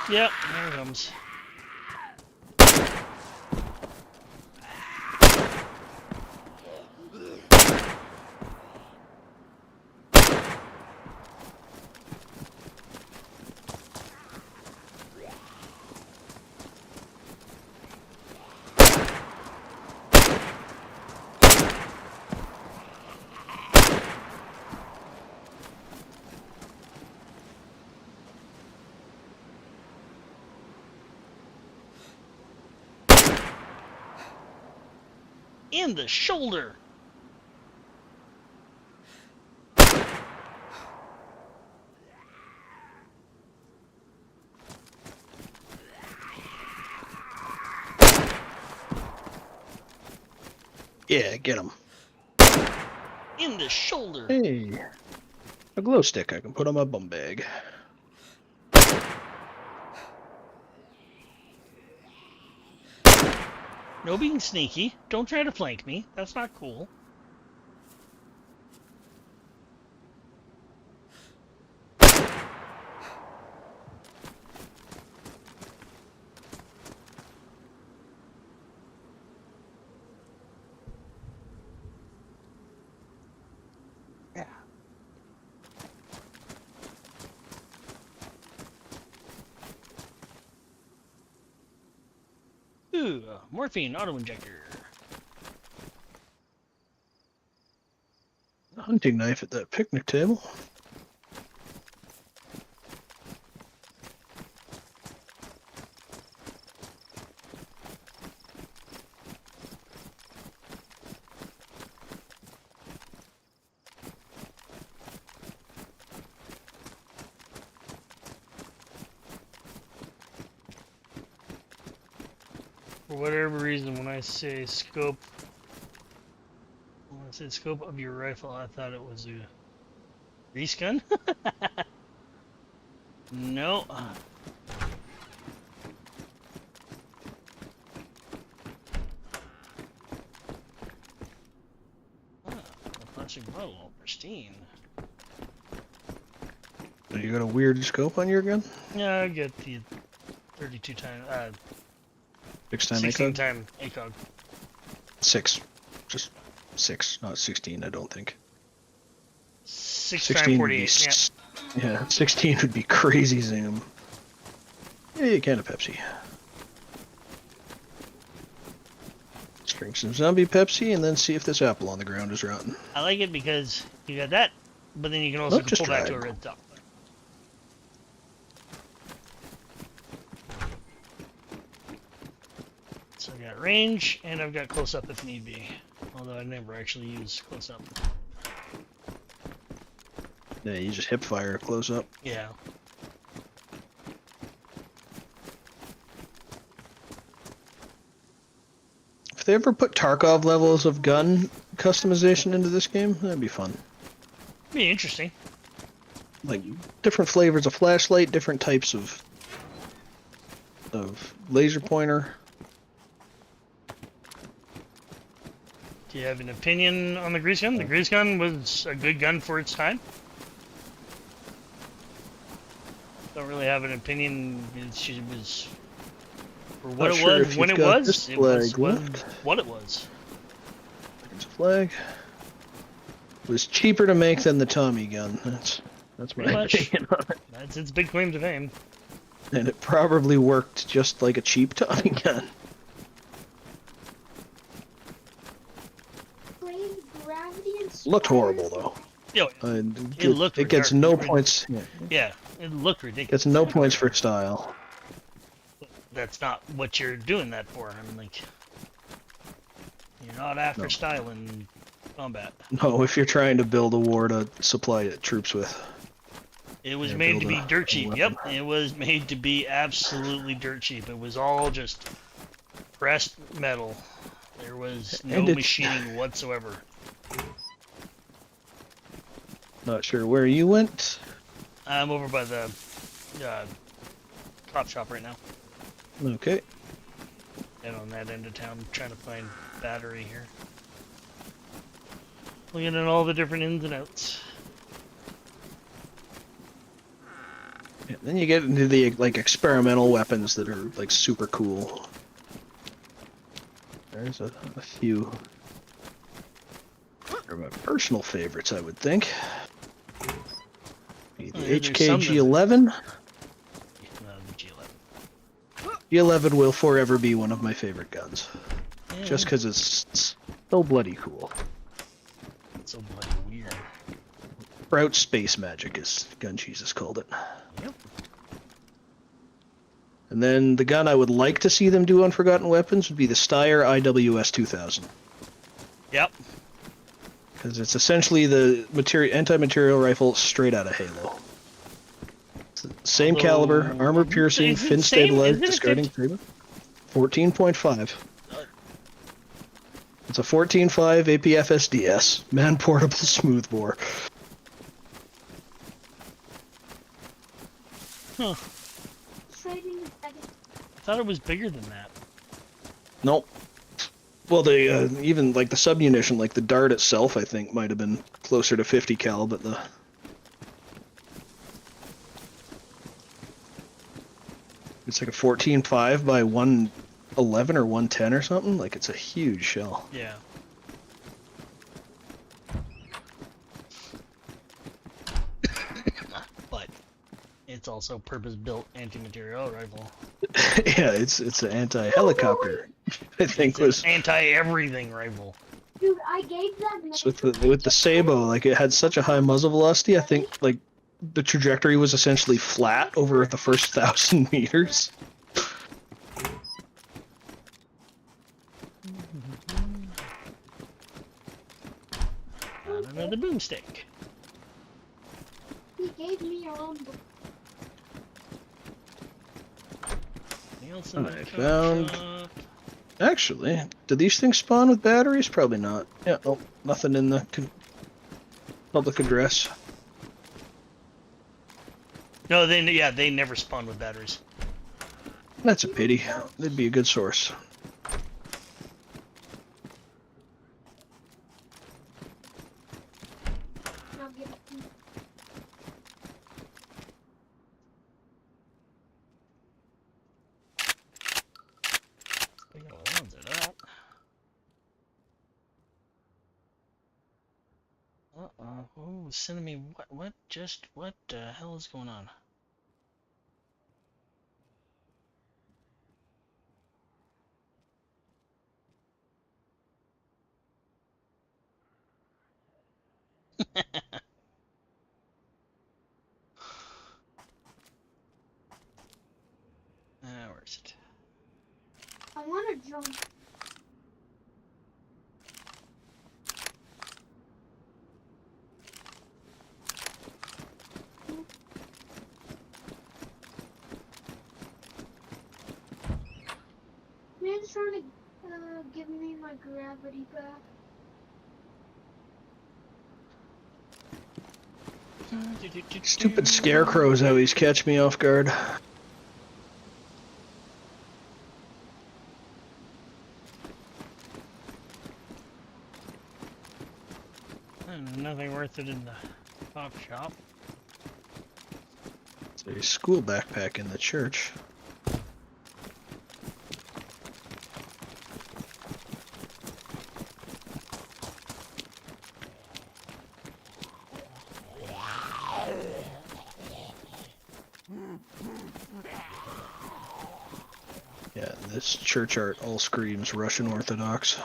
Yep, there it comes. In the shoulder. Yeah, get him. In the shoulder. Hey, a glow stick I can put on my bum bag. No being sneaky. Don't try to flank me. That's not cool. Ooh, morphine auto-injector. A hunting knife at that picnic table. For whatever reason, when I say scope of your rifle, I thought it was a grease gun. No. A plastic bottle, pristine. You got a weird scope on your gun? Yeah, I get the 32 time, 6-time 16 ACOG? time ACOG. 6. Just 6, not 16, I don't think. 6 16 time would be 48. Yeah. Yeah, 16 would be crazy zoom. Hey, a can of Pepsi. Let's drink some zombie Pepsi and then see if this apple on the ground is rotten. I like it because you got that, but then you can also Nope, just pull back to a dried. red dot. So I've got range, and I've got close up if need be. Although I never actually use close up. Yeah, you just hip fire close up. Yeah. If they ever put Tarkov levels of gun customization into this game, that'd be fun. Be interesting. Like different flavors of flashlight, different types of laser pointer. Do you have an opinion on the grease gun? The grease gun was a good gun for its time. Don't really have an opinion. It was for what Not it sure was if when you've it got was. this It was flag left. what it was. There's a flag. It was cheaper to make than the Tommy gun. That's my Pretty much. opinion on it. That's its big claim to fame. And it probably worked just like a cheap Tommy gun. Looked horrible though. Yo, And it looked it gets no retarded. points. yeah, it looked ridiculous. Gets no points for style. That's not what you're doing that for. I'm like, you're not after No. style in combat. No, if you're trying to build a war to supply troops with. It was Yeah, made to build be a dirt cheap. Yep, weapon. it was made to be absolutely dirt cheap. It was all just pressed metal. There was no And it- machining whatsoever. Not sure where you went. I'm over by the cop shop right now. Okay. And on that end of town, trying to find battery here. Looking at all the different ins and outs. Yeah, then you get into the like experimental weapons that are like super cool. There's a few. They're my personal favorites, I would think. The HKG11. The G11. G11 will forever be one of my favorite guns. Yeah, Just because it's so bloody cool. it's so bloody weird. Route Space Magic, as Gun Jesus called it. Yep. And then the gun I would like to see them do on Forgotten Weapons would be the Steyr IWS 2000. Yep. Because it's essentially the anti-material rifle straight out of Halo. It's the same caliber, armor piercing, is it fin same? stabilized, Isn't it discarding saber. 14.5. It's a 14.5 APFSDS, man-portable smoothbore. Huh. I thought it was bigger than that. Nope. Well, they even like the submunition, like the dart itself, I think might have been closer to 50 cal, but it's like a 14.5 by 111 or 110 or something. Like it's a huge shell. Yeah. But it's also purpose-built anti-material rifle. Yeah, it's an anti-helicopter. I think It's an anti-everything rifle. Dude, I gave them. So with the Sabo, like it had such a high muzzle velocity. I think like the trajectory was essentially flat over the first 1,000 meters. Got another boomstick. He gave me your own book. Nielsen I Coat found- Shop. Actually, do these things spawn with batteries? Probably not. Yeah, oh, nothing in the public address. No, they never spawn with batteries. That's a pity. They'd be a good source. I'll give it to you. Big old ones are that. Uh-oh. Oh, sending me what the hell is going on? Where is it? I want to jump. Man's trying to give me my gravity back. Stupid scarecrows always catch me off guard. Nothing worth it in the pop shop. It's a school backpack in the church. Yeah, this church art all screams Russian Orthodox.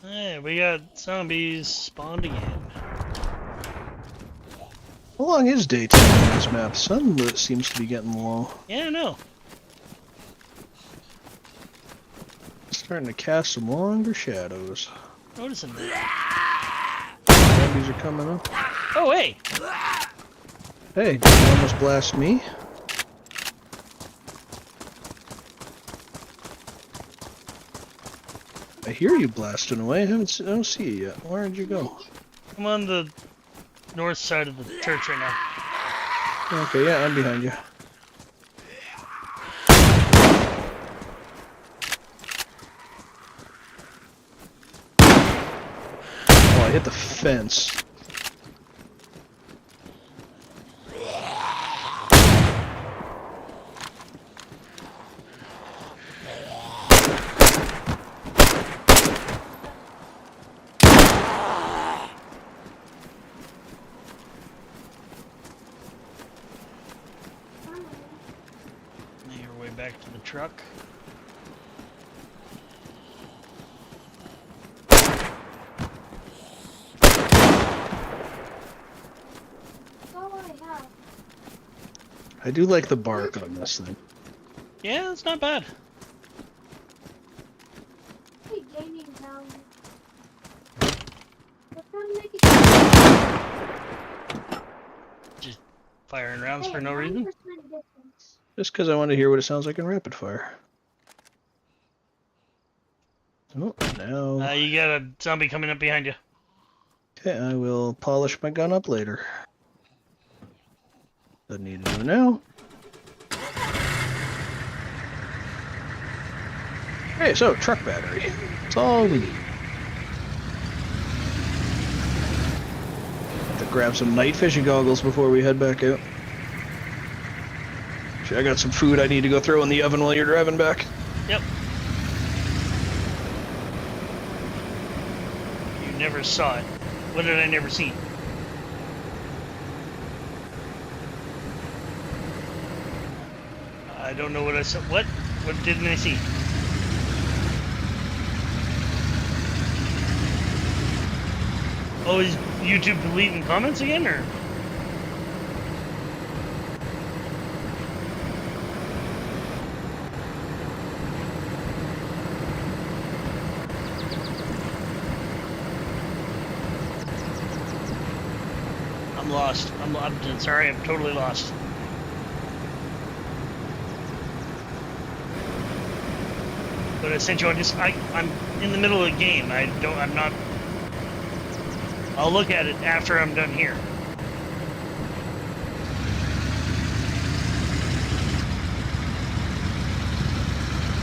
Hey, we got zombies spawned again. How long is daytime on this map? Sun seems to be getting low. Yeah, I know. Starting to cast some longer shadows. Noticing that. Zombies are coming up. Oh, hey! Hey, did you almost blast me? I hear you blasting away. I don't see you yet. Where'd you go? I'm on the north side of the church right now. Okay, yeah, I'm behind you. I hit the fence. Make your way back to the truck. That's all I have. I do like the bark on this thing. Yeah, it's not bad. Hey, gaining value. We're trying to make it. Just firing rounds Hey, for no 9% reason. distance. Just because I want to hear what it sounds like in rapid fire. Oh, now. You got a zombie coming up behind you. Okay, I will polish my gun up later. Doesn't need to do it now. Hey, so truck battery. That's all we need. Have to grab some night fishing goggles before we head back out. Actually, I got some food I need to go throw in the oven while you're driving back. Yep. You never saw it. What did I never see? I don't know what I saw. What? What didn't I see? Oh, is YouTube deleting comments again, or? I'm lost. I'm sorry. I'm totally lost. But I sent you on just. I'm in the middle of the game. I'm not. I'll look at it after I'm done here.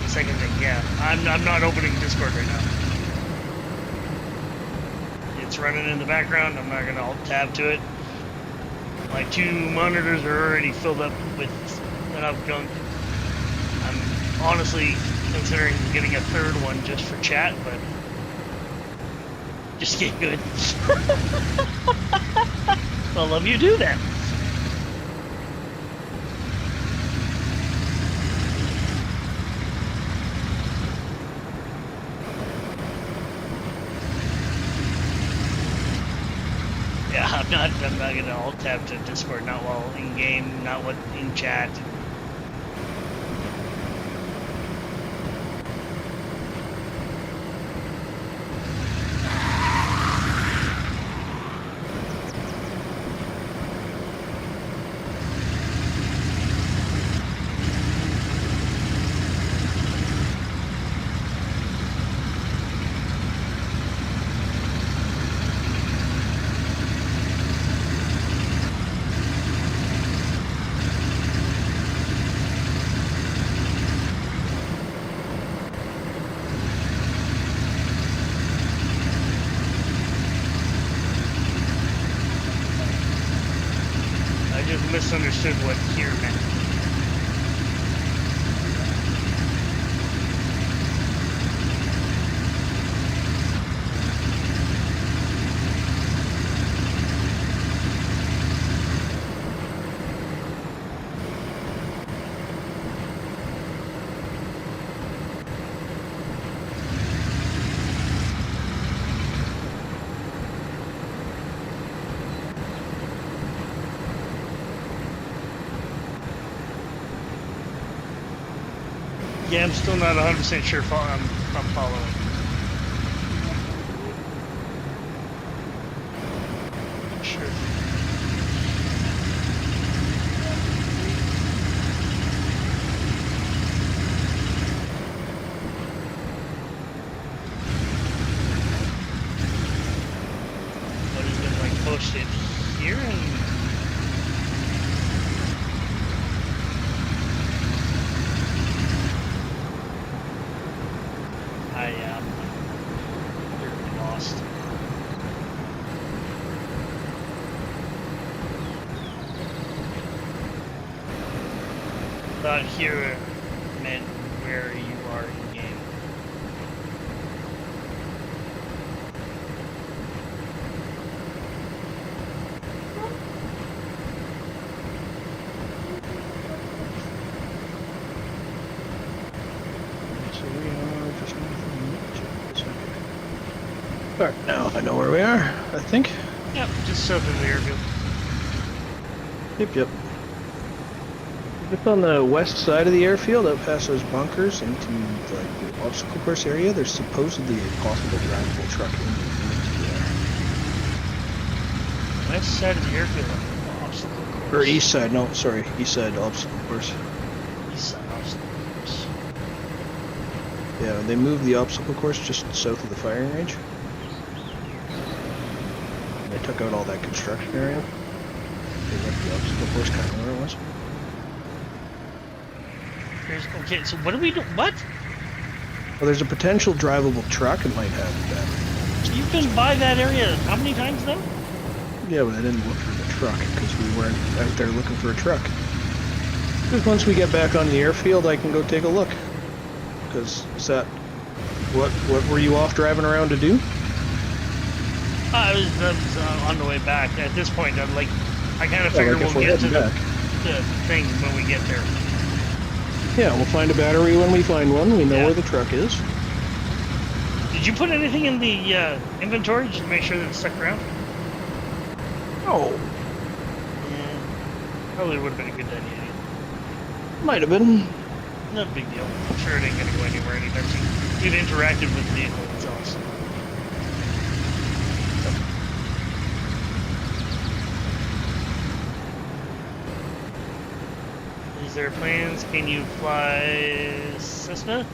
Second thing, yeah. I'm not opening Discord right now. It's running in the background. I'm not gonna alt tab to it. My 2 monitors are already filled up with enough junk. I'm honestly considering getting a 3rd one just for chat, but just get good. Well, love you do that. Yeah, I'm not gonna alt tab to Discord, not while in game, not what in chat. I just misunderstood what here meant. Yeah, I'm still not 100% sure if I'm following. Sure. What has been like posted here and I thought here meant where you are in game. So we are just Alright, now I know where we are, I think. Yep, just south of the airfield. Yep. Just on the west side of the airfield, out past those bunkers into like the obstacle course area, there's supposedly a possible drivable truck into there. West side of the airfield. Obstacle course. Or east side, no, sorry, east side obstacle course. East side obstacle course. Yeah, they moved the obstacle course just south of the firing range. And they took out all that construction area. They left the obstacle course kind of where it was. Okay, so what do we do? What? Well, there's a potential drivable truck it might have that. You've been by that area how many times now? Yeah, but I didn't look for the truck because we weren't out there looking for a truck. Because once we get back on the airfield, I can go take a look. Because is that what were you off driving around to do? I was on the way back. At this point, I'm like, I kind of figure like if we'll we're get to heading the thing when we get there. Yeah, we'll find a battery when we find one. We know Yeah. where the truck is. Did you put anything in the inventory just to make sure that it's stuck around? Oh, Yeah, probably would have been a good idea. might have been. No big deal. I'm sure it ain't gonna go anywhere anytime soon. It interacted with the vehicle itself. So. Is there plans? Can you fly Cessna?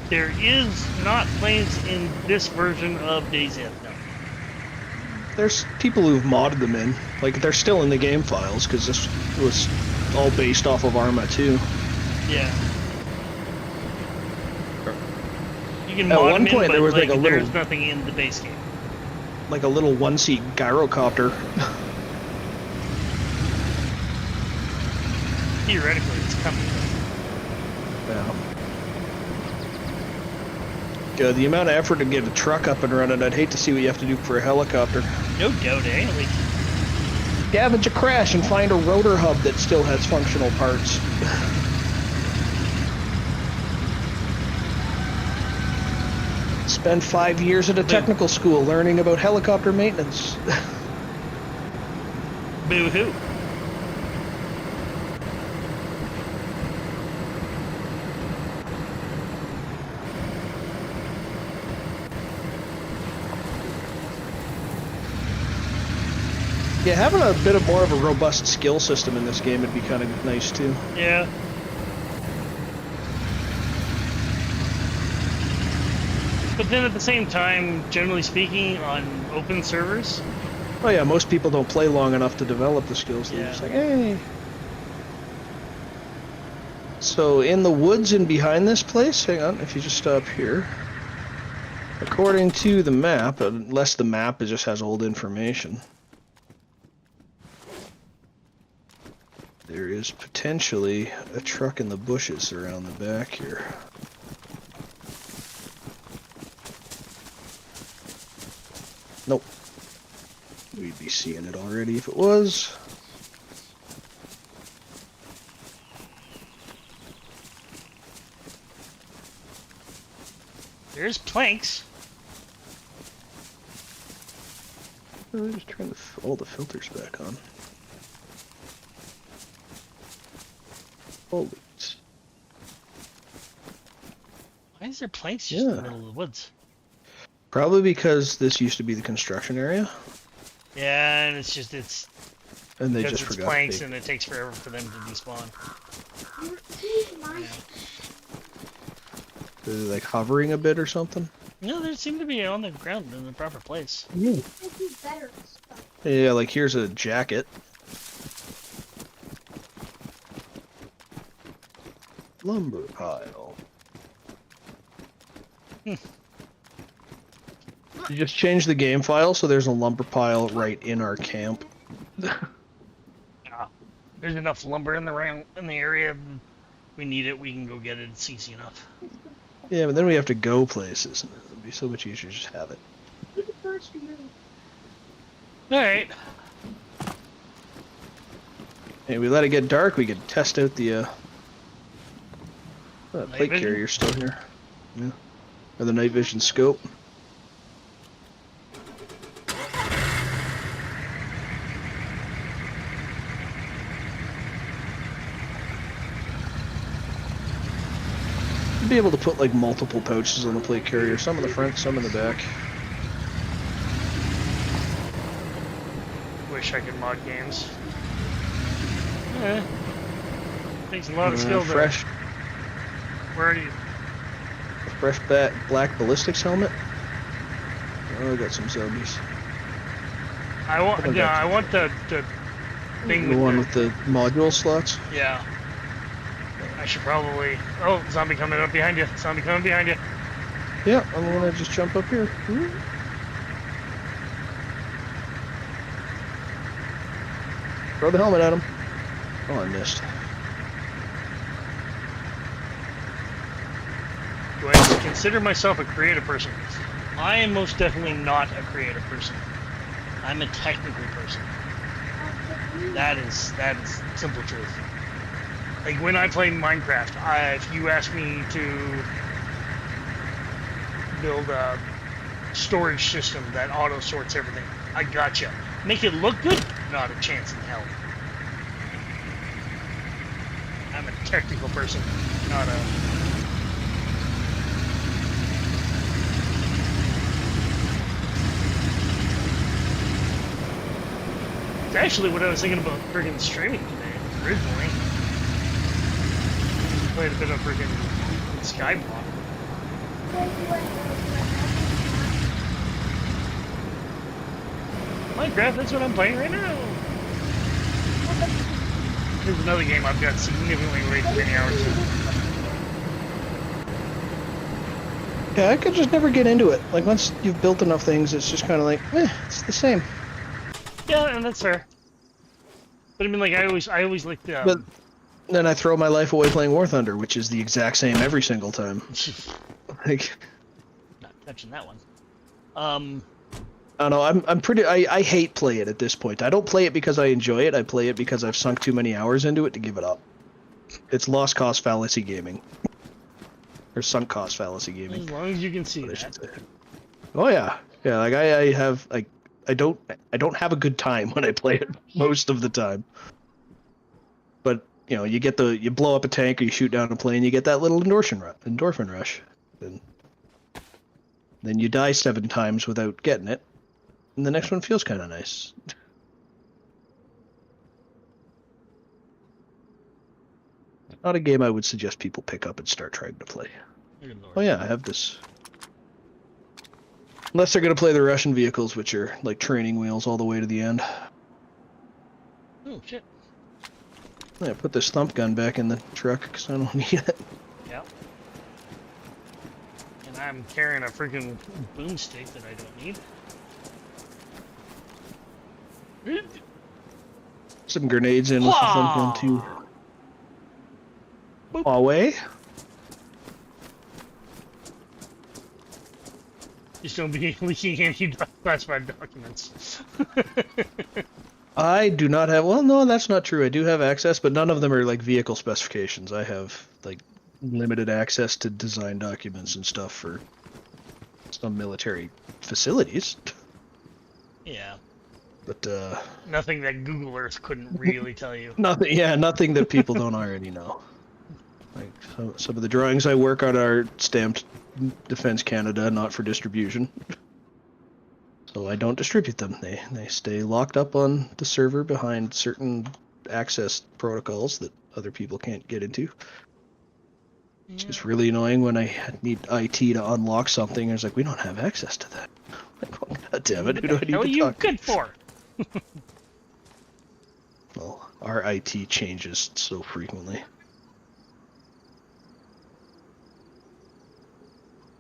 There is not planes in this version of DayZ, no. There's people who've modded them in. Like, they're still in the game files because this was all based off of Arma 2. Yeah. You can At mod one them in, point, but there was like a there's little- nothing in the base game. Like a little one-seat gyrocopter. Theoretically, it's coming. Yeah. Yeah, the amount of effort to get a truck up and running, I'd hate to see what you have to do for a helicopter. No doubt, eh? Like, Scavenge a crash and find a rotor hub that still has functional parts. Spend 5 years at a technical school learning about helicopter maintenance. boo-hoo. Yeah, having a bit of more of a robust skill system in this game would be kind of nice too. Yeah. But then at the same time, generally speaking, on open servers, Oh yeah, most people don't play long enough to develop the skills. They're Yeah. just like, hey. So in the woods and behind this place, hang on, if you just stop here. According to the map, unless the map just has old information, there is potentially a truck in the bushes around the back here. Nope. We'd be seeing it already if it was. there's planks. I'm just trying to all the filters back on. Holy. Why is there planks just in Yeah. the middle of the woods? Probably because this used to be the construction area, Yeah, and it's and they because just it's forgot. planks to and it takes forever for them to despawn. My They're like hovering a bit or something. No, they seem to be on the ground in the proper place. this is better stuff. Yeah, like here's a jacket. Lumber pile. You just change the game file so there's a lumber pile right in our camp. Ah, there's enough lumber in the area we need it, we can go get it. It's easy enough. Yeah, but then we have to go places. And it'd be so much easier to just have it. Look at the first move. Alright. Hey, we let it get dark, we could test out the Night plate vision? carrier still here. Yeah. Or the night vision scope. You'd be able to put like multiple pouches on the plate carrier, some in the front, some in the back. Wish I could mod games. Takes a lot of skill though. Fresh, Where are you? fresh black ballistics helmet. Oh, I got some zombies. I want What yeah, about I want the thing The with one the, with the module slots. yeah. I should probably oh, zombie coming up behind you. Zombie coming behind you. Yeah, I'm gonna just jump up here. Woo. Throw the helmet at him. Oh, I missed. Do I consider myself a creative person? I am most definitely not a creative person. I'm a technical person. That is simple truth. Like when I play Minecraft, if you ask me to build a storage system that auto sorts everything, I gotcha. Make it look good? Not a chance in hell. I'm a technical person, not a. It's actually what I was thinking about friggin' streaming today, originally. Played a bit of friggin' Skyblock. Minecraft, that's what I'm playing right now. There's another game I've got significantly way too many hours in. Yeah, I could just never get into it. Like once you've built enough things, it's just kind of like, it's the same. Yeah, and that's fair. But I mean, like I always like the. But then I throw my life away playing War Thunder, which is the exact same every single time. Like, Not touching that one. I don't know. I'm pretty. I hate play it at this point. I don't play it because I enjoy it. I play it because I've sunk too many hours into it to give it up. It's lost cost fallacy gaming, or sunk cost fallacy gaming. As long as you can see what I should that. say. Oh yeah, yeah. Like I have like I don't have a good time when I play it most of the time. But you know, you blow up a tank or you shoot down a plane, you get that little endorphin rush. Then you die 7 times without getting it, and the next one feels kind of nice. Not a game I would suggest people pick up and start trying to play. Good lord. Oh yeah, I have this. Unless they're going to play the Russian vehicles, which are like training wheels all the way to the end. Oh shit. Yeah, put this thump gun back in the truck because I don't need it. Yeah. And I'm carrying a freaking boomstick that I don't need. Some grenades in with the thump gun too. Boop. Away. Just don't be leaking any classified documents. I do not have. Well, no, that's not true. I do have access, but none of them are like vehicle specifications. I have like limited access to design documents and stuff for some military facilities. Yeah. But Nothing that Google Earth couldn't really tell you. nothing. Yeah, nothing that people don't already know. Like some of the drawings I work on are stamped Defense Canada, not for distribution. So I don't distribute them. They stay locked up on the server behind certain access protocols that other people can't get into. It's just really annoying when I need IT to unlock something. And it's like, we don't have access to that. Like, oh, God damn it, who do I need What are to you talk good to? for? Well, our IT changes so frequently.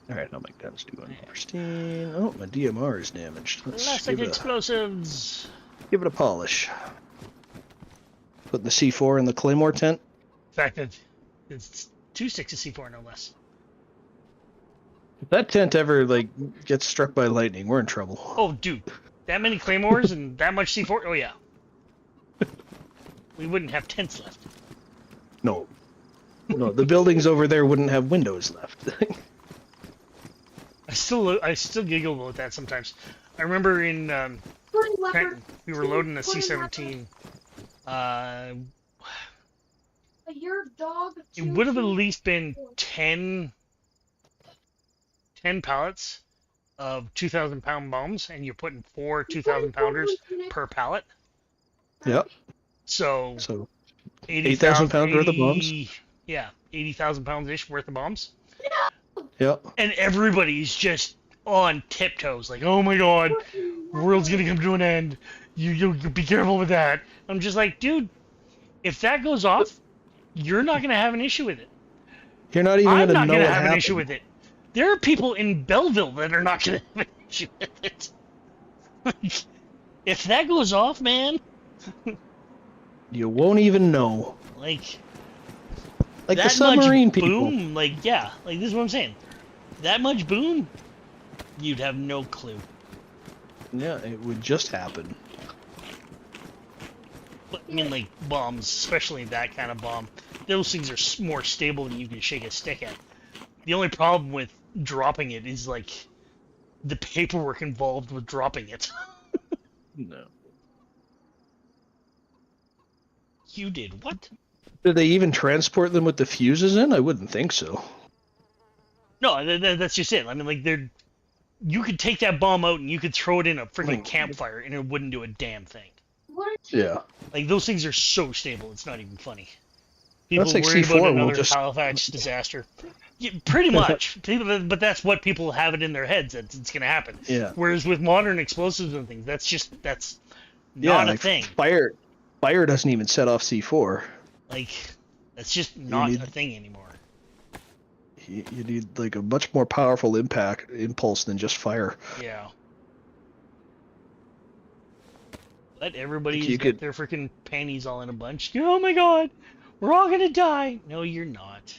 Alright, now my gun's doing pristine. Oh, my DMR is damaged. Let's Plastic give explosives. it a polish. Putting the C4 in the Claymore tent. The fact that It's 2 sticks of C4, no less. If that tent ever like gets struck by lightning, we're in trouble. Oh, dude, that many claymores and that much C4? Oh yeah. We wouldn't have tents left. No. No, the buildings over there wouldn't have windows left. I still giggle about that sometimes. I remember in Trenton, we were loading a C-17. Your dog. It would have at least been 10 pallets of 2,000-pound bombs, and you're putting 4 2,000-pounders per pallet. Yep. So So 80,000 pounds worth of bombs? Yeah, 80,000 pounds-ish worth of bombs. Yep. And everybody's just on tiptoes, like, oh my god, the world's gonna come to an end. You be careful with that. I'm just like, dude, if that goes off, you're not gonna have an issue with it. You're not even I'm gonna not know gonna what have happened. an issue with it. There are people in Belleville that are not gonna have an issue with it. Like, if that goes off, man, You won't even know. like Like the that submarine much people. boom, like yeah, like this is what I'm saying. That much boom, you'd have no clue. Yeah, it would just happen. But, I mean, like bombs, especially that kind of bomb, those things are more stable than you can shake a stick at. The only problem with dropping it is like the paperwork involved with dropping it. No. You did what? Do they even transport them with the fuses in? I wouldn't think so. No, that's just it. I mean, like they're. You could take that bomb out and you could throw it in a freaking Like- campfire and it wouldn't do a damn thing. What? Yeah. Like those things are so stable, it's not even funny. People That's like worried C4 about will another just- Halifax disaster. Yeah, pretty much. But that's what people have it in their heads that it's going to happen. Yeah. Whereas with modern explosives and things, that's Yeah, not a like thing. Fire doesn't even set off C4. Like that's just not need- a thing anymore. You need like a much more powerful impulse than just fire. Yeah. Let everybody You get could- their freaking panties all in a bunch. Oh my god, we're all gonna die. No, you're not.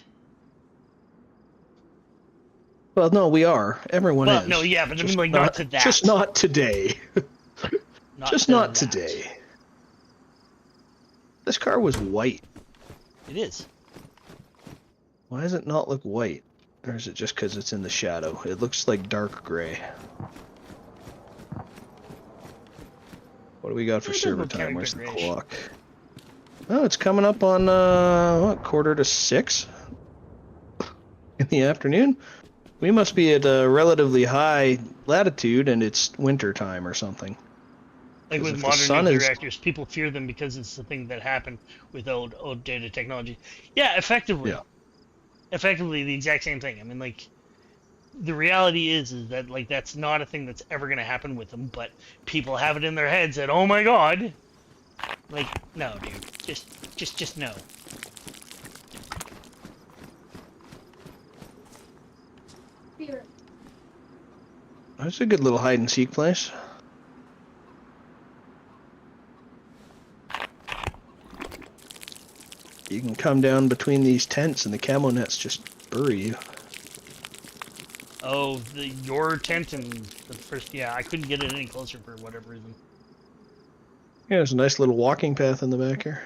Well, no, we are. Everyone Well, is. no, yeah, but I Just mean, like, not to that. Just not today. Just to not that. today. This car was white. It is. Why does it not look white? Or is it just because it's in the shadow? It looks like dark gray. What do we got for It does server look time? kinda Where's the grayish. clock? Oh, it's coming up on, what, 5:45 in the afternoon? We must be at a relatively high latitude and it's winter time or something. Like 'Cause with if the modern sun nuclear is- reactors, people fear them because it's the thing that happened with old data technology. Yeah, effectively. Yeah. Effectively, the exact same thing. I mean, like, the reality is that like that's not a thing that's ever going to happen with them. But people have it in their heads that, oh my god, like, no, dude, just no. Spirit. That's a good little hide and seek place. You can come down between these tents and the camo nets just bury you. Oh, your tent and the first, yeah, I couldn't get it any closer for whatever reason. Yeah, there's a nice little walking path in the back here.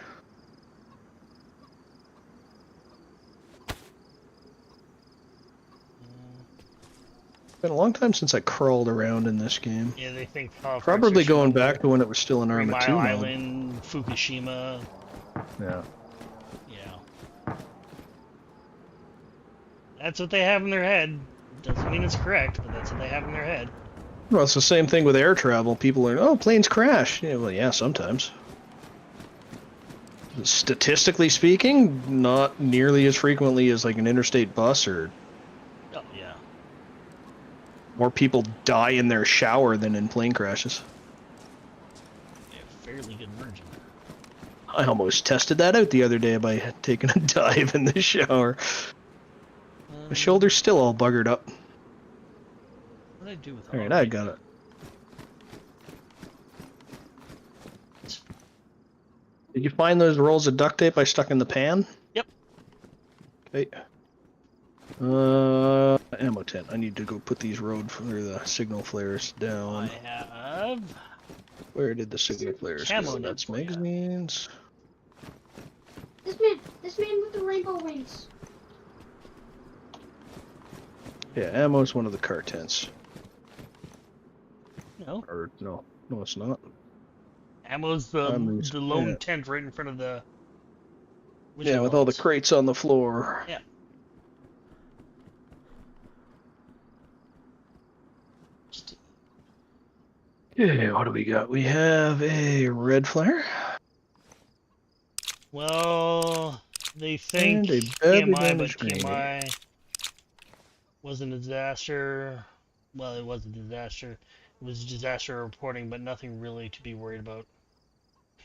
It's been a long time since I crawled around in this game. Yeah, they think Halifax Probably or going Chernobyl, back to when it was still in 3 Arma Mile 2 mode. Island, Fukushima, Yeah. yeah. That's what they have in their head. Doesn't mean it's correct, but that's what they have in their head. Well, it's the same thing with air travel. People are, oh, planes crash. Yeah, well, yeah, sometimes. Statistically speaking, not nearly as frequently as like an interstate bus, or Oh, yeah. more people die in their shower than in plane crashes. Yeah, fairly good margin. I almost tested that out the other day by taking a dive in the shower. My shoulder's still all buggered up. What did I do with Alright, I got it. Did you find those rolls of duct tape I stuck in the pan? Yep. Hey. Ammo tent. I need to go put these road for the signal flares down. I have Where did the signal flares camo go? net That's for ya. magazines. This man with the rainbow wings. Yeah, ammo is one of the car tents. No, Or no, it's not. ammo's I'm the lone yeah. tent right in front of the. Yeah, with all the crates on the floor. Yeah. Yeah, what do we got? We have a red flare. Well, they think And a badly TMI, but damaged grenade. TMI wasn't a disaster. Well, it was a disaster. It was disaster reporting, but nothing really to be worried about.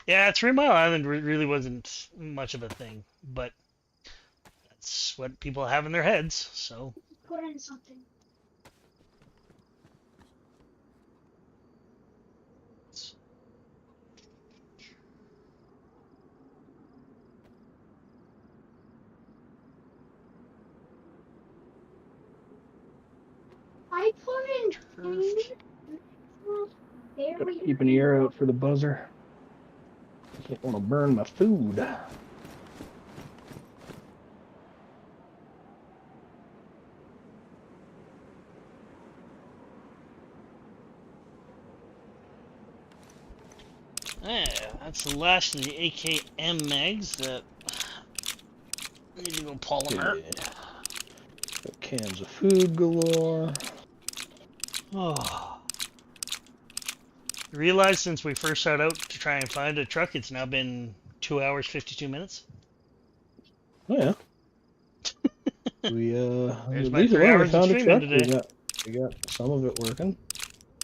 Yeah, 3 Mile Island really wasn't much of a thing, but that's what people have in their heads, so. Put in something. I put in Gotta keep an ear out for the buzzer. Don't want to burn my food. Yeah, that's the last of the AKM mags that need to go polymer. Yeah. Got cans of food galore. Oh. Realize since we first set out to try and find a truck, it's now been 2 hours 52 minutes. Oh yeah. We There's my we 3 hours of found a streaming truck. today. We got some of it working,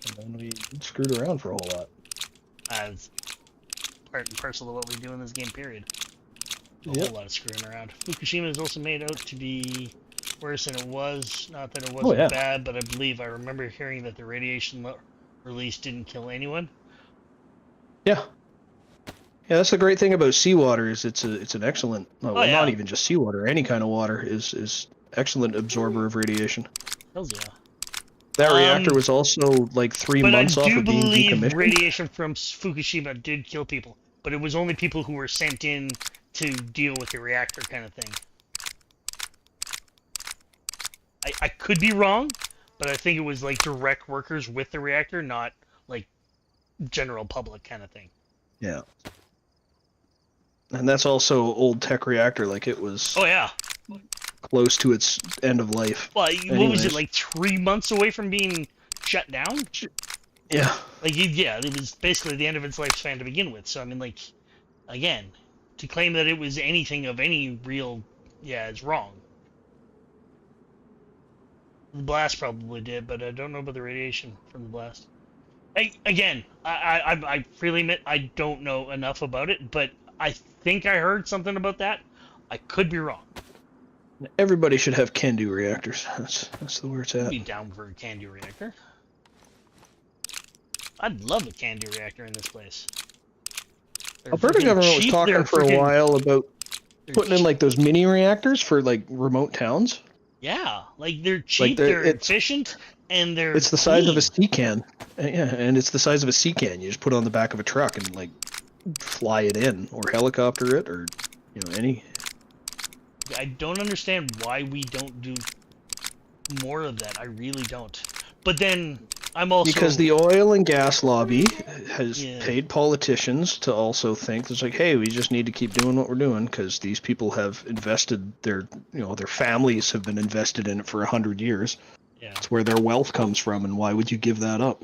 and then we screwed around for a whole lot. It's part and parcel of what we do in this game, period. A Yep. whole lot of screwing around. Fukushima is also made out to be worse than it was. Not that it wasn't bad, but I remember hearing that the radiation release didn't kill anyone. Yeah. Yeah, that's the great thing about seawater is it's an excellent, not even just seawater, any kind of water is excellent absorber of radiation. Hells yeah. That reactor was also like 3 months off of being decommissioned. But I do believe radiation from Fukushima did kill people, but it was only people who were sent in to deal with the reactor kind of thing. I could be wrong, but I think it was like direct workers with the reactor, not like general public kind of thing. Yeah. And that's also old tech reactor, like it was close to its end of life. Well, what was it, like 3 months away from being shut down? Yeah. Like, yeah, it was basically the end of its lifespan to begin with. So, I mean, like, again, to claim that it was anything of any real, is wrong. The blast probably did, but I don't know about the radiation from the blast. I freely admit I don't know enough about it, but I think I heard something about that. I could be wrong. Everybody should have can-do reactors. That's the where it's at. I'd be down for a can-do reactor. I'd love a can-do reactor in this place. Alberta government was talking for a while about putting in like those mini reactors for like remote towns. Yeah, like they're cheap, they're efficient, and they're It's the size of a sea can. Yeah, and it's the size of a sea can. You just put it on the back of a truck and like fly it in, or helicopter it, or any. I don't understand why we don't do more of that. I really don't. But then I'm also because the oil and gas lobby has paid politicians to also think it's like, hey, we just need to keep doing what we're doing because these people have invested their families have been invested in it for 100 years. Yeah, it's where their wealth comes from, and why would you give that up?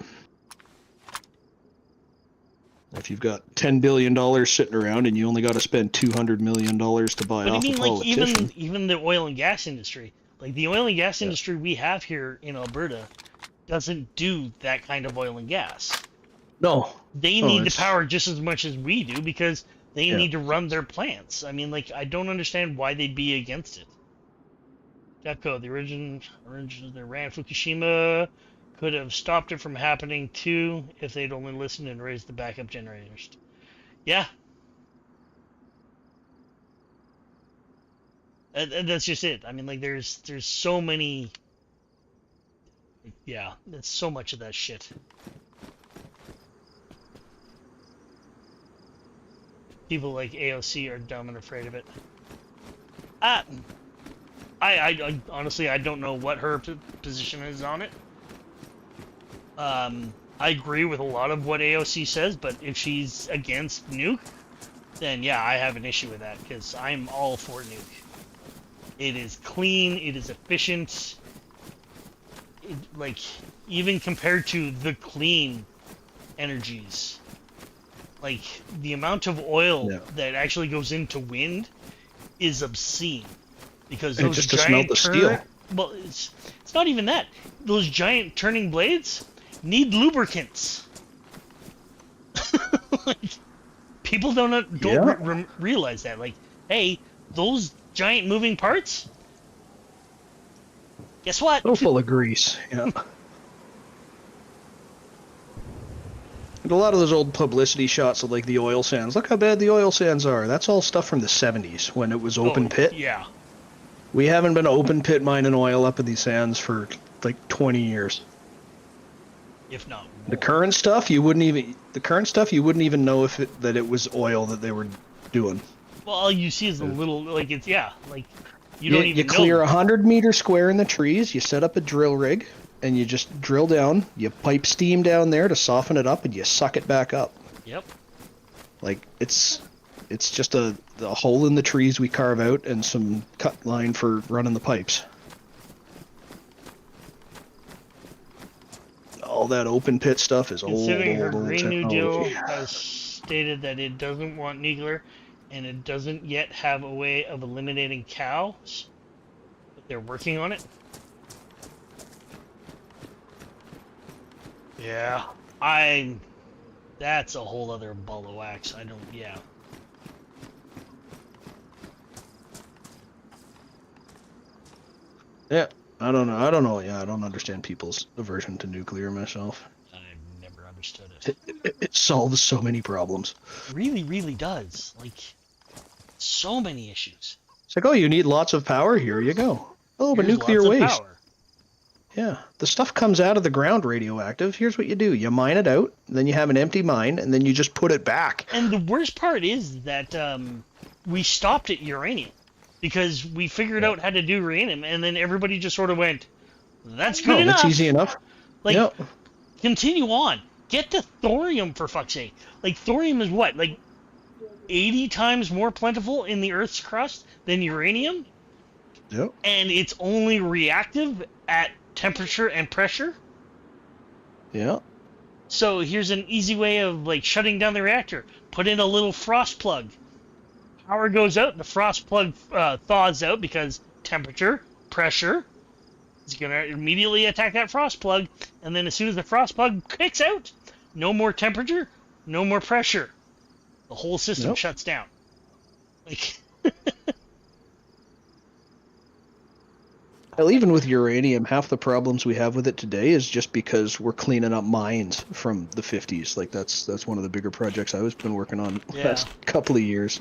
If you've got $10 billion sitting around and you only got to spend $200 million to buy off a politician. Like even the oil and gas industry, like the oil and gas industry we have here in Alberta, doesn't do that kind of oil and gas. No, they need the power just as much as we do because they need to run their plants. I mean, like I don't understand why they'd be against it. Deco, the origin that ran Fukushima. Could have stopped it from happening too if they'd only listened and raised the backup generators. Yeah. And that's just it. I mean, like, there's so many. Yeah, there's so much of that shit. People like AOC are dumb and afraid of it. Ah, I honestly, I don't know what her position is on it. I agree with a lot of what AOC says, but if she's against nuke, then yeah, I have an issue with that, because I'm all for nuke. It is clean, it is efficient. Like, even compared to the clean energies, like, the amount of oil that actually goes into wind is obscene. Because And those just to smelt giant the steel. well, it's not even that. Those giant turning blades need lubricants. Like, people don't realize that. Like, hey, those giant moving parts, guess what? So full of grease. Yeah. And a lot of those old publicity shots of like the oil sands. Look how bad the oil sands are. That's all stuff from the 70s when it was open pit. Yeah. We haven't been open pit mining oil up in these sands for like 20 years. If not more. The current stuff you wouldn't even know that it was oil that they were doing. Well, all you see is a little, like, it's, like, you don't even know. You clear 100 meter square in the trees, you set up a drill rig, and you just drill down, you pipe steam down there to soften it up, and you suck it back up. Yep. Like, it's just a hole in the trees we carve out and some cut line for running the pipes. All that open pit stuff is Considering her old Green New Deal technology. has stated that it doesn't want nuclear, and it doesn't yet have a way of eliminating cows, but they're working on it. Yeah, that's a whole other ball of wax. Yeah. Yeah, I don't know. Yeah, I don't understand people's aversion to nuclear myself. I've never understood it. It solves so many problems. It really, really does. Like, so many issues. It's like, oh, you need lots of power? Here you go. Oh, but Here's nuclear lots of waste. power. Yeah, the stuff comes out of the ground radioactive. Here's what you do. You mine it out, then you have an empty mine, and then you just put it back. And the worst part is that we stopped at uranium because we figured out how to do uranium, and then everybody just sort of went, that's good enough. That's easy enough. Like, yep. Continue on. Get to thorium, for fuck's sake. Like, thorium is what? Like, 80 times more plentiful in the Earth's crust than uranium? Yep. And it's only reactive at temperature and pressure? Yeah. So here's an easy way of, like, shutting down the reactor. Put in a little frost plug. Power goes out, the frost plug thaws out because temperature, pressure is going to immediately attack that frost plug, and then as soon as the frost plug kicks out, no more temperature, no more pressure. The whole system shuts down. Like, well, even with uranium, half the problems we have with it today is just because we're cleaning up mines from the 50s. Like, that's one of the bigger projects I've been working on the last couple of years.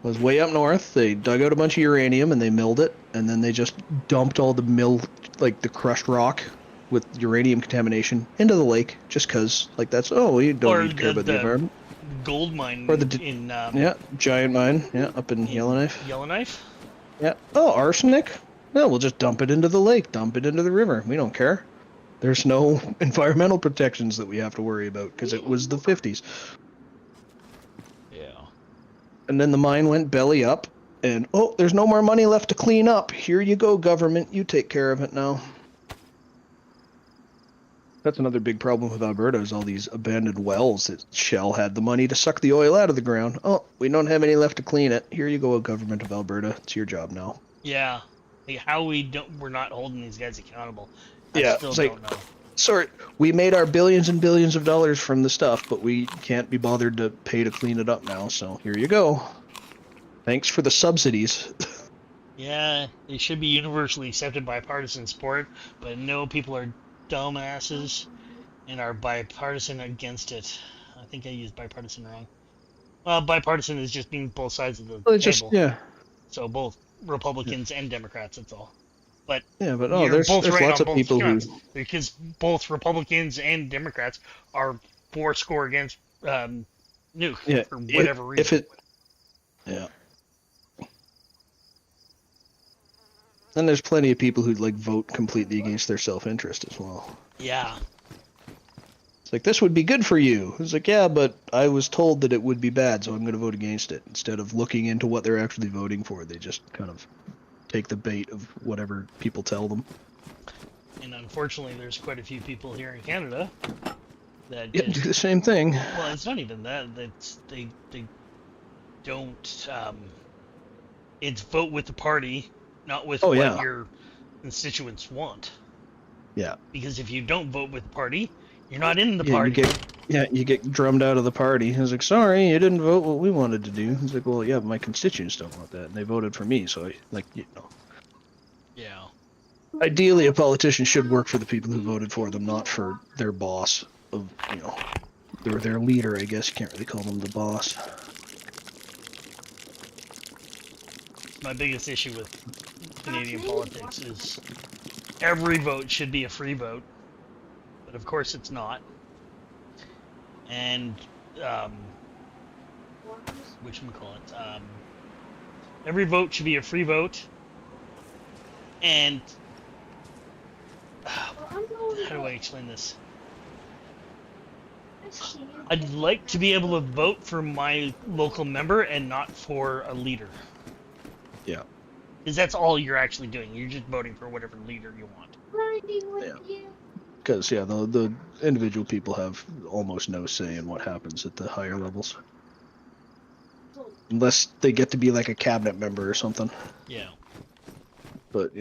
I was way up north. They dug out a bunch of uranium and they milled it, and then they just dumped all the the crushed rock with uranium contamination into the lake, just because, like, that's, we don't need to care about the environment. Gold mine Or in giant mine, up in Yellowknife. Yellowknife? Yeah. Oh, arsenic? No, we'll just dump it into the lake, dump it into the river. We don't care. There's no environmental protections that we have to worry about because it was the 50s. Yeah. And then the mine went belly up, and there's no more money left to clean up. Here you go, government. You take care of it now. That's another big problem with Alberta is all these abandoned wells that Shell had the money to suck the oil out of the ground. Oh, we don't have any left to clean it. Here you go, government of Alberta. It's your job now. Yeah. Like, how we're not holding these guys accountable. I still don't know. Sorry, we made our billions and billions of dollars from the stuff, but we can't be bothered to pay to clean it up now, so here you go. Thanks for the subsidies. Yeah, it should be universally accepted bipartisan support, but no, people are dumbasses and are bipartisan against it. I think I used bipartisan wrong. Well, bipartisan is just being both sides of the table. Yeah. So both Republicans and Democrats. That's all. But Yeah, but you're there's both right lots on of both people who. counts, because both Republicans and Democrats are for score against nuke Yeah, for whatever if reason. it. Yeah. And there's plenty of people who like vote completely against their self-interest as well. Yeah. It's like, this would be good for you. It's like, yeah, but I was told that it would be bad, so I'm going to vote against it. Instead of looking into what they're actually voting for, they just kind of take the bait of whatever people tell them. And unfortunately, there's quite a few people here in Canada that Yeah, do the same thing. well, it's not even that. That's they don't. It's vote with the party, not with what your constituents want. Yeah. Because if you don't vote with the party, you're not in the party. You get drummed out of the party. It's like, sorry, you didn't vote what we wanted to do. It's like, well, yeah, but my constituents don't want that, and they voted for me, so Yeah. Ideally, a politician should work for the people who voted for them, not for their boss. Their leader, I guess. You can't really call them the boss. My biggest issue with Canadian politics is every vote should be a free vote, but of course it's not. And whatchamacallit, every vote should be a free vote, and how do I explain this? I'd like to be able to vote for my local member and not for a leader. Yeah. Because that's all you're actually doing. You're just voting for whatever leader you want. Because, the individual people have almost no say in what happens at the higher levels. Unless they get to be like a cabinet member or something. Yeah. But,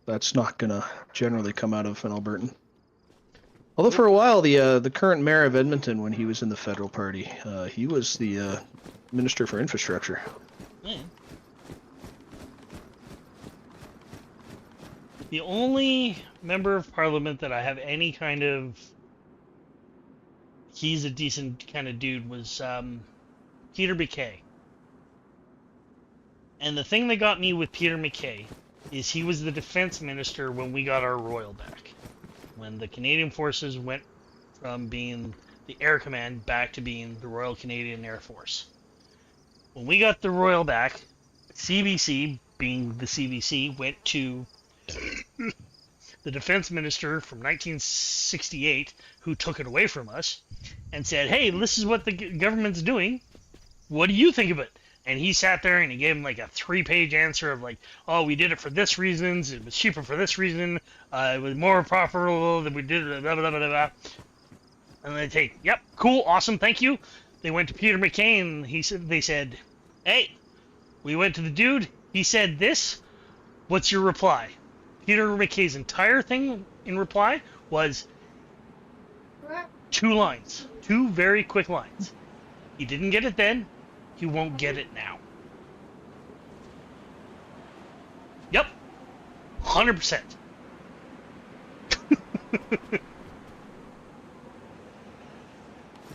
that's not going to generally come out of an Albertan. Although for a while, the current mayor of Edmonton, when he was in the federal party, he was the Minister for Infrastructure. Yeah. The only member of parliament that I have any kind of... he's a decent kind of dude was Peter MacKay. And the thing that got me with Peter MacKay is he was the defense minister when we got our Royal back. When the Canadian Forces went from being the Air Command back to being the Royal Canadian Air Force. When we got the Royal back, CBC, being the CBC, went to the defense minister from 1968, who took it away from us, and said, hey, this is what the government's doing. What do you think of it? And he sat there and he gave him like a 3-page answer of like, oh, we did it for this reasons, it was cheaper for this reason, it was more profitable than we did, blah, blah, blah, blah, blah. And they take, yep, cool, awesome, thank you. They went to Peter MacKay and they said, hey, we went to the dude, he said this, what's your reply? Peter MacKay's entire thing in reply was 2 lines, 2 very quick lines. He didn't get it then. He won't get it now. Yep. 100%.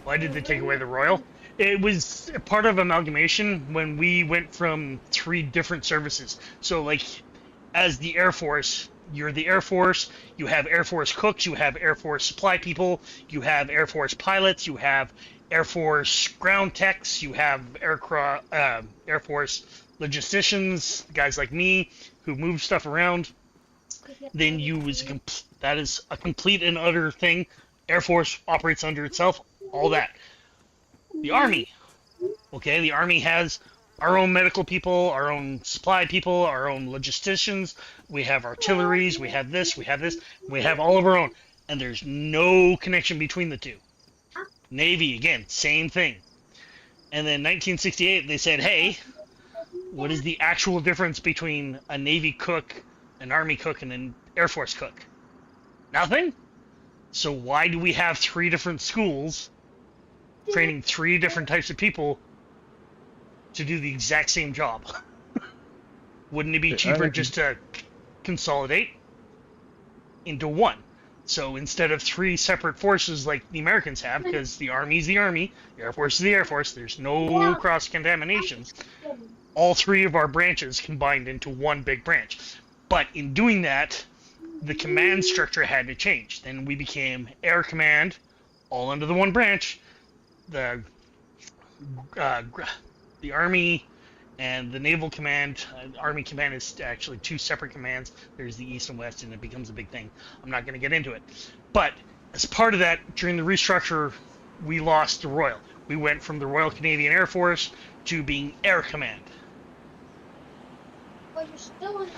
Why did they take away the Royal? It was part of amalgamation when we went from 3 different services. So, like, as the Air Force, you're the Air Force, you have Air Force cooks, you have Air Force supply people, you have Air Force pilots, you have Air Force ground techs, you have Air Force logisticians, guys like me who move stuff around. Then that is a complete and utter thing. Air Force operates under itself, all that. The Army, okay, the Army has our own medical people, our own supply people, our own logisticians, we have artilleries, we have this, we have all of our own, and there's no connection between the two. Navy, again, same thing. And then 1968, they said, hey, what is the actual difference between a Navy cook, an Army cook, and an Air Force cook? Nothing? So why do we have 3 different schools training 3 different types of people to do the exact same job? Wouldn't it be cheaper just to consolidate into one? So instead of 3 separate forces like the Americans have, because the Army's the Army, the Air Force is the Air Force, there's no cross-contamination, all three of our branches combined into one big branch. But in doing that, the command structure had to change. Then we became Air Command, all under the one branch. The the Army and the Naval Command. Army Command is actually two separate commands. There's the East and West, and it becomes a big thing. I'm not going to get into it. But as part of that, during the restructure, we lost the Royal. We went from the Royal Canadian Air Force to being Air Command. But you're still in.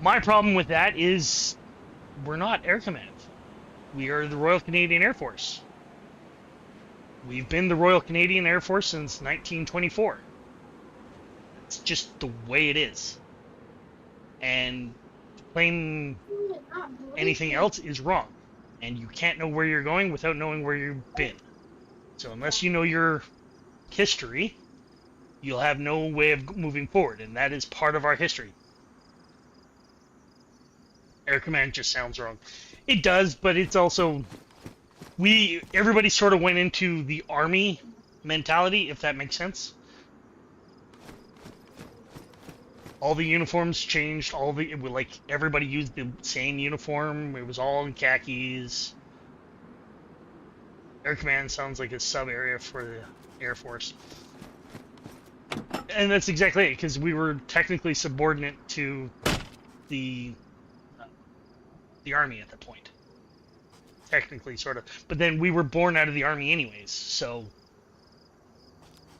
My problem with that is we're not Air Command. We are the Royal Canadian Air Force. We've been the Royal Canadian Air Force since 1924. It's just the way it is. And to claim anything else is wrong. And you can't know where you're going without knowing where you've been. So unless you know your history, you'll have no way of moving forward. And that is part of our history. Air Command just sounds wrong. It does, but it's also... Everybody sort of went into the Army mentality, if that makes sense. All the uniforms changed. Everybody used the same uniform. It was all in khakis. Air Command sounds like a sub-area for the Air Force. And that's exactly it, because we were technically subordinate to the Army at that point. Technically, sort of. But then we were born out of the Army anyways, so...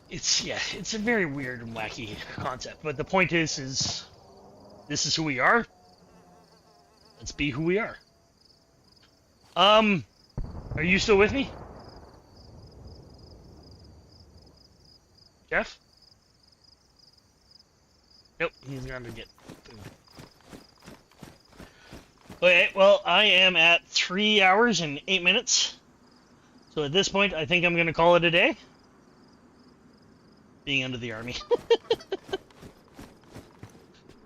It's a very weird and wacky concept. But the point is this is who we are. Let's be who we are. Are you still with me? Jeff? Nope, he's gone to get food. Okay, well, I am at 3 hours and 8 minutes. So at this point, I think I'm going to call it a day. Being under the Army.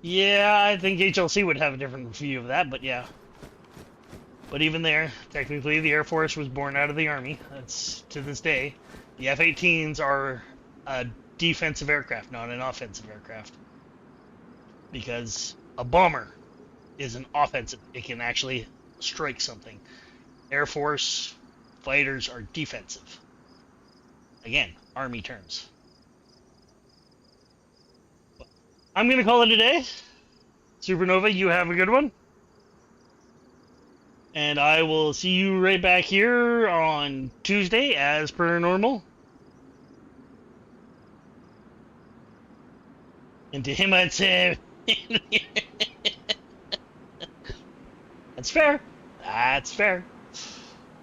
Yeah, I think HLC would have a different view of that, but yeah. But even there, technically the Air Force was born out of the Army. That's to this day. The F-18s are a defensive aircraft, not an offensive aircraft. Because a bomber is an offensive. It can actually strike something. Air Force fighters are defensive. Again, Army terms. I'm going to call it a day. Supernova, you have a good one. And I will see you right back here on Tuesday as per normal. And to him I'd say... That's fair. That's fair.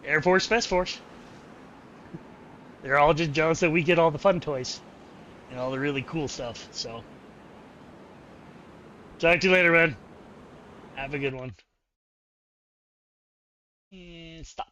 Air Force, Space Force. They're all just jealous that we get all the fun toys. And all the really cool stuff, so... Talk to you later, man. Have a good one. And stop.